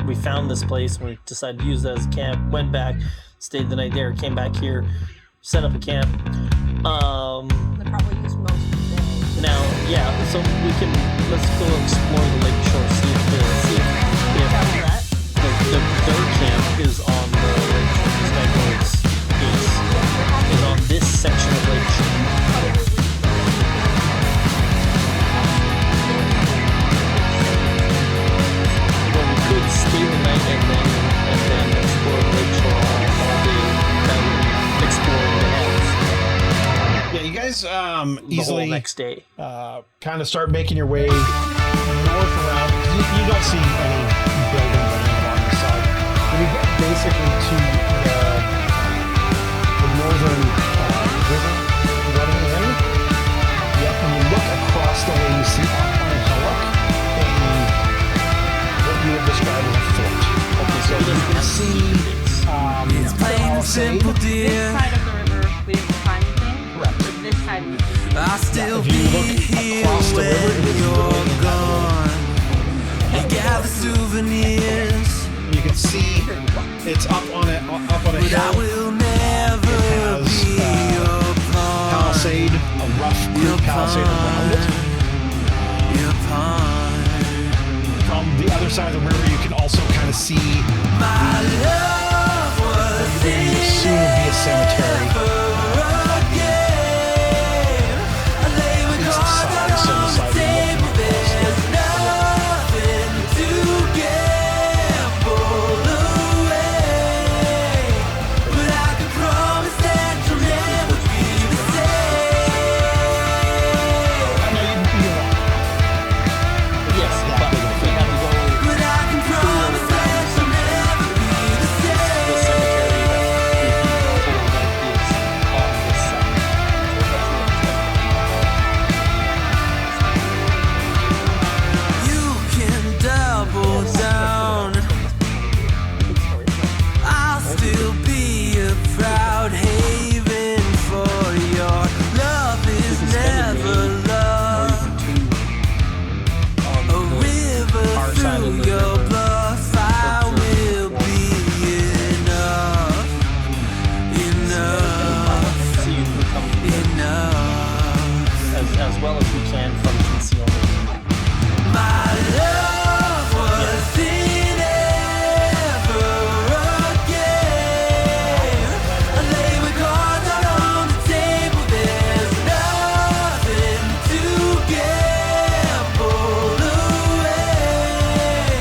we found this place, and we decided to use it as a camp. Went back, stayed the night there, came back here, set up a camp. They probably use most of the day. Now, so let's go explore the lakeshore, see if their camp is on the Skyboard's base, is on this section of lakeshore. Well, we could stay the night and then explore the lakeshore all day, then explore the else. Yeah, you guys The whole easily next day. kind of start making your way north around. You don't see any buildings or anything on this side. When you get basically to the northern river running in, when you look across the way, you see up on a hillock what you would describe as a fort. Okay, so you can see It's plain and simple, This dear. side of the river, we didn't find anything. Correct. But this side, we can see. I'll still If you be look here across the river, it when is you're literally in that gone. And gather souvenirs, you can see it's up on a but I hill. will never It has, be your pawn. Palisade, a rough green palisade around it. Your pawn. From the other side of the river, you can also kind of see My love was what will soon be a cemetery. again. I lay with East cards side, so the on side the you're table. looking There's nothing to gamble away, but I can promise that you'll never be the same. I know you're wrong. Yes, but we have to go But I can promise that you'll never be the the same. cemetery that on this side. You can double down. I'll still be a proud haven for your love is never love. A river Our side of through the your river. bluff, I will be enough. Enough. So you can come Enough. as well as we can from concealment. My love wasn't ever again. I lay with cards out on the table. There's nothing to gamble away,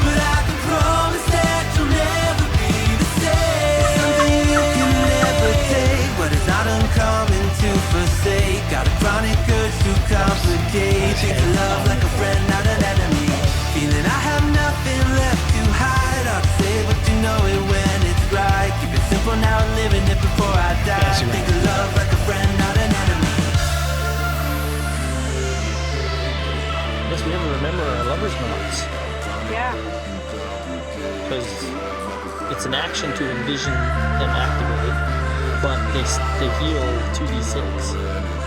but I can promise that you'll never be the same. Something you can never take, but it's not uncommon to forsake. Got a chronic urge to complicate. Treat the love like a friend, not an enemy. Feeling I have nothing left to hide. I'll say what you know it when it's right. Keep it simple now, living it before I die. Yes, you're Think right. of love like a friend, not an enemy. Yes, we have to remember our lovers' knots. Yeah. Because it's an action to envision them activated, but they heal 2d6.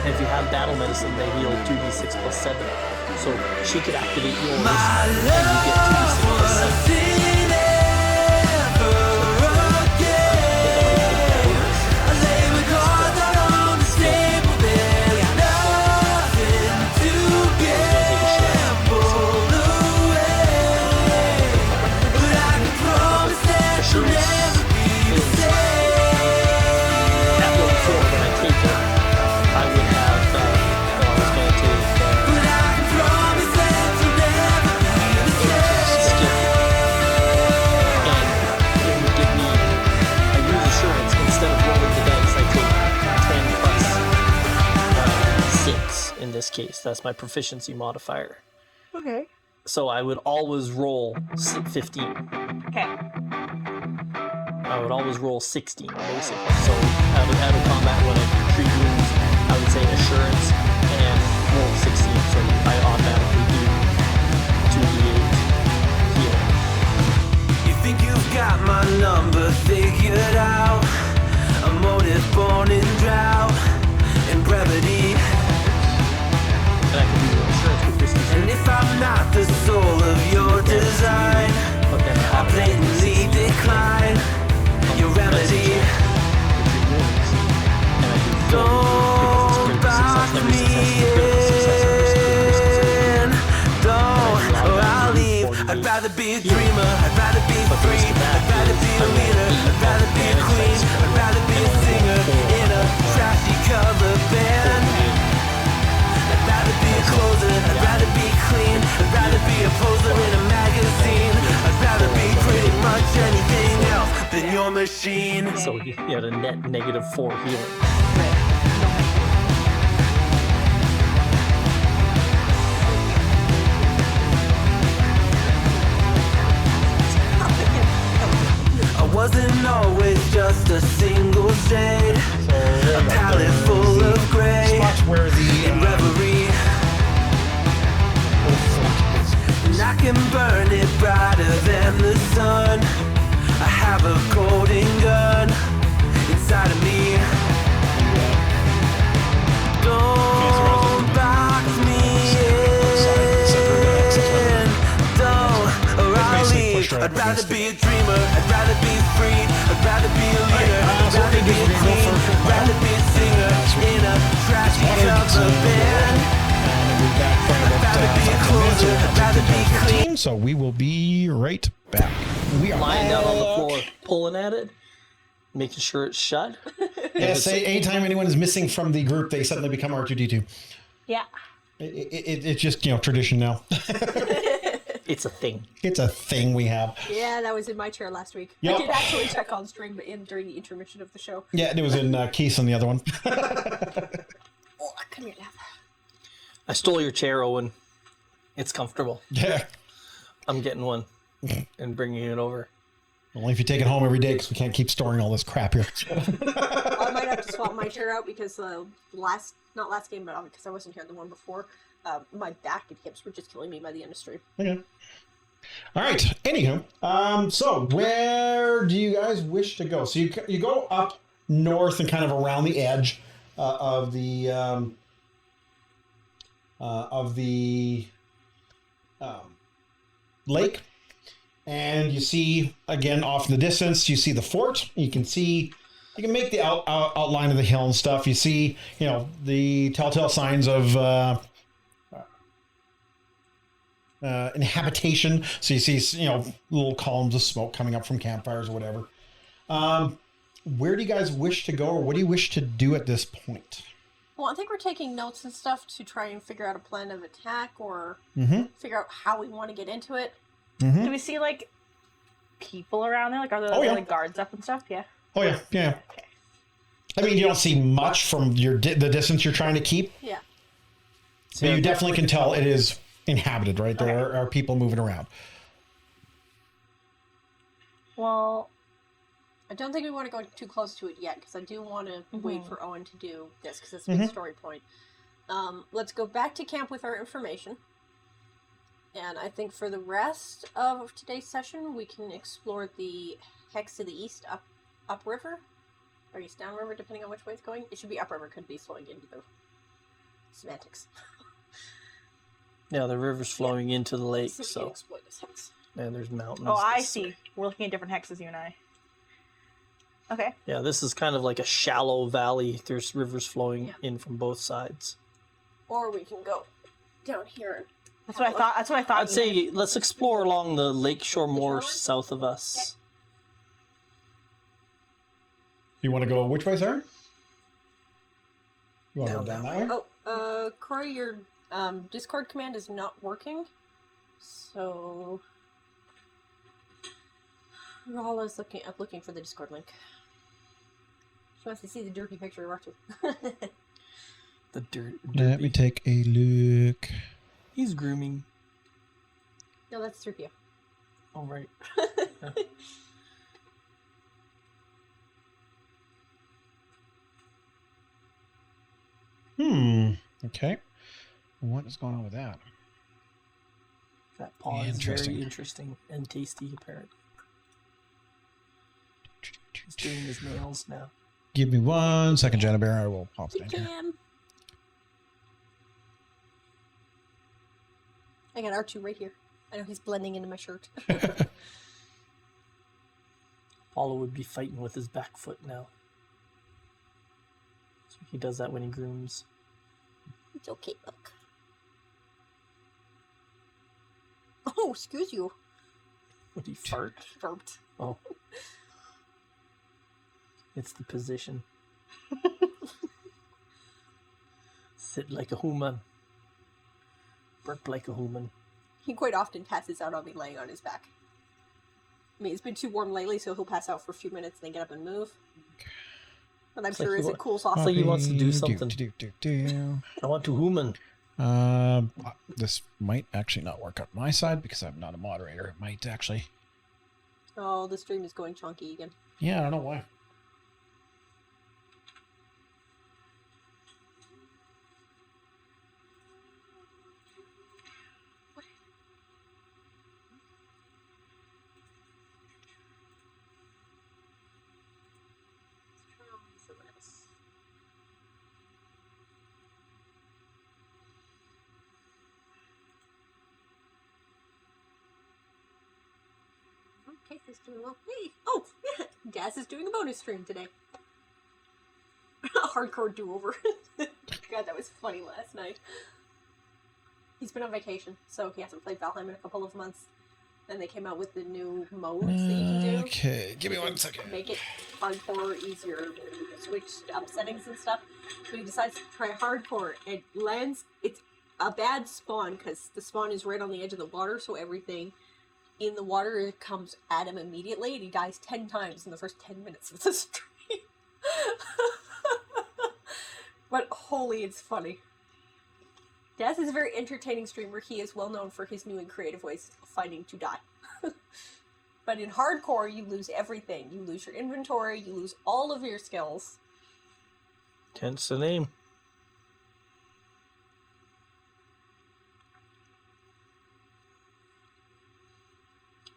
And if you have battle medicine, they heal 2d6 plus 7. So she could activate yours, My and you get 2d6 love plus 7. wasn't ever again. I lay with cards out on the table. There's nothing to gamble away, but I can promise that you'll never be the same. At level 4, when I take it, I would have, I was going to take But I can promise that you'll never be the same. skill. And it would give me, I use assurance, instead of rolling the dice, I take 10 plus 6 in this case. That's my proficiency modifier. Okay. So I would always roll 15. Okay. I would always roll 16, basically. So out of combat, when I treat wounds, I would say assurance and roll 16. So I automatically do 2d8 heal. You think you've got my number figured out? A motive born in drought and brevity. And I can do assurance with this. And if I'm not the soul of your design, But then a dreamer. I'd rather be free. I'd rather be a leader. I'd rather be a queen. I'd rather be a singer in a trashy cover band. I'd rather be a closer. I'd rather be clean. I'd rather be a poser in a magazine. I'd rather be pretty much anything else than your machine. So you had a net -4 healing. I wasn't always just a single shade. A palette full of gray Spots where and the reverie. And I can burn it brighter than the sun. I have a golden gun inside of me. Don't box me in. Don't, or I'll leave. I'd rather be a dreamer. I'd rather be free. I'd rather be a leader. I'd rather be a queen. I'd rather be a singer in a trashy cover band. I'd rather be a closer. I'd rather be clean. so we will be right back. We are Lying down on the floor, pulling at it, making sure it's shut. Yeah, say anytime anyone is missing from the group, they suddenly become R2D2. Yeah. It's just, tradition now. It's a thing. It's a thing we have. Yeah, that was in my chair last week. Yep. I did actually check on stream, but during the intermission of the show. Yeah, it was in Keith on the other one. Oh, come here now. I stole your chair, Owen. It's comfortable. Yeah. I'm getting one and bringing it over. Only if you take it home every day, because we can't keep storing all this crap here. I might have to swap my chair out because not last game, but because I wasn't here the one before, my back and hips were just killing me by the end of stream. Okay. All right. Anywho, so where do you guys wish to go? So you go up north and kind of around the edge of the lake, and you see again off in the distance. You see the fort. You can make the outline of the hill and stuff. You see, the telltale signs of inhabitation. So you see, little columns of smoke coming up from campfires or whatever. Where do you guys wish to go, or what do you wish to do at this point? Well, I think we're taking notes and stuff to try and figure out a plan of attack or figure out how we want to get into it. Do we see people around there? Are there guards up and stuff? Yeah. Oh yeah. Okay. I mean, you don't see much from the distance you're trying to keep. Yeah. So you definitely can tell it is inhabited, right? There are people moving around. Well, I don't think we want to go too close to it yet, because I do want to wait for Owen to do this, because it's a big story point. Let's go back to camp with our information. And I think for the rest of today's session, we can explore the hex to the east, upriver, or east downriver, depending on which way it's going. It should be upriver, could be flowing into the semantics. Yeah, the river's flowing into the lake, So we can so exploit this hex. and there's mountains. oh, I this see. way. We're looking at different hexes, you and I. Okay. Yeah, this is kind of like a shallow valley. There's rivers flowing in from both sides. Or we can go down here. That's what I thought. That's what I thought. I'd say let's explore along the lakeshore more south of us. You want to go which way, sir? You want to go down that way? Oh, Corey, your Discord command is not working. So Rala's looking for the Discord link. She wants to see the derpy picture of Arthur. The dirt. Let me take a look. He's grooming. No, that's 3PO. All right. Okay. What is going on with that? That paw is very interesting and tasty, apparently. He's doing his nails now. Give me 1 second, Jenna Bear. I will pop it in here. I got R2 right here. I know he's blending into my shirt. Apollo would be fighting with his back foot now. So he does that when he grooms. It's okay, look. Oh, excuse you. Would he fart? Burped. Oh. It's the position. Sit like a human. Burp like a human. He quite often passes out on me laying on his back. I mean, it's been too warm lately, so he'll pass out for a few minutes and then get up and move. But I'm It's like sure he as it wa- cools off, It's like he wants to do Do, something. do, do, do. I want to human. This might actually not work on my side because I'm not a moderator. It might actually. oh, the stream is going chunky again. Yeah, I don't know why. Okay, he's doing well. Hey! Oh, yeah! Daz is doing a bonus stream today. A hardcore do-over. God, that was funny last night. He's been on vacation, so he hasn't played Valheim in a couple of months. And they came out with the new modes that you can do. Okay, give me 1 second. Make it hardcore easier, switch up settings and stuff. So he decides to try hardcore. It lands, it's a bad spawn because the spawn is right on the edge of the water, so everything in the water comes at him immediately, and he dies 10 times in the first 10 minutes of the stream. But holy, it's funny. Daz is a very entertaining streamer. He is well known for his new and creative ways of fighting to die. But in hardcore, you lose everything. You lose your inventory, you lose all of your skills. Hence the name.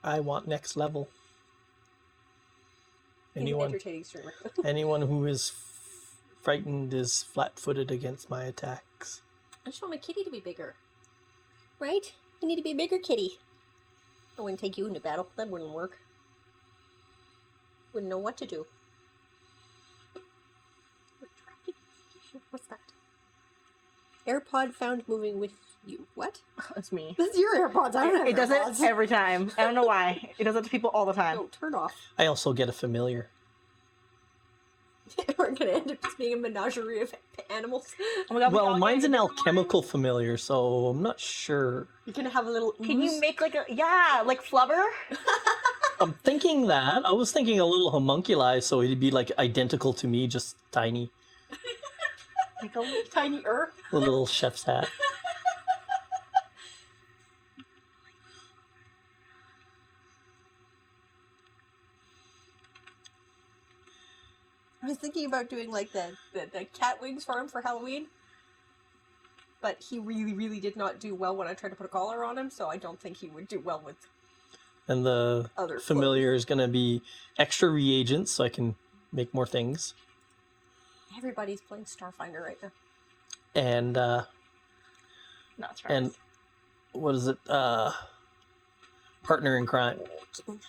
I want next level. He's an Anyone, entertaining streamer. anyone who is frightened is flat-footed against my attacks. I just want my kitty to be bigger. Right? You need to be a bigger kitty. I wouldn't take you into battle. That wouldn't work. Wouldn't know what to do. What's that? AirPod found moving with you. What? It's me. That's your AirPods. I don't have It does it AirPods. every time. I don't know why. It does it to people all the time. No, turn off. I also get a familiar. We're gonna end up just being a menagerie of animals. Oh my god, we all Well, get mine's an different ones. alchemical familiar, so I'm not sure. You're gonna have a little. Can you ooze. make like a like flubber? I'm thinking that. I was thinking a little homunculi, so it'd be like identical to me, just tiny. like a little tiny earth? A little chef's hat. I was thinking about doing like the cat wings for him for Halloween. But he really, really did not do well when I tried to put a collar on him, so I don't think he would do well with And the other familiar is going to be extra reagents, so I can make more things. clothes. Everybody's playing Starfinder right now. And No, it's right. and what is it? Partner in crime. Oh, kitten.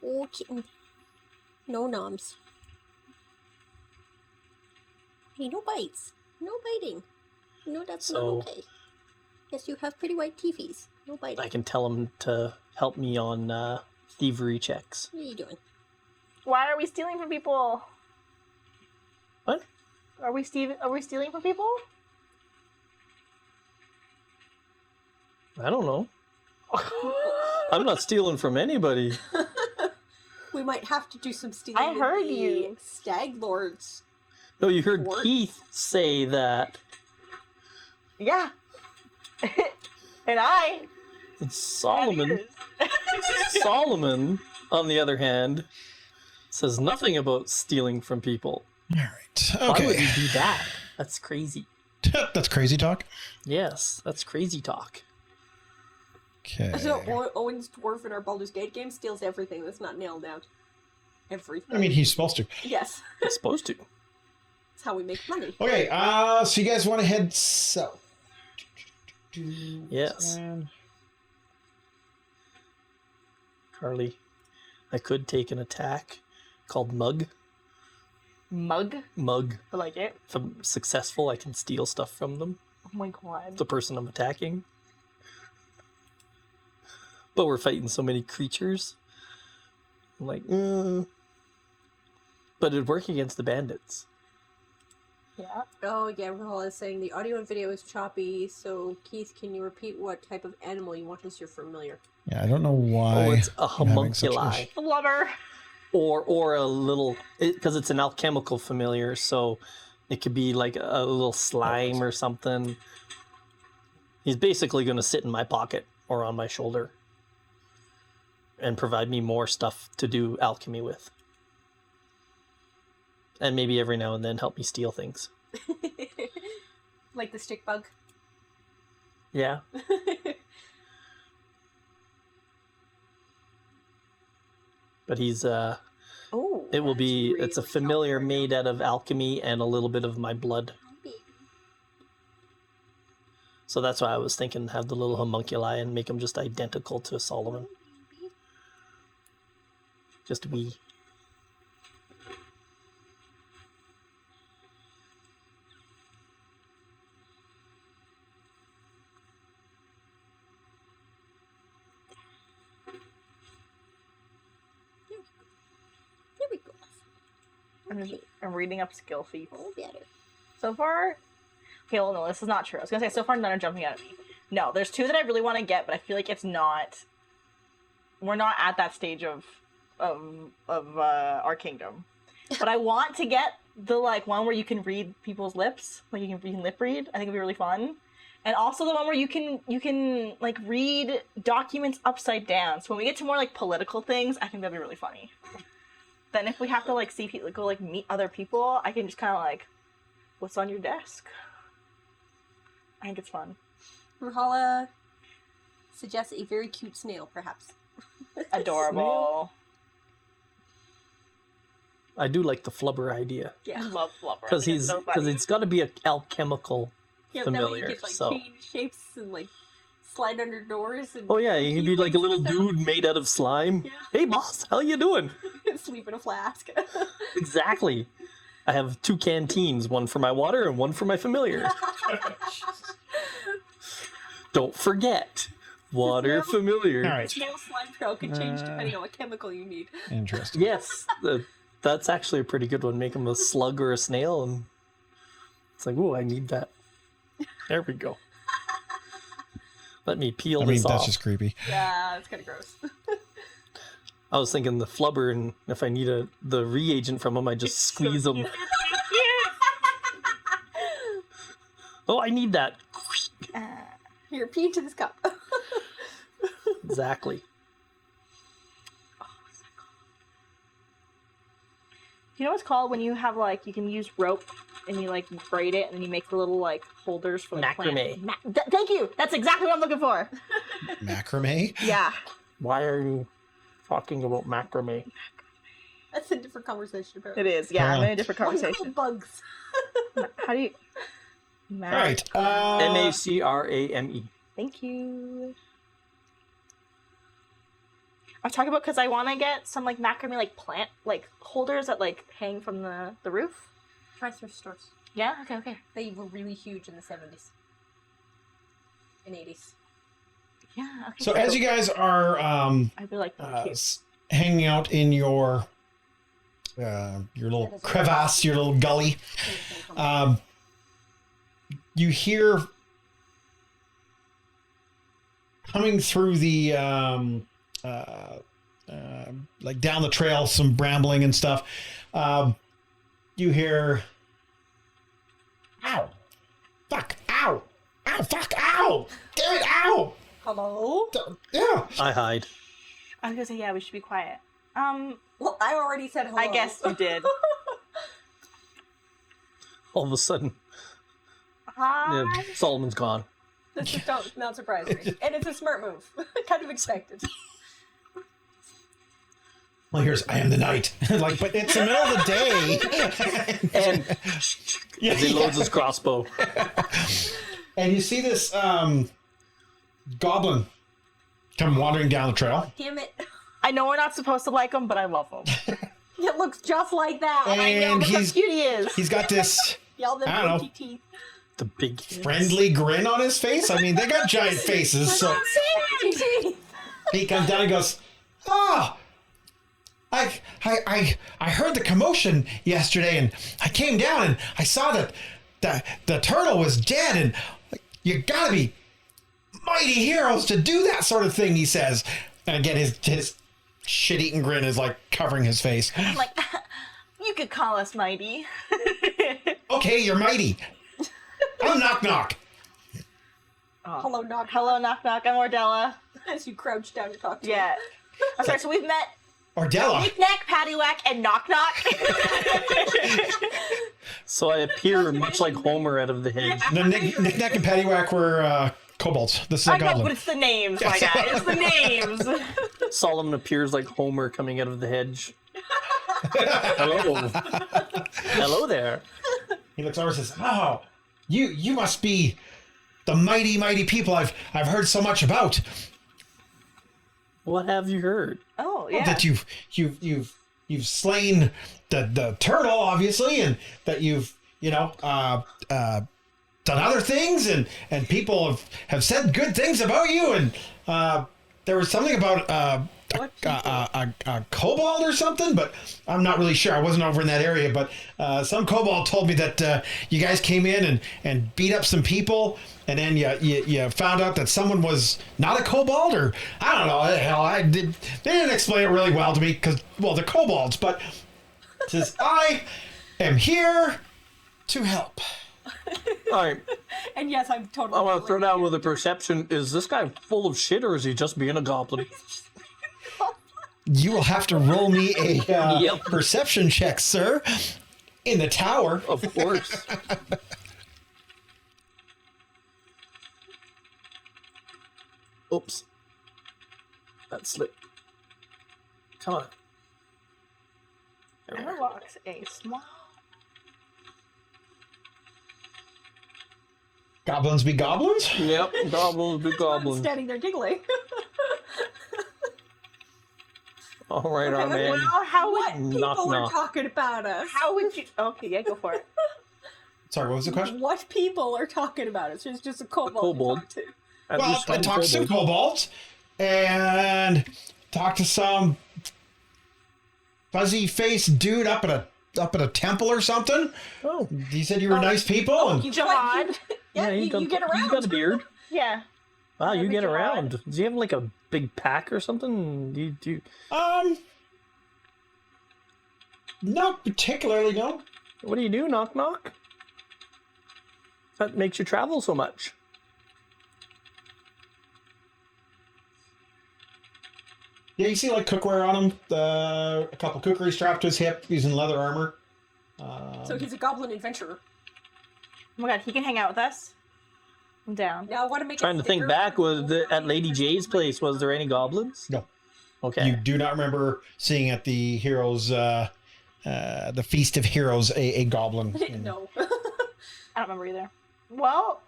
Oh, kitten. No noms. Hey, no bites. No biting. No, that's So- not okay. Yes, you have pretty white teefies. No biting. I can tell him to help me on thievery checks. What are you doing? Why are we stealing from people? What? Are we stealing from people? I don't know. I'm not stealing from anybody. We might have to do some stealing. I with heard the you. Stag Lords. No, you heard What? Keith say that. Yeah. And I. And Solomon, Solomon, on the other hand, says nothing about stealing from people. All right. Why would Okay. he do that? That's crazy. That's crazy talk. Yes, that's crazy talk. Okay. So Owen's dwarf in our Baldur's Gate game steals everything that's not nailed down. Everything. I mean, he's supposed to. yes, It's supposed to. that's how we make money. Okay. So you guys want to head south? Yes. Carly, I could take an attack called Mug. Mug. Mug. I like it. If I'm successful, I can steal stuff from them. Oh my god. The person I'm attacking. But we're fighting so many creatures I'm like, but it'd work against the bandits. Yeah. Oh, yeah, Rahul is saying the audio and video is choppy, so Keith, can you repeat what type of animal you want as your familiar? Yeah, I don't know why. Oh, it's a I'm having such homunculi. Blubber. Or a little, because it's an alchemical familiar, so it could be like a little slime or something. He's basically going to sit in my pocket or on my shoulder and provide me more stuff to do alchemy with. And maybe every now and then help me steal things. Like the stick bug? Yeah. But he's Oh, it will that's be really it's a familiar made out of alchemy and a little bit of my blood. So that's why I was thinking have the little homunculi and make them just identical to Solomon. Just wee. There we go. I'm reading up skill feats. Oh, better. So far, okay, well, no, this is not true. I was gonna say so far none are jumping out at me. No, there's two that I really want to get, but I feel like it's not. We're not at that stage of our kingdom. But I want to get the like one where you can read people's lips, like you can lip read. I think it'd be really fun. And also the one where you can like read documents upside down. So when we get to more like political things, I think that'd be really funny. Then if we have to like see people go like meet other people, I can just kind of like, what's on your desk? I think it's fun. Rahala suggests a very cute snail, perhaps. Adorable. I do like the flubber idea. I love Flubber. Because it's got to be an alchemical Yeah, familiar. That way you can like So change shapes and like slide under doors. And oh yeah, you can be like a little stuff. dude made out of slime. Yeah. Hey boss, how you doing? Sleep in a flask. Exactly. I have 2 canteens, one for my water and one for my familiar. Don't forget, water familiar. All right. Snail slime trail can change depending on what chemical you need. Interesting. Yes, that's actually a pretty good one. Make them a slug or a snail, and it's like, oh, I need that. There we go. Let me peel I mean, this that's off. just creepy. Yeah, it's kind of gross. I was thinking the flubber, and if I need the reagent from them, I just squeeze them. Oh, I need that. Here, pee into this cup. Exactly. You know what's called when you have like you can use rope and you like braid it and then you make the little like holders for the Macrame. plant. Thank you. That's exactly what I'm looking for. Macrame? Yeah. Why are you talking about macrame? That's a different conversation. Apparently. It is. Yeah, I'm in a different What little conversation. bugs. How do you? All right. Macrame. Thank you. I was talking about because I want to get some like macrame like plant like holders that like hang from the roof. Try thrift stores. Yeah. Okay. They were really huge in the 70s and 80s. Yeah. Okay. So as you guys are I really like them cute. hanging out in your little crevasse, your little gully, you hear coming through the like down the trail, some brambling and stuff. You hear, ow, fuck, ow, ow, fuck, ow, damn it, ow. Hello? Yeah. I hide. I was gonna say yeah. We should be quiet. Well, I already said hello. I guess you did. All of a sudden, Hi. yeah, Solomon's gone. This just don't not surprise me. And it's a smart move. Kind of expected. Well, here's I am the knight. Like, but it's the middle of the day. And Yeah, he loads his crossbow. And you see this goblin come wandering down the trail. Damn it. I know we're not supposed to like him, but I love him. It looks just like that. And I know. Look how cute he is. he's got this Y'all them I don't know. pinky teeth. The big friendly grin on his face. I mean, they got giant faces. So Pinky teeth. he comes down and goes, "Ah, I heard the commotion yesterday, and I came down and I saw that the turtle was dead, and you gotta be mighty heroes to do that sort of thing, he says. And again, his shit-eating grin is like covering his face. I'm like, you could call us mighty. Okay, you're mighty. I'm Knock Knock. Oh. Hello, knock. Hello, Knock Knock. I'm Ordella. As you crouch down to talk to Yeah. I'm sorry, so we've met Ordella. Knick-Knack, Paddywhack, and Knock Knock. So I appear much like Homer out of the hedge. The Knick-Knack and Paddywhack were kobolds. This is a I know, goblin. but it's the names, my guy. It's the names. Solomon appears like Homer coming out of the hedge. Hello. Hello there. He looks over and says, "Oh, you must be the mighty people I've heard so much about. What have you heard? Oh, yeah. That you've slain the turtle, obviously, and that you've done other things, and people have said good things about you, and there was something about a kobold or something, but I'm not really sure. I wasn't over in that area, but some kobold told me that you guys came in and beat up some people, and then you found out that someone was not a kobold, or I don't know. Hell, they didn't explain it really well to me because, well, they're kobolds, but it says, I am here to help. All right. And yes, I'm totally. I want to throw down with a perception. Is this guy full of shit, or is he just being a goblin? You will have to roll me a Yep. perception check, sir, in the tower. Of course. Oops. That slipped. Come on. There we Emma are. walks a small. Goblins be goblins? Yep, goblins be I'm goblins. standing there giggling. All right, our man. Well, how What would people Knock, are knock. talking about us? how would you? Okay, yeah, go for it. Sorry, what was the question? What people are talking about us? It's just a kobold. to kobold. talk to. At Well, least I one talked to some kobold. kobolds and talked to some fuzzy-faced dude up at a temple or something. Oh, He said you were nice people, and You Jihad. Yeah, you get around. He's got a beard. Yeah. Wow, you Maybe get Jihad. around. Do you have like a big pack or something? Do you... not particularly, no. What do you do, Knock Knock? That makes you travel so much. Yeah, you see like cookware on him. A couple cookery strapped to his hip, using leather armor. So he's a goblin adventurer. Oh my god, he can hang out with us. I'm down. Now I want to make. Trying it to think thicker. back, at Lady J's place, was there any goblins? No. Okay. You do not remember seeing at the heroes, the Feast of Heroes, a goblin. No. I don't remember either. Well,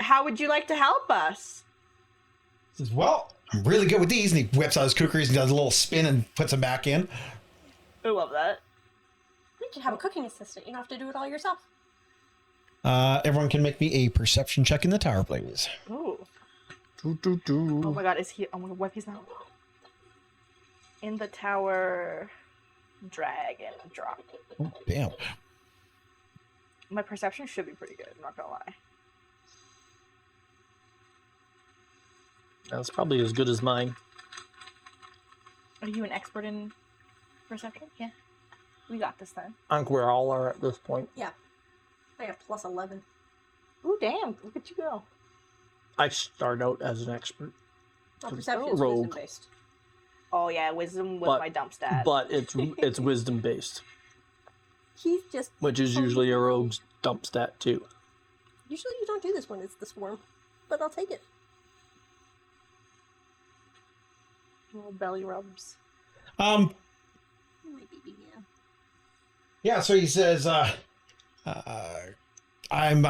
how would you like to help us? He says, well, I'm really good with these, and he whips out his cookeries and does a little spin and puts them back in. I love that. You can have a cooking assistant. You don't have to do it all yourself. Everyone can make me a perception check in the tower, please. Ooh. Doo, doo, doo. Oh my god, is he? Oh my god, what if he's not? In the tower, dragon drop. Oh, damn. My perception should be pretty good, I'm not gonna lie. That's probably as good as mine. Are you an expert in perception? Yeah. We got this then. I think we all are at this point. I have plus 11. Ooh, damn, look at you go. I start out as an expert, Well, Just perception is rogue. wisdom based. Oh yeah, wisdom was But- my dump stat. but it's wisdom based, He's just. which is usually a rogue's dump stat too. Usually you don't do this when it's the swarm, but I'll take it. Little belly rubs. My baby, yeah. Yeah, so he says, I'm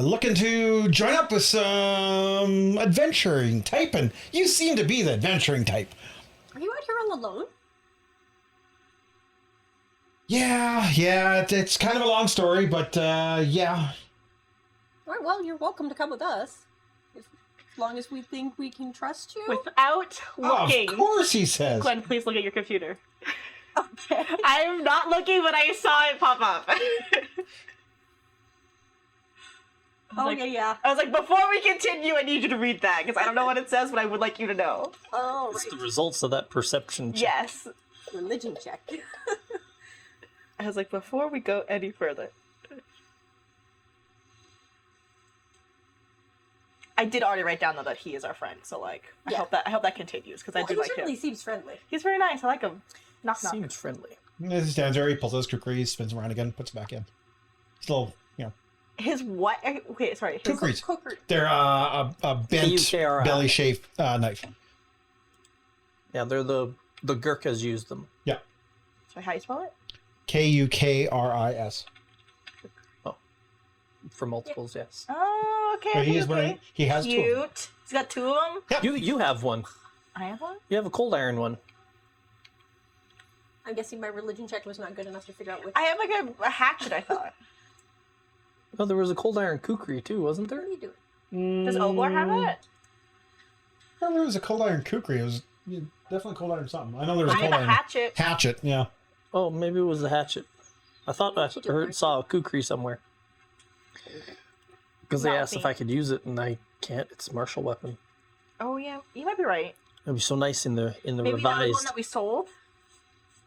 looking to join up with some adventuring type, and you seem to be the adventuring type. Are you out here all alone? Yeah, it's kind of a long story, but yeah. All right, well, you're welcome to come with us. As long as we think we can trust you. Without looking. Of course, he says. Glenn, please look at your computer. Okay. I'm not looking, but I saw it pop up. Oh, yeah. I was like, before we continue, I need you to read that, because I don't know what it says, but I would like you to know. Oh, It's right. the results of that perception check. Yes. Religion check. I was like, before we go any further. I did already write down, though, that he is our friend, so, like, I Yeah. hope that continues, because I do He like certainly him. seems friendly. He's very nice, I like him. Knock, knock. Seems friendly. He stands there, he pulls out his kukri, spins around again, puts it back in. Still, His what? Okay, sorry. His, kukris. Cooker. They're a bent KUKRI. belly-shaped knife. Yeah, they're the Gurkhas use them. sorry, how you spell it? Kukris. For multiples, yes. Oh, okay. So he okay, is okay. wearing. He has two. Of them. Cute. He's got two of them. You have one. I have one. You have a cold iron one. I'm guessing my religion check was not good enough to figure out which. I have like a hatchet, I thought. Oh, there was a cold iron kukri too, wasn't What there? are you doing? Does Oblar have it? I remember it was a cold iron kukri. It was definitely cold iron something. I know there was I a cold have a iron hatchet. hatchet. Yeah. Oh, maybe it was the hatchet. I thought I saw a kukri somewhere. Because they Not asked if me. I could use it, and I can't. It's a martial weapon. Oh yeah, you might be right. It'd be so nice in the Maybe that was one revised. that we sold.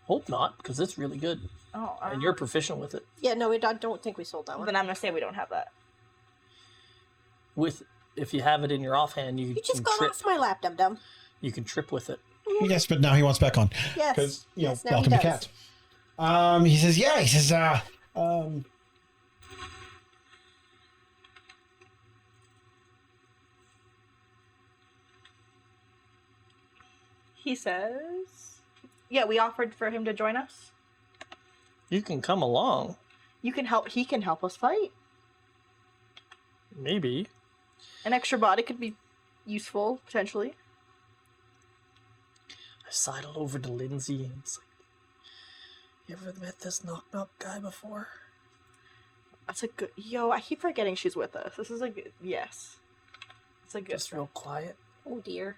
Hope not, because it's really good, Oh, and you're proficient with it. Yeah, no, I don't think we sold that one. Then I'm gonna say we don't have that. With if you have it in your offhand, you You can just got trip. off my lap, dum dum. You can trip with it. Yes, but now he wants back on. Yes. Because Yes, now welcome he to does. cat. He says, yeah. He says, He says, "Yeah, we offered for him to join us. You can come along, You can help. He can help us fight. maybe. An extra body could be useful potentially." I sidled over to Lindsay and it's like, you ever met this knock knock guy before? That's a good. Yo, I keep forgetting she's with us. This is a good. Yes. It's a good. Just real quiet. Oh dear.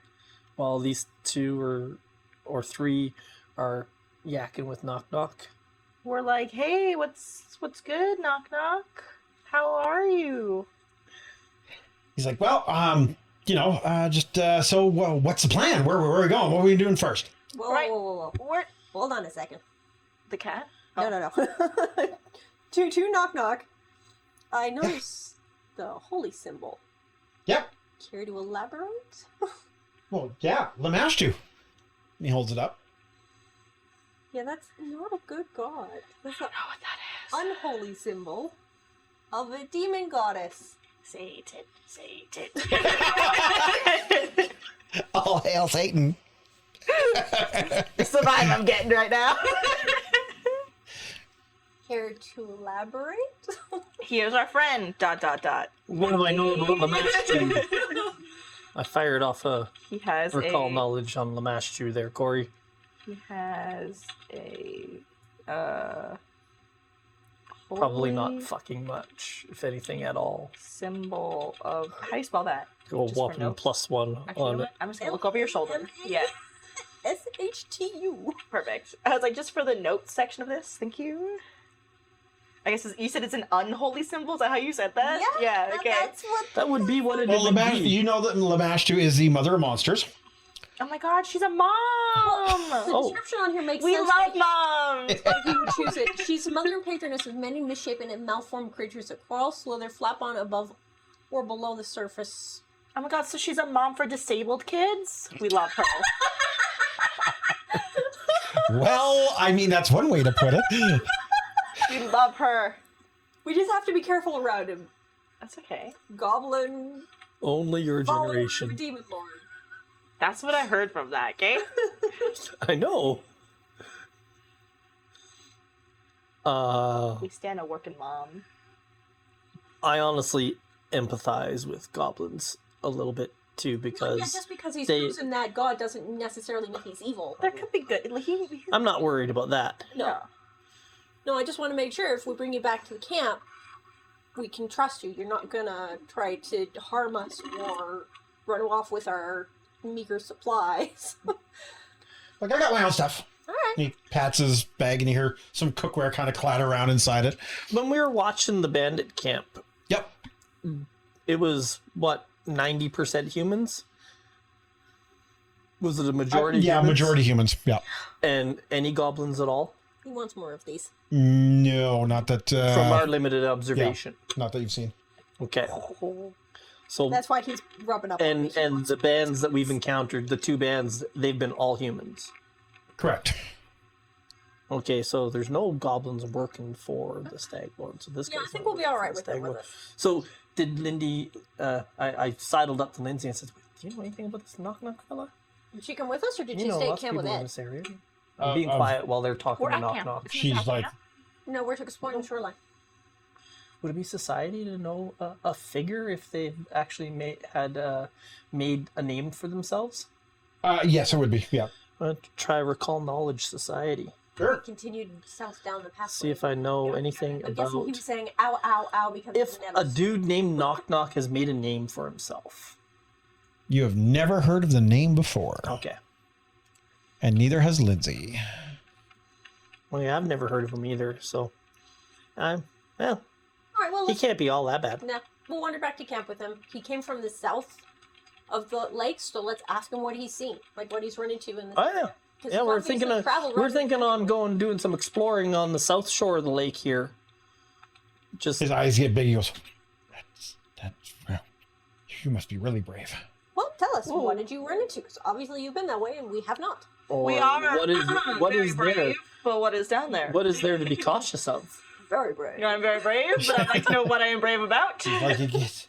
While these two or three are yakking with knock knock. We're like, hey, what's good? Knock knock. How are you? he's like, well, so what's the plan? Where are we going? What are we doing first? Whoa, Right. whoa. We're Hold on a second. the cat. No. Two knock knock. I noticed the holy symbol. Yep. Care to elaborate? Well, yeah, Lamashtu. He holds it up. Yeah, that's not a good god. That's an know what that is. unholy symbol of a demon goddess. Satan. All hail Satan. It's the vibe I'm getting right now. Care to elaborate? Here's our friend. ... What do I know about Lamashtu? I fired off a He has recall a. knowledge on Lamashtu there, Corey. He has a. Probably holy not fucking much, if anything at all. symbol of. How do you spell that? Go Just for whopping notes. +1 Actually, you know on it. what? I'm just gonna look over your shoulder. Yeah, SHTU. perfect. I was like, just for the notes section of this, thank you. I guess you said it's an unholy symbol. Is that how you said that? Yeah. Okay. That's what. That would be what it Well, would be. you know that Lamashtu is the mother of monsters. Oh my God, she's a mom. The Oh. description on here makes We sense. love moms. He would choose it. She's the mother and patroness of many misshapen and malformed creatures that crawl, slither, flap on above or below the surface. Oh my God, so she's a mom for disabled kids. We love her. Well, I mean, that's one way to put it. We love her. We just have to be careful around him. That's okay. Goblin, Only your follower, generation. demon lord. That's what I heard from that. Okay. I know. We stand a working mom. I honestly empathize with goblins a little bit too Well, because yeah, just because he's they- chosen that god doesn't necessarily mean he's evil. That could be good. I'm not worried about that. No. No, I just want to make sure if we bring you back to the camp, we can trust you. You're not gonna try to harm us or run off with our meager supplies. Like, I got my own stuff. right. He pats his bag and you hear some cookware kind of clatter around inside it. When we were watching the bandit camp, Yep. it was, what, 90% humans? Was it a majority Yeah, humans? majority humans. Yeah. And any goblins at all? He wants more of these. No, not that. From our limited observation. Not that you've seen. Okay. So That's why he's rubbing up. on me. and the bands that we've encountered, the 2 bands, they've been all humans. Correct. Okay, so there's no goblins working for the Staghorn. So this Yeah, I guy's think not we'll be working all for right the with it. Staghorn. With it. So did Lindy? I sidled up to Lindsay and said, "Do you know anything about this knock fella? Did she come with us, or did You she know stay at lots of camp with people in Ed? this area." I'm being quiet while they're talking We're to at knock camp. knock. She's like, No, we're exploring the shoreline. Would it be society to know a figure if they've actually made a name for themselves? yes, it would be. Yeah. I'm gonna try recall knowledge society. Sure. Continued south down the pathway. See if I know anything I'm guessing about he was saying ow, ow, ow because if of the a nettles. dude named Knock Knock has made a name for himself. You have never heard of the name before, Okay. and neither has Lindsay. Well, yeah, I've never heard of him either. So, well, All right, well, he let's can't be all that bad. nah, we'll wander back to camp with him. He came from the south of the lake, so let's ask him what he's seen, like what he's run into in the. Oh yeah. Yeah, we're thinking on going doing some exploring on the south shore of the lake here. Just His eyes get big. He goes, well, you must be really brave. Well, tell us, what did you run into? Because obviously you've been that way, and we have not. or We are what very is there? brave, but what is down there? What is there to be cautious of? Very brave. You know, I'm very brave, but I'd like to know what I am brave about. Like it gets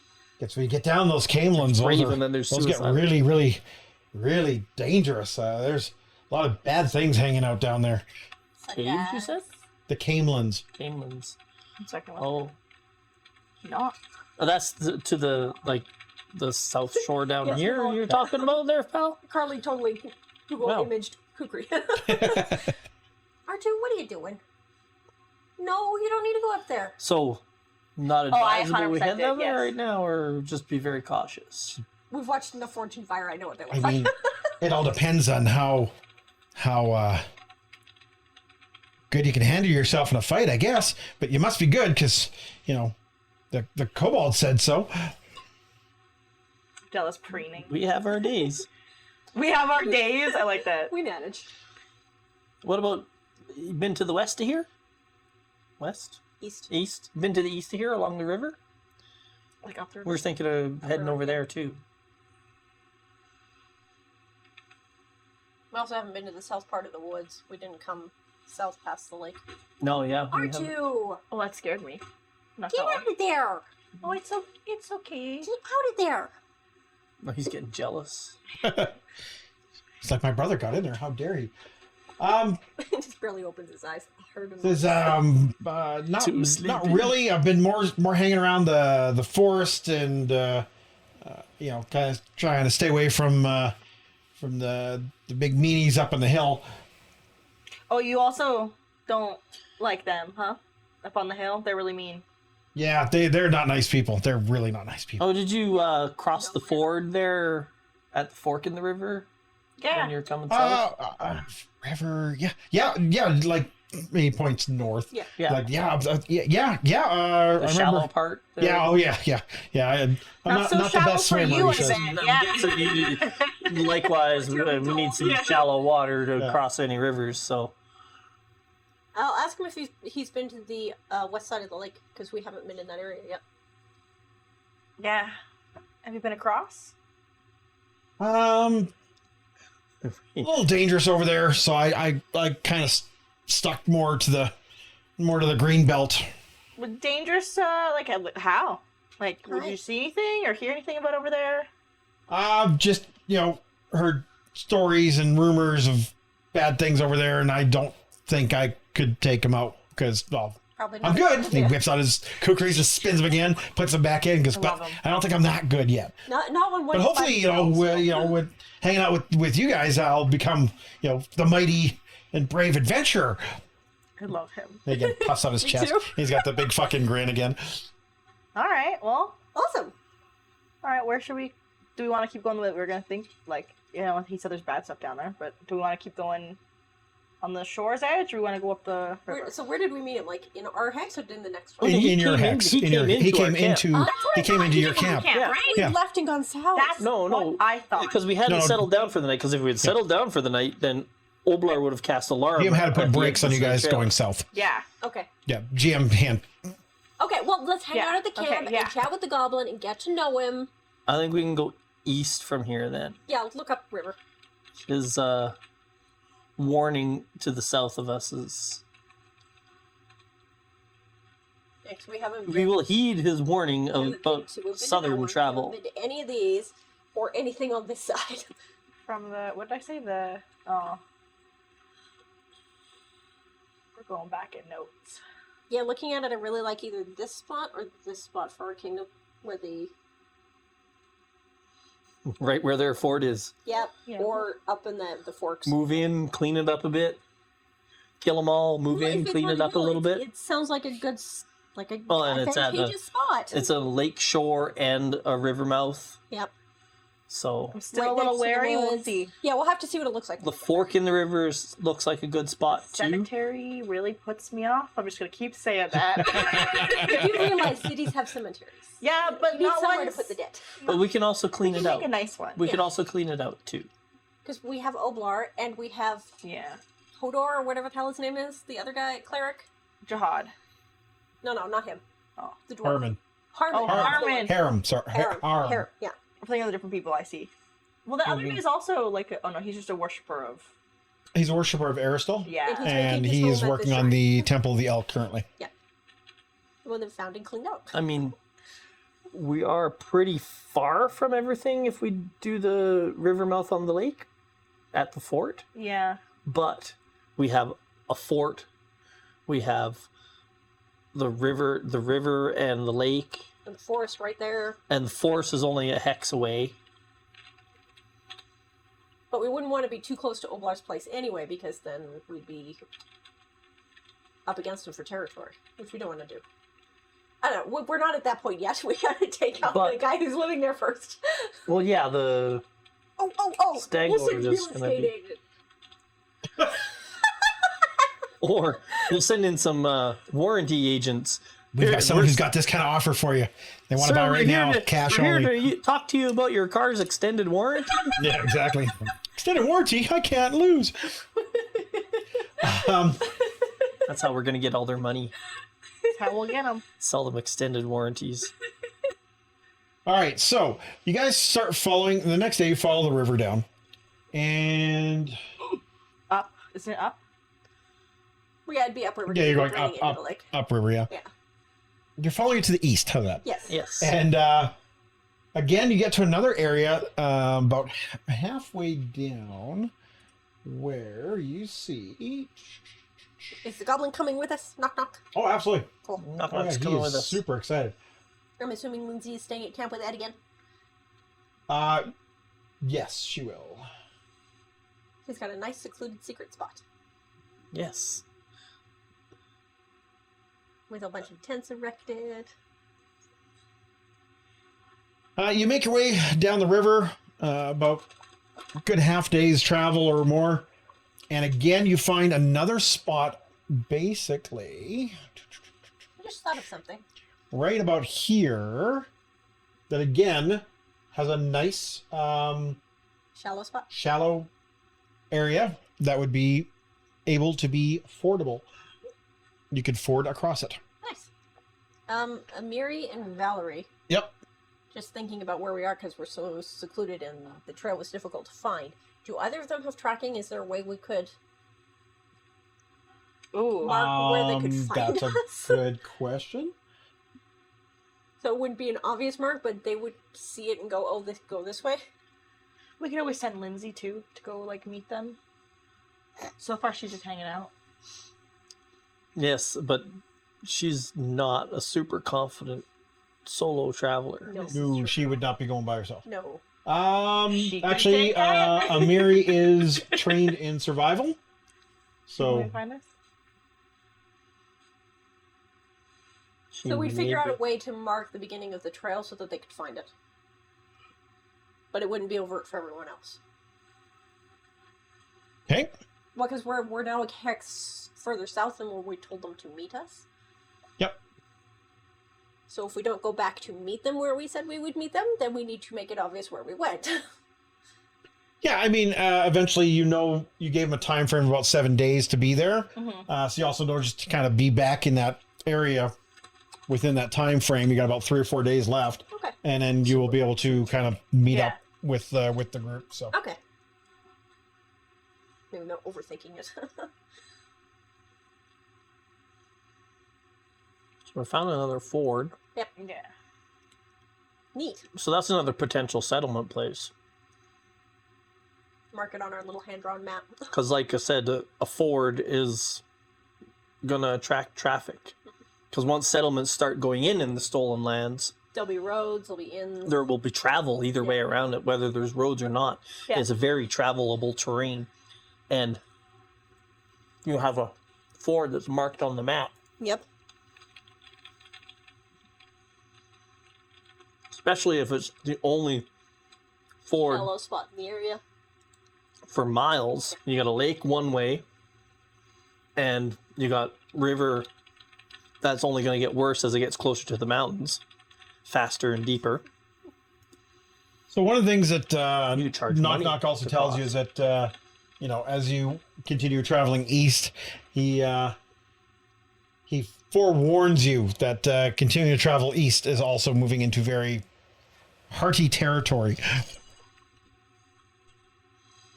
when you get down those camelins, Brave, and then there's those get suicide. really, really, really dangerous. There's a lot of bad things hanging out down there. Caves, you said? The camelins. Camelins. Second one. Oh, Not. that's to the south shore down Yes, here. no. You're talking about there, pal? Carly totally Google Wow. imaged kukri. R2, what are you doing? No, you don't need to go up there. So, not I advisable we 100% head down did, there yes. right now, or just be very cautious. We've watched enough Fortune Fire. I know what they look I like. mean, it all depends on how good you can handle yourself in a fight, I guess. But you must be good because the kobold said so. Jealous preening. We have our days. We have our days. I like that. We manage. What about you been to the west of here? West? East. East? Been to the east of here along the river? Like up there. We're thinking of heading over there too. We also haven't been to the south part of the woods. We didn't come south past the lake. No, yeah. we haven't. R2, Oh, that scared me. Not get that one. out of there! Oh, it's okay. Get out of there! No, he's getting jealous. It's like my brother got in there. How dare he? He just barely opens his eyes. I heard him. There's Too not sleepy. really. I've been more hanging around the forest and kind of trying to stay away from the big meanies up on the hill. Oh, you also don't like them, huh? Up on the hill, they're really mean. Yeah, they're not nice people. They're really not nice people. Oh, did you cross the ford there at the fork in the river Yeah. when you're coming south? River, yeah. Like he points north. Yeah. Yeah. Like I The shallow remember. part. There. Yeah. Oh yeah. I'm Not so not the shallow best for swimmer. you, he says. I bet. Yeah. guessing likewise, we need some shallow water to Yeah. cross any rivers. So I'll ask him if he's been to the west side of the lake, because we haven't been in that area yet. Yeah. Have you been across? A little dangerous over there, so I kind of stuck more to the green belt. Dangerous, like, how? Like, would you see anything or hear anything about over there? Just heard stories and rumors of bad things over there, and I don't think I could take him out because Probably not. I'm good. He Yeah. whips out his kukris, just spins them again, puts them back in, goes, but love 'em. I don't think I'm that good yet. Not when. But hopefully, with hanging out with you guys, I'll become, the mighty and brave adventurer. I love him. He again puffs out his chest. too. He's got the big fucking grin again. All right, well, Awesome. all right, where should we... Do we want to keep going the way we're going to think? Like, he said there's bad stuff down there, but do we want to keep going on the shore's edge, or we want to go up the river? So where did we meet him? Like in our hex or in the next one? Oh, he In your came in- hex. he In your, came he into our came camp. into he came into your camp. Yeah. right? We Yeah. left and gone south. That's No, no. what I thought. Because we hadn't No. settled down for the night. Because if we had settled down for the night, then Oblar would have cast alarm. GM had to at put the brakes on you entrance guys of the trail. going south. Yeah. Okay. Yeah, GM hand. Okay, well, let's hang Yeah, out at the camp okay, yeah. and chat with the goblin and get to know him. I think we can go east from here then. Yeah, look up river. His warning to the south of us is... Next, we haven't We will heed his warning haven't about been to southern Howard, travel. haven't been to any of these or anything on this side. From the, what did I say? The, oh. We're going back in notes. Yeah, looking at it, I really like either this spot or this spot for our kingdom, where the Right where their fort is. yep, Yeah. or up in the forks. Move in, clean it up a bit. Kill them all, move Well, in, if it's clean on it the up a hill, little bit. It sounds like a good, like a Well, and it's at the- advantageous spot. It's a lake shore and a river mouth. Yep. So I'm still Right a little next to the wary. We'll woods. see. Yeah, we'll have to see what it looks like. the fork in the river looks like a good spot too. Cemetery really puts me off. I'm just gonna keep saying that. You do realize cities have cemeteries. yeah, but You need not somewhere one to put the dead. But we can also We clean can it make out. a nice one. We could Yeah. also clean it out too. Because we have Oblar and we have Yeah. Hodor or whatever the hell his name is, the other guy, cleric. Jihad. No, not him. Oh. The dwarf. Harmon. Harmon. Oh, that's the Harmon. one. Harem, sorry. Harem. Harem. Harem, yeah. I'm thinking of the different people I see. Well, the other Mhm. guy is also like, oh no, he's just a worshiper of. He's a worshiper of Aristal. Yeah. He's And making his he is home at working the on shrine. the Temple of the Elk currently. The one that found and cleaned out. I mean, we are pretty far from everything if we do the river mouth on the lake at the fort. Yeah. But we have a fort. We have the river and the lake, And the forest right there. and the forest is only a hex away. But we wouldn't want to be too close to Oblar's place anyway, because then we'd be up against him for territory, which we don't want to do. I don't know. We're not at that point yet. We gotta take out But- the guy who's living there first. Well, yeah, the Oh! Stag we'll Lord send is real gonna estate be- agent. or we'll send in some warranty agents. We've Here, got someone we're- who's got this kind of offer for you. They want to Sir, buy we're right here now, to- cash we're only. here to talk to you about your car's extended warranty. Yeah, exactly. Extended warranty, I can't lose. That's how we're gonna get all their money. That's how we'll get them. Sell them extended warranties. All right, so you guys start following. The next day, you follow the river down, and Up. Isn't it up? We gotta be upriver. yeah, you're going draining up, into up, the lake. upriver. Yeah. Yeah. You're following it to the east. How's that? Yes. Yes. And again, you get to another area about halfway down, where you see. Is the goblin coming with us? Knock knock. Oh, absolutely! Cool. Not Oh, yeah, much he coming is with us. super excited. I'm assuming Lindsay is staying at camp with Ed again. Yes, she will. He's got a nice secluded secret spot Yes. with a bunch of tents erected. You make your way down the river, about a good half day's travel or more. And again, you find another spot, basically, I just thought of something. right about here, that again has a nice Shallow spot. shallow area that would be able to be fordable. You could ford across it. Nice. Amiri and Valerie. Yep. Just thinking about where we are because we're so secluded and the trail was difficult to find. Do either of them have tracking? Is there a way we could Ooh. mark where they could find That's a us? good question. So it wouldn't be an obvious mark, but they would see it and go, "Oh, go this way." We could always send Lindsay too to go like meet them. So far, she's just hanging out. Yes, but she's not a super confident solo traveler. No. No, she would not be going by herself. No. She can Actually, take that. Amiri is trained in survival. Can So we find us? So we'd figure out a way to mark the beginning of the trail so that they could find it. But it wouldn't be overt for everyone else. okay. Well, because we're now a hex further south than where we told them to meet us. Yep. So if we don't go back to meet them where we said we would meet them, then we need to make it obvious where we went. Yeah, I mean, eventually, you gave them a time frame of about 7 days to be there. Mm-hmm. So you also know just to kind of be back in that area within that time frame. You got about 3 or 4 days left, Okay. and then you will be able to kind of meet Yeah. up with the group. So Okay. Maybe not overthinking it. So we found another ford. Yeah. Neat. So that's another potential settlement place. Mark it on our little hand-drawn map. Because, like I said, a ford is gonna attract traffic. Because once settlements start going in the stolen lands, There'll be roads, there'll be inns. there will be travel either way around it, whether there's roads or not. Yeah. It's a very travelable terrain, and you have a ford that's marked on the map. Yep. Especially if it's the only ford Shallow spot in the area. for miles. You got a lake one way, and you got river that's only going to get worse as it gets closer to the mountains, faster and deeper. So one of the things that You charge Knock money Knock also to tells cross. you is that as you continue traveling east, he forewarns you that continuing to travel east is also moving into very hearty territory.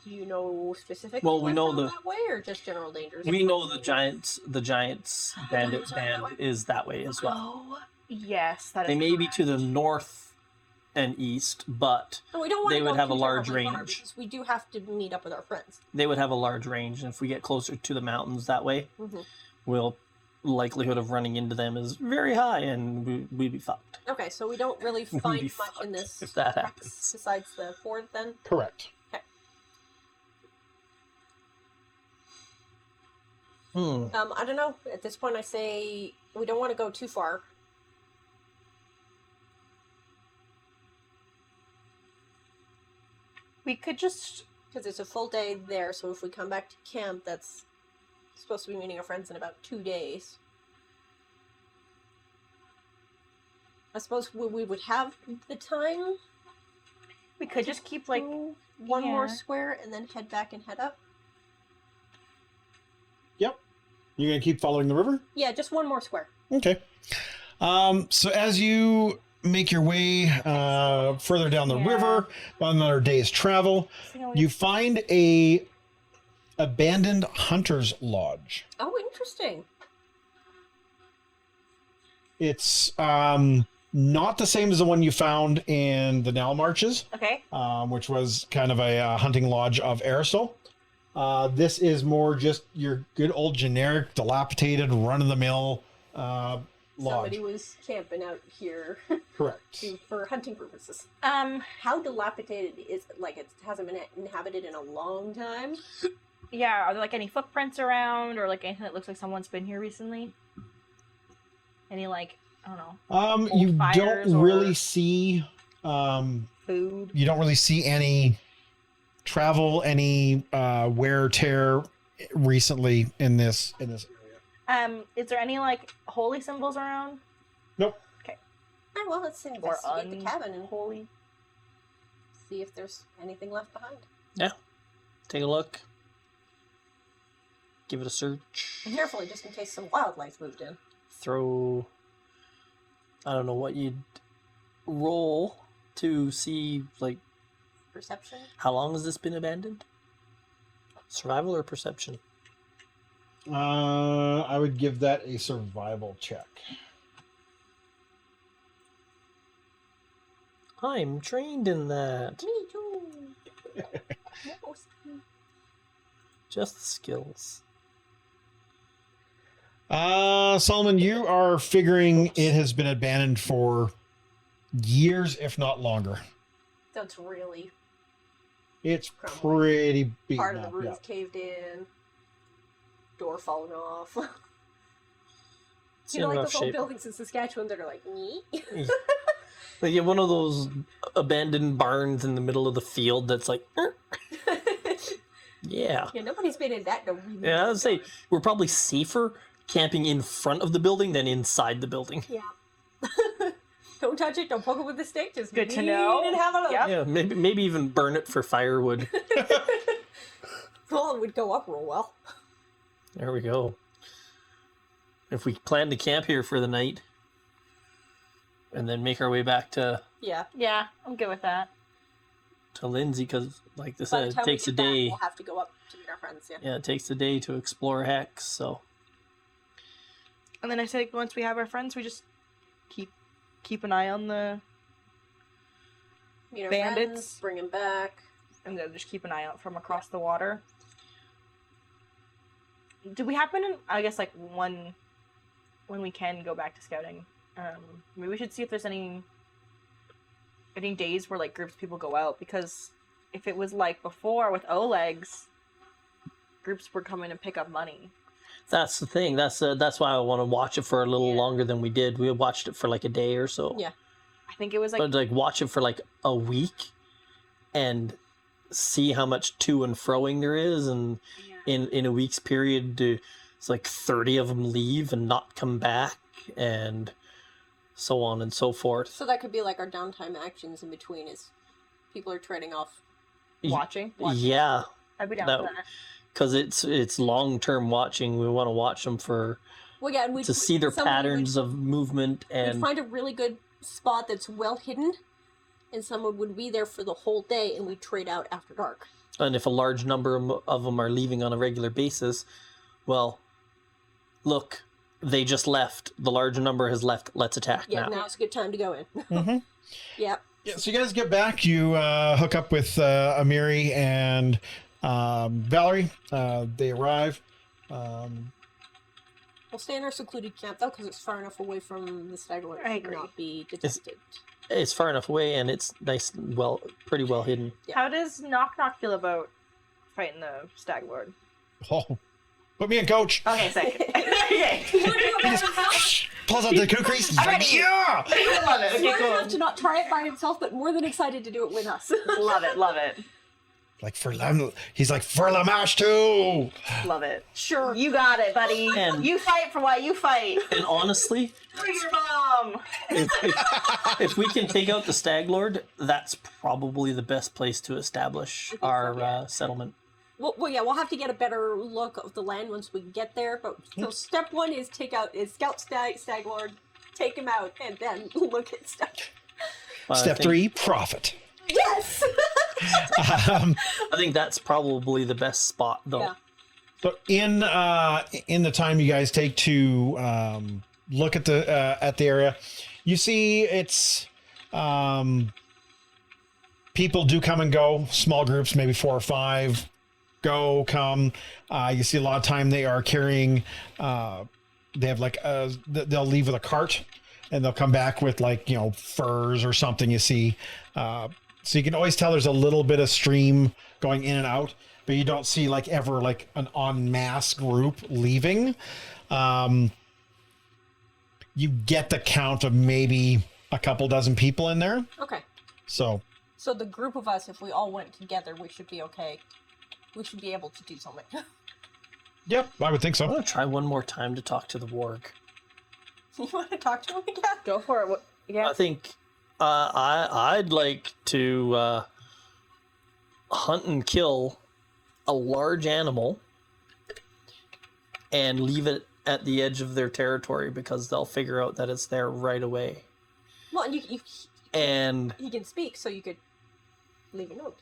Do you know specifically Well, we what's know down the- that way, or just general dangers? We know the giants bandits band is that way as well. Oh, yes. That is They may be correct. to the north and east, but No, we don't want they to would go have a too large terribly far, range. because we do have to meet up with our friends. they would have a large range, and if we get closer to the mountains that way, Mhm. likelihood of running into them is very high, and we'd be fucked. Okay, so we don't really We'd find be much in fucked this if that hex happens. besides the ford then. Correct. Hmm. I don't know. At this point, I say we don't want to go too far. We could just. Because it's a full day there, so if we come back to camp, that's supposed to be meeting our friends in about 2 days. I suppose we would have the time. We could just keep like. go one more yeah. square and then head back and head up. Yep. You're gonna keep following the river? Yeah, just one more square. Okay. So as you make your way further down the Yeah. river, on another day's travel, you find a abandoned hunter's lodge. Oh, interesting. It's not the same as the one you found in the Nell Marches, Okay. which was kind of a hunting lodge of Arisol. This is more just your good old generic, dilapidated, run-of-the-mill lodge. Somebody was camping out here Correct. for hunting purposes. Um. How dilapidated is it? Like, it hasn't been inhabited in a long time? Yeah. Are there like any footprints around, or like anything that looks like someone's been here recently? Any like I don't know. You old fires don't or- really see Food. you don't really see any travel, any wear tear recently in this area. Is there any like holy symbols around? Nope. Alright, well, let's Or investigate the cabin and unholy? see if there's anything left behind. Take a look. Give it a search. And carefully, just in case some wildlife moved in. Throw. I don't know what you'd roll to see, like, Perception? how long has this been abandoned? Survival or perception? I would give that a survival check. I'm trained in that. Me too. Just skills. Solomon, you are figuring it has been abandoned for years, if not longer. That's really It's Crumbling. pretty beaten part of the up. roof Yeah. caved in, door falling off. It's You know, in like rough those old shape. buildings in Saskatchewan that are like, me? Like you have one of those abandoned barns in the middle of the field that's like, Yeah. Yeah, nobody's been in that in a really Yeah, long I'd say time. we're probably safer camping in front of the building than inside the building. Yeah. Don't touch it. Don't poke it with a stick. Just Good to lean know. and have a look. Yep. Yeah, maybe even burn it for firewood. Well, it would go up real well. There we go. If we plan to camp here for the night and then make our way back to Yeah. Yeah, I'm good with that. Lindsay, because like I By said, the it time we takes a get back, day. we'll have to go up to meet our friends. Yeah. Yeah, it takes a day to explore Hex. So And then I say once we have our friends, we just keep an eye on the Meet our Bandits. friends, bring them back. and then just keep an eye out from across the water. Do we happen in, I guess, like when we can go back to scouting, maybe we should see if there's any days where like groups of people go out, because if it was like before with Oleg's, groups would come in and pick up money. that's the thing. That's why I want to watch it for a little Yeah. longer than we did. We watched it for like a day or so. Yeah. I think it was like But like watch it for like a week and see how much to and froing there is, and in a week's period it's like 30 of them leave and not come back, and so on and so forth. So that could be like our downtime actions in between is people are trading off. watching. Yeah, I'd be down that- for that. because it's long-term watching. We want to watch them for Well, yeah, and we to see their somebody patterns of movement, We'd and find a really good spot that's well hidden, and someone would be there for the whole day, and we trade out after dark. if a large number of them are leaving on a regular basis, well, look, they just left. The large number has left. Let's attack Yeah, now. now's a good time to go in. Mhm. Yep. Yeah, so you guys get back. You hook up with Amiri and Valerie. They arrive. We'll stay in our secluded camp though, because it's far enough away from the stag lord I to agree. not be detected. It's far enough away, and it's nice, pretty well hidden. Yeah. How does Knock Knock feel about fighting the Stag Lord? Oh, put me in, coach. Okay, sick. Okay. He just pulls out the kukris. He's I'm like, ready. yeah. I love it. Okay, Smart enough cool. to not try it by himself, but more than excited to do it with us. Love it. Love it. Like he's like for la mash too. Love it. Sure. You got it, buddy. And- You fight for why you fight. And honestly, Bring your mom. if we can take out the Stag Lord, that's probably the best place to establish our settlement. Well, yeah, we'll have to get a better look of the land once we get there. But so step one is scout stag lord, take him out, and then look at stuff. But Step 3, profit. Yes. Um, I think that's probably the best spot, though. Yeah. So in the time you guys take to look at the area, you see it's people do come and go. Small groups, maybe 4 or 5, come. You see a lot of time they are carrying. They have like they'll leave with a cart, and they'll come back with like furs or something. You see. So you can always tell there's a little bit of stream going in and out, but you don't see like ever like an en masse group leaving. You get the count of maybe a couple dozen people in there. Okay. So So the group of us, if we all went together, we should be okay. We should be able to do something. yep, I would think I'm so. gonna try one more time to talk to the warg. You want to talk to him again? Go for it. Yeah. I think I'd like to hunt and kill a large animal and leave it at the edge of their territory, because they'll figure out that it's there right away. Well, and And he can speak, so you could leave a note.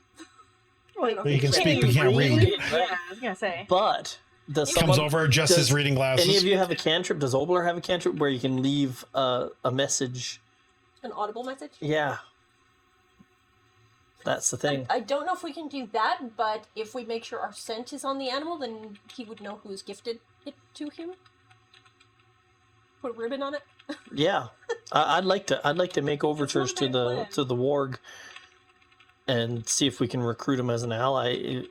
But you can speak, but you can't read. Yeah, I was gonna say. but does Comes someone, over, adjusts his does reading glasses. any of you have a cantrip? Does Obler have a cantrip where you can leave a message? An audible message? Yeah. That's the thing. I don't know if we can do that, but if we make sure our scent is on the animal, then he would know who's gifted it to him. Put a ribbon on it. Yeah, I'd like to make overtures to not a bad plan. the warg and see if we can recruit him as an ally,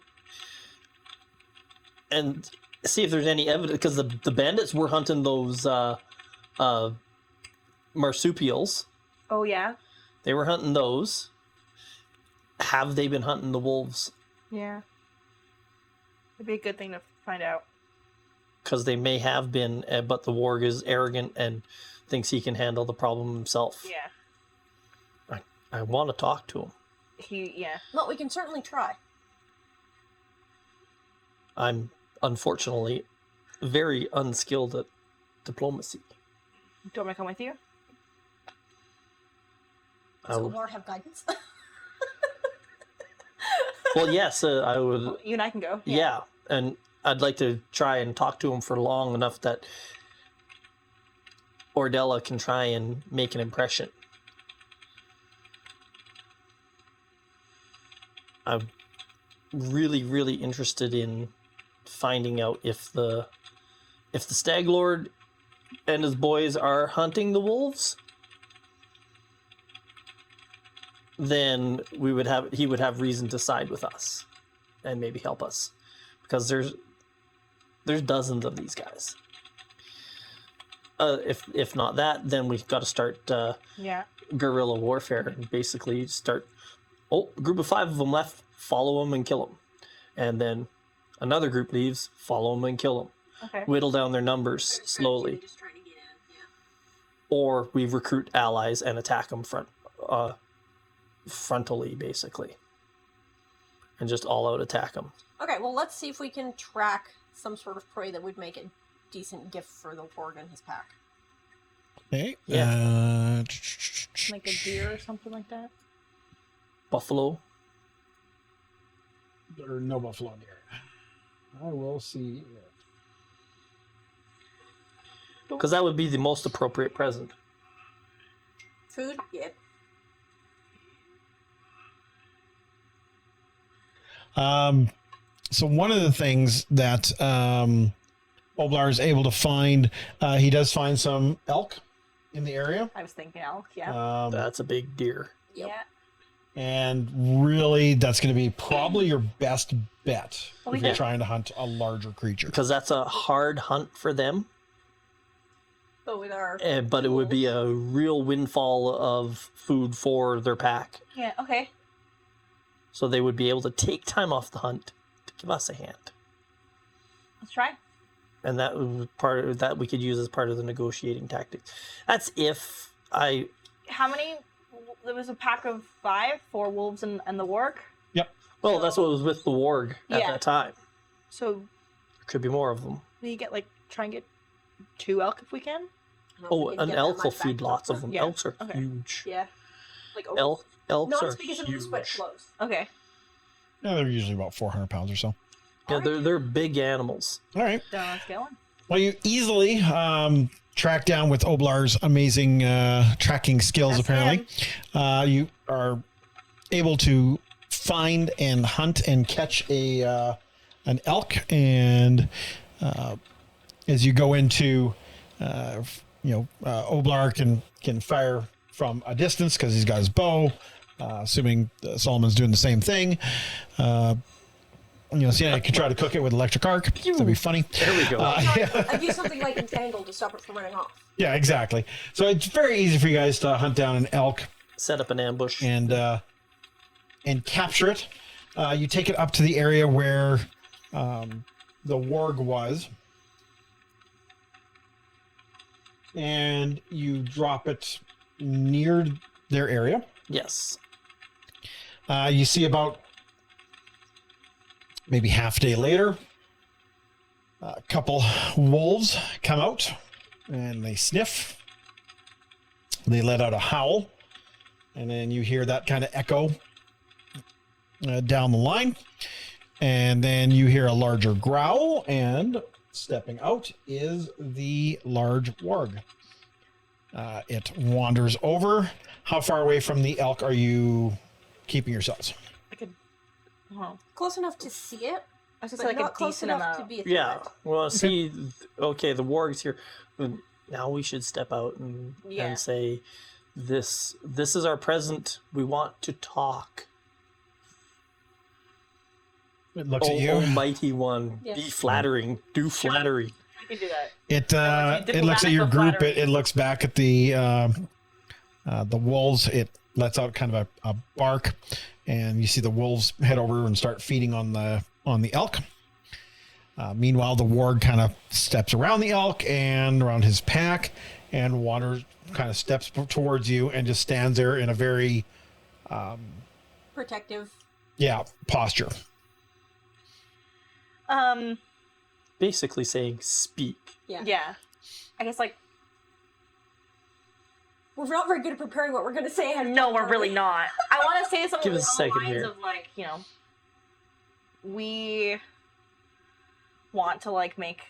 and see if there's any evidence, because the bandits were hunting those marsupials. Oh yeah. They were hunting those. Have they been hunting the wolves? Yeah. It'd be a good thing to find out. Because they may have been, but the warg is arrogant and thinks he can handle the problem himself. Yeah. I want to talk to him. Yeah. Well, we can certainly try. I'm unfortunately very unskilled at diplomacy. Do you want me to come with you? I So would, Lord have guidance. well, yes, I would. You and I can go. Yeah, and I'd like to try and talk to him for long enough that Ordella can try and make an impression. I'm really, really interested in finding out if the Stag Lord and his boys are hunting the wolves. Then he would have reason to side with us and maybe help us, because there's dozens of these guys. If not that, then we've got to start guerrilla warfare and basically start. Oh, a group of 5 of them left. Follow them and kill them, and then another group leaves. Follow them and kill them. Okay. Whittle down their numbers slowly, or we recruit allies and attack them frontally, basically, and just all out attack them. Okay, well, let's see if we can track some sort of prey that would make a decent gift for the warg and his pack. Okay. Yeah. Like a deer or something like that. Buffalo. There are no buffalo in the area. I will see. Because that would be the most appropriate present. Food? Yeah. So one of the things that Oblar is able to find, he does find some elk in the area. I was thinking elk, yeah. That's a big deer. Yep. Yeah. And really, that's going to be probably your best bet if Yeah. you're trying to hunt a larger creature. Because that's a hard hunt for them. But with our But it would be a real windfall of food for their pack. Yeah, okay. So they would be able to take time off the hunt to give us a hand. Let's try. And that was part of that we could use as part of the negotiating tactics. That's if I. How many? There was a pack of 5, 4 wolves and the warg. Well, that's what was with the warg at Yeah. that time. So There could be more of them. we get try and get 2 elk if we can. I don't know if Oh, we can an get that elk will much feed back. lots of them. Yeah. Elks are Okay. huge. Yeah. Like Elks not are as big as a moose, but huge. close. Okay. Yeah, they're usually about 400 pounds or so. Yeah, they're big animals. All right. Then let's get one. Well, you easily track down with Oblar's amazing tracking skills, That's apparently. You are able to find and hunt and catch an elk. And as you go into, Oblar can fire from a distance because he's got his bow, assuming Solomon's doing the same thing. I could try to cook it with electric arc. That'd be funny. There we go. I'd use something like Entangle to stop it from running off. Yeah, exactly. So it's very easy for you guys to hunt down an elk Set up an ambush. and capture it. You take it up to the area where the warg was, and you drop it near their area. Yes. You see about maybe half a day later, a couple wolves come out and they sniff. They let out a howl, and then you hear that kind of echo down the line. And then you hear a larger growl, and stepping out is the large warg. It wanders over. How far away from the elk are you keeping yourselves? I could. Oh. Close enough to see it, I was just but like not a close decent enough amount. to be a Yeah. threat. Well, see, okay, the warg's here. Now we should step out and say, this is our present. We want to talk. It looks at you. Almighty one, Yeah. be flattering. Do flattery. I can do that. It looks at your group. It looks back at the wolves. It lets out kind of a bark, and you see the wolves head over and start feeding on the elk. Meanwhile, the warg kind of steps around the elk and around his pack and wanders, kind of steps towards you and just stands there in a very, Protective. posture. Basically saying speak. Yeah. I guess, like, We're not very good at preparing what we're going to say. no, we're really not. I want to say something Give us a along the second lines here. of, like, we want to, like, make,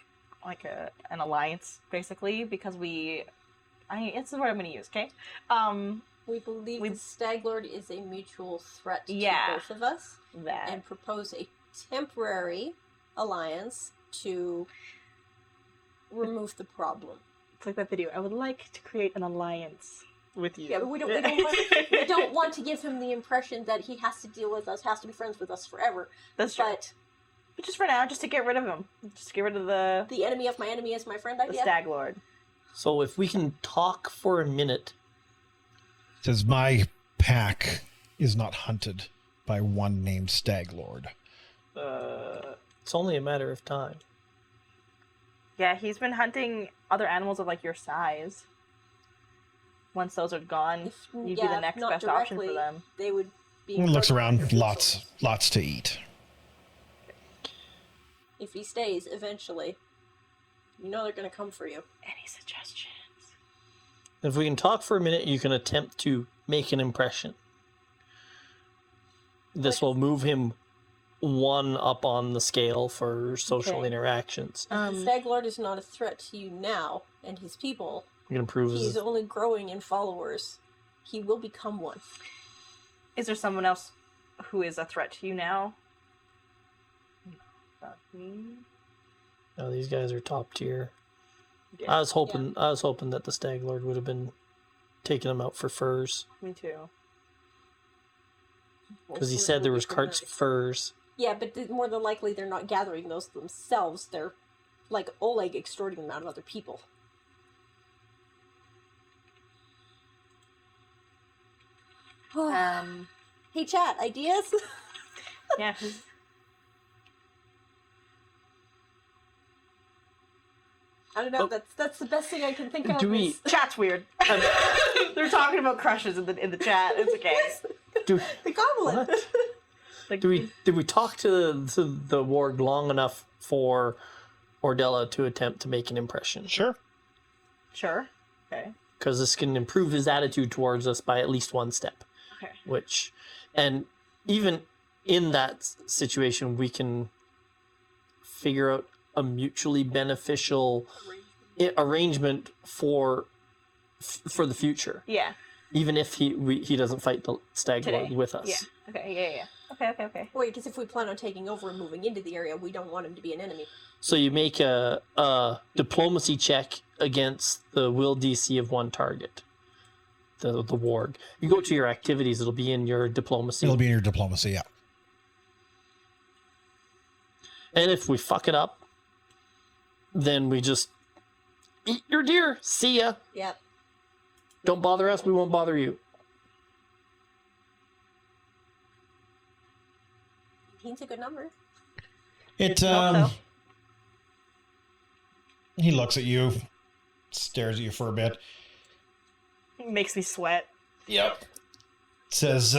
like, an alliance, basically, because it's the word I'm going to use, okay? We believe the Stag Lord is a mutual threat to Yeah. both of us, That. and propose a temporary alliance to remove the problem. It's like that video. I would like to create an alliance with you. Yeah, but we don't want to give him the impression that he has to deal with us, has to be friends with us forever. That's true. But just for now, just to get rid of him. Just to get rid of the enemy of my enemy is my friend the idea. Stag Lord. So if we can talk for a minute. Says, my pack is not hunted by one named Stag Lord. It's only a matter of time. Yeah, he's been hunting other animals of, like, your size. Once those are gone, you'd be the next not best option for directly, them. They would be. Looks around, incredibly lots to eat. If he stays, eventually, you know they're going to come for you. Any suggestions? If we can talk for a minute, you can attempt to make an impression. This will move him one up on the scale for social Okay. interactions. The Stag Lord is not a threat to you now and his people. You can improve He is his... only growing in followers. He will become one. Is there someone else who is a threat to you now? Not me. Oh, these guys are top tier. Yeah. I was hoping that the Stag Lord would have been taking them out for furs. Me too. Because he said there was carts of furs. Yeah, but more than likely they're not gathering those themselves. They're like Oleg extorting them out of other people. Hey chat, ideas? Yeah. I don't know, that's the best thing I can think of. Do we- is- Chat's weird. They're talking about crushes in the chat. It's okay. Do, the goblin! what? Like, Did we talk to the warg long enough for Ordella to attempt to make an impression? Sure. Sure. Okay. Because this can improve his attitude towards us by at least one step. Okay. And even in that situation, we can figure out a mutually beneficial arrangement for the future. Yeah. Even if he doesn't fight the Stag Lord Today. with us. Yeah. Okay. Yeah. Okay. Wait, because if we plan on taking over and moving into the area, we don't want him to be an enemy. So you make a diplomacy check against the will DC of one target. The warg. You go to your activities, it'll be in your diplomacy. It'll be in your diplomacy, yeah. And if we fuck it up, then we just eat your deer. See ya. Yep. Don't bother us, we won't bother you. 18's a good number. It Hope so. He looks at you, stares at you for a bit. Makes me sweat. Yep. Says,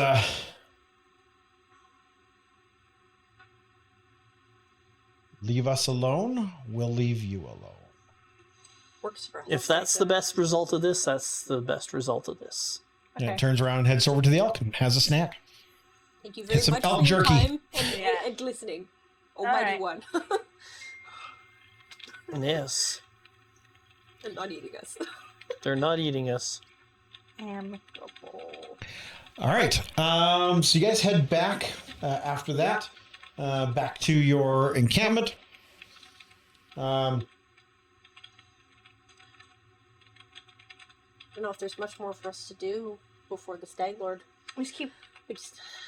leave us alone, we'll leave you alone. Works for us. If that's the best result of this, that's the best result of this. And Okay. it turns around and heads over to the elk and has a snack. Thank you very It's some much elk for your jerky. time and listening. Alright. Almighty one. Yes. And not eating us. They're not eating us. Amicable. All right. So you guys head back after that, back to your encampment. I don't know if there's much more for us to do before the Stag Lord. We just keep.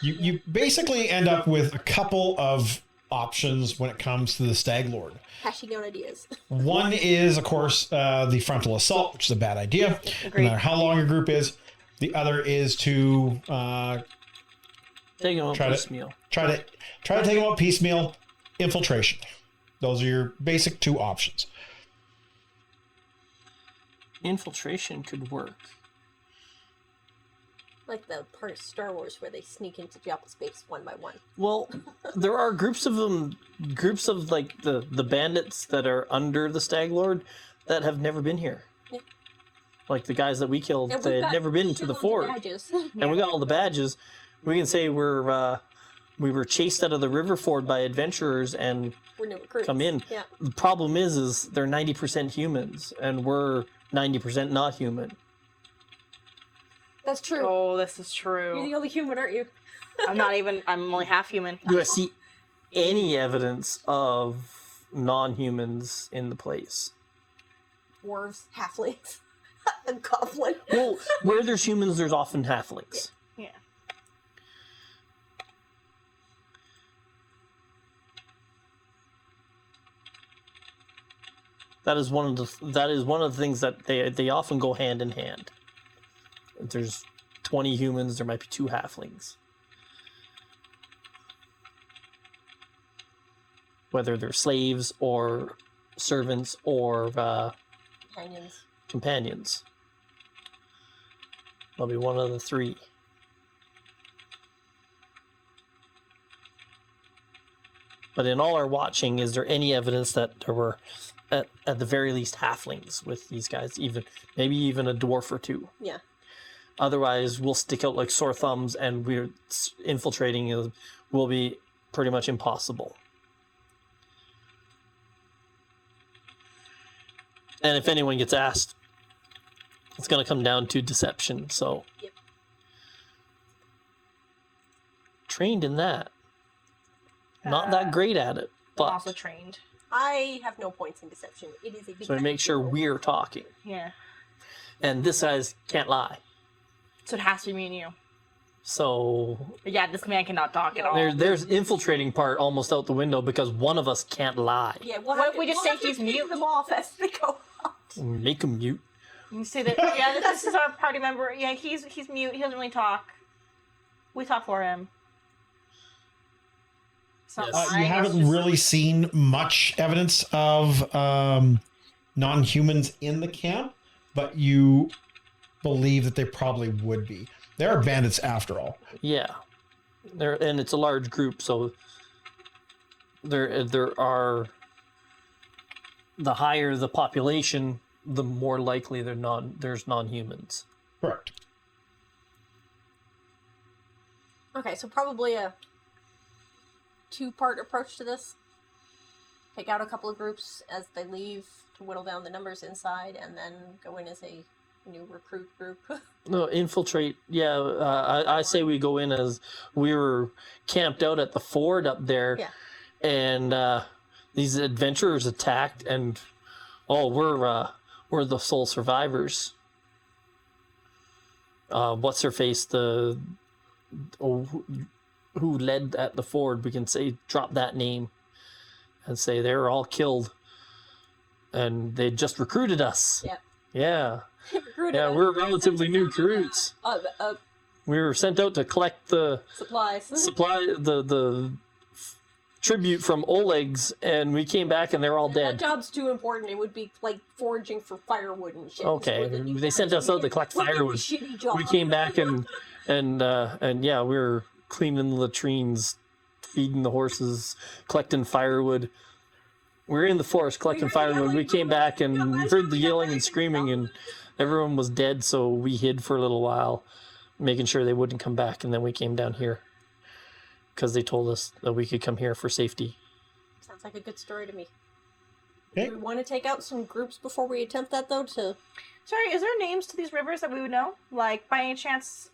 You basically end up with a couple of options when it comes to the Stag Lord. Hashing out ideas. One is, of course, the frontal assault, which is a bad idea, no matter how long your group is. The other is to Take them out Try to- piecemeal. try to take them out piecemeal. Infiltration. Those are your basic 2 options. Infiltration could work. Like the part of Star Wars where they sneak into Jabba's base one by one. Well, there are groups of them, groups of like the bandits that are under the Stag Lord that have never been here. Yeah. Like the guys that we killed, And they we've had got never been to the shitloads of fort, badges. and we got all the badges. We can say we were chased out of the river ford by adventurers and We're new recruits. come in. Yeah. The problem is they're 90% humans, and we're 90% not human. That's true. Oh, this is You're true. the only human, aren't you? I'm not even. I'm only half human. Do I see any evidence of non-humans in the place? Dwarves, halflings, a goblin. Well, where there's humans, there's often halflings. Yeah. That is one of the things that they often go hand in hand. If there's 20 humans, there might be 2 halflings. Whether they're slaves or servants or Companions. companions. There'll be one of the 3. But in all our watching, is there any evidence that there were, at the very least, halflings with these guys? Maybe even a dwarf or 2. Yeah. Otherwise, we'll stick out like sore thumbs, and we're infiltrating will be pretty much impossible. And if anyone gets asked, it's going to come down to deception. So, Yep. Trained in that. Not that great at it, But but also trained. I have no points in deception. It is a big so we make sure roll. we're talking. Yeah. And this guy's can't lie. So it has to be me and you. So But yeah, this man cannot talk at all. there's infiltrating part almost out the window because one of us can't lie. Yeah, What if we just say he's mute? them off as they go. Make him mute. You say that. Yeah, this is our party member. Yeah, he's mute. He doesn't really talk. We talk for him. So Yes. You haven't really seen much evidence of non-humans in the camp, but you believe that they probably would be. There are bandits after all. Yeah, and it's a large group, so there are. The higher the population, the more likely there's non-humans. Correct. Okay, so probably a 2-part approach to this. Take out a couple of groups as they leave to whittle down the numbers inside, and then go in as a new recruit group. No, infiltrate. Yeah, I say we go in as we were camped out at the ford up there, Yeah. and these adventurers attacked, and we're the sole survivors. What's her face? Who led at the ford? We can say drop that name, and say they were all killed, and they just recruited us. Yep. Yeah. Recruited Yeah, us. we're relatively new recruits. We were sent out to collect the Supplies. the tribute from Oleg's, and we came back and they're all That dead. job's too important. It would be like foraging for firewood and shit. Okay, It's more than you they sent us out to collect Look at the firewood. shitty job. We came back and yeah, we were cleaning the latrines, feeding the horses, collecting firewood. We were in the forest collecting firewood. We came back and we heard the yelling and screaming, and everyone was dead, so we hid for a little while, making sure they wouldn't come back, and then we came down here because they told us that we could come here for safety. Sounds like a good story to me. Okay. Do we want to take out some groups before we attempt that, though? Sorry, is there names to these rivers that we would know? Like, by any chance,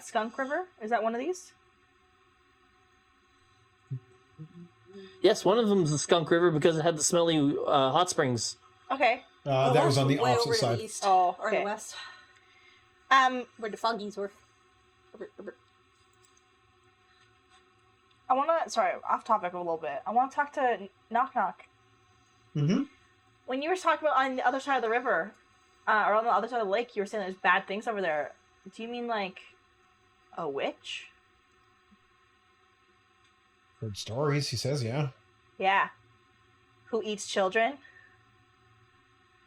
Skunk River? Is that one of these? Yes, one of them is the Skunk River because it had the smelly hot springs. Okay. That was on the way opposite over to side. the east. Oh, Or okay. the west. Where the foggies were. I want to, sorry, off topic a little bit. I want to talk to Knock Knock. Mm-hmm. When you were talking about on the other side of the river, or on the other side of the lake, you were saying there's bad things over there. Do you mean like a witch? Heard stories, he says, yeah. Yeah. who eats children.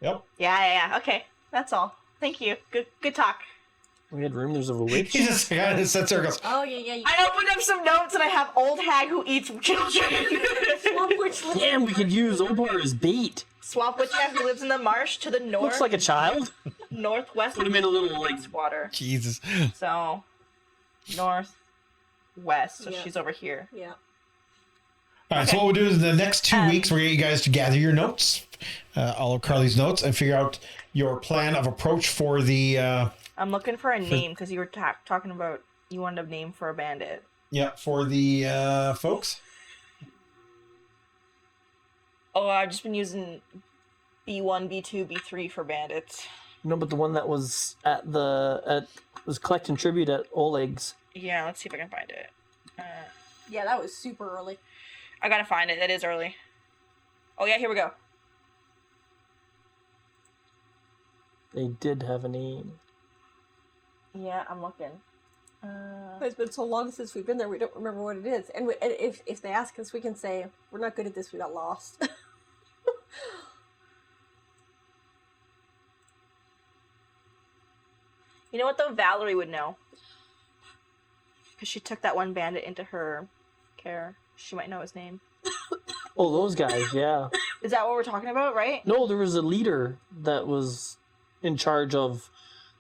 Yep. Yeah. Okay, that's all. Thank you. Good talk. We had rumors of a witch. He just kind of sits there and goes, Oh, yeah. I opened up some notes and I have old hag who eats children. Swamp witch lives Damn, in we the could use Opar as bait. Swamp witch who lives in the marsh to the north. Looks like a child. Northwest. Put him in a little like water. Jesus. So, northwest. So Yeah. she's over here. Yeah. All right, so what we'll do is in the next 2 weeks, we're going to get you guys to gather your notes, all of Carly's notes, and figure out your plan of approach for the... I'm looking for a name because you were talking about you wanted a name for a bandit. for the folks. Oh, I've just been using B1, B2, B3 for bandits. No, but the one that was was collecting tribute at Oleg's. Yeah, let's see if I can find it. Yeah, that was super early. I gotta find it. That is early. Oh yeah, here we go. They did have a name. Yeah, I'm looking. It's been so long since we've been there, we don't remember what it is. And if they ask us, we can say, we're not good at this, we got lost. You know what though? Valerie would know. Because she took that one bandit into her care. She might know his name. Oh, those guys, yeah. Is that what we're talking about, right? No, there was a leader that was in charge of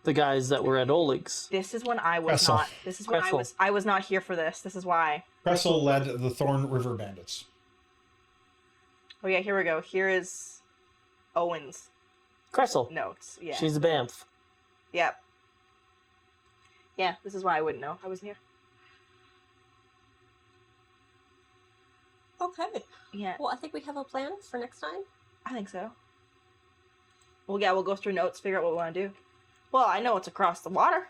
the guys that were at Oleg's. This is when I was Kressel. not. This is when I was not here for this. This is why. Kressel led the Thorn River Bandits. Oh yeah, here we go. Here is Owen's Kressel. notes. Yeah. She's a Banff. Yep. Yeah, this is why I wouldn't know. I wasn't here. Okay. Yeah, Well, I think we have a plan for next time. I think so. Well, yeah, we'll go through notes, figure out what we want to do. Well, I know it's across the water.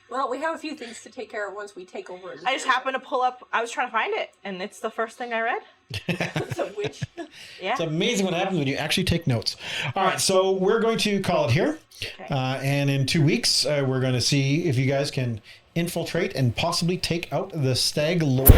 Well, we have a few things to take care of once we take over. I just happened to pull up. I was trying to find it, and it's the first thing I read. So which? Yeah. It's amazing what happens when you actually take notes. All right, so we're going to call it here. Okay. And in 2 weeks, we're going to see if you guys can infiltrate and possibly take out the Stag Lord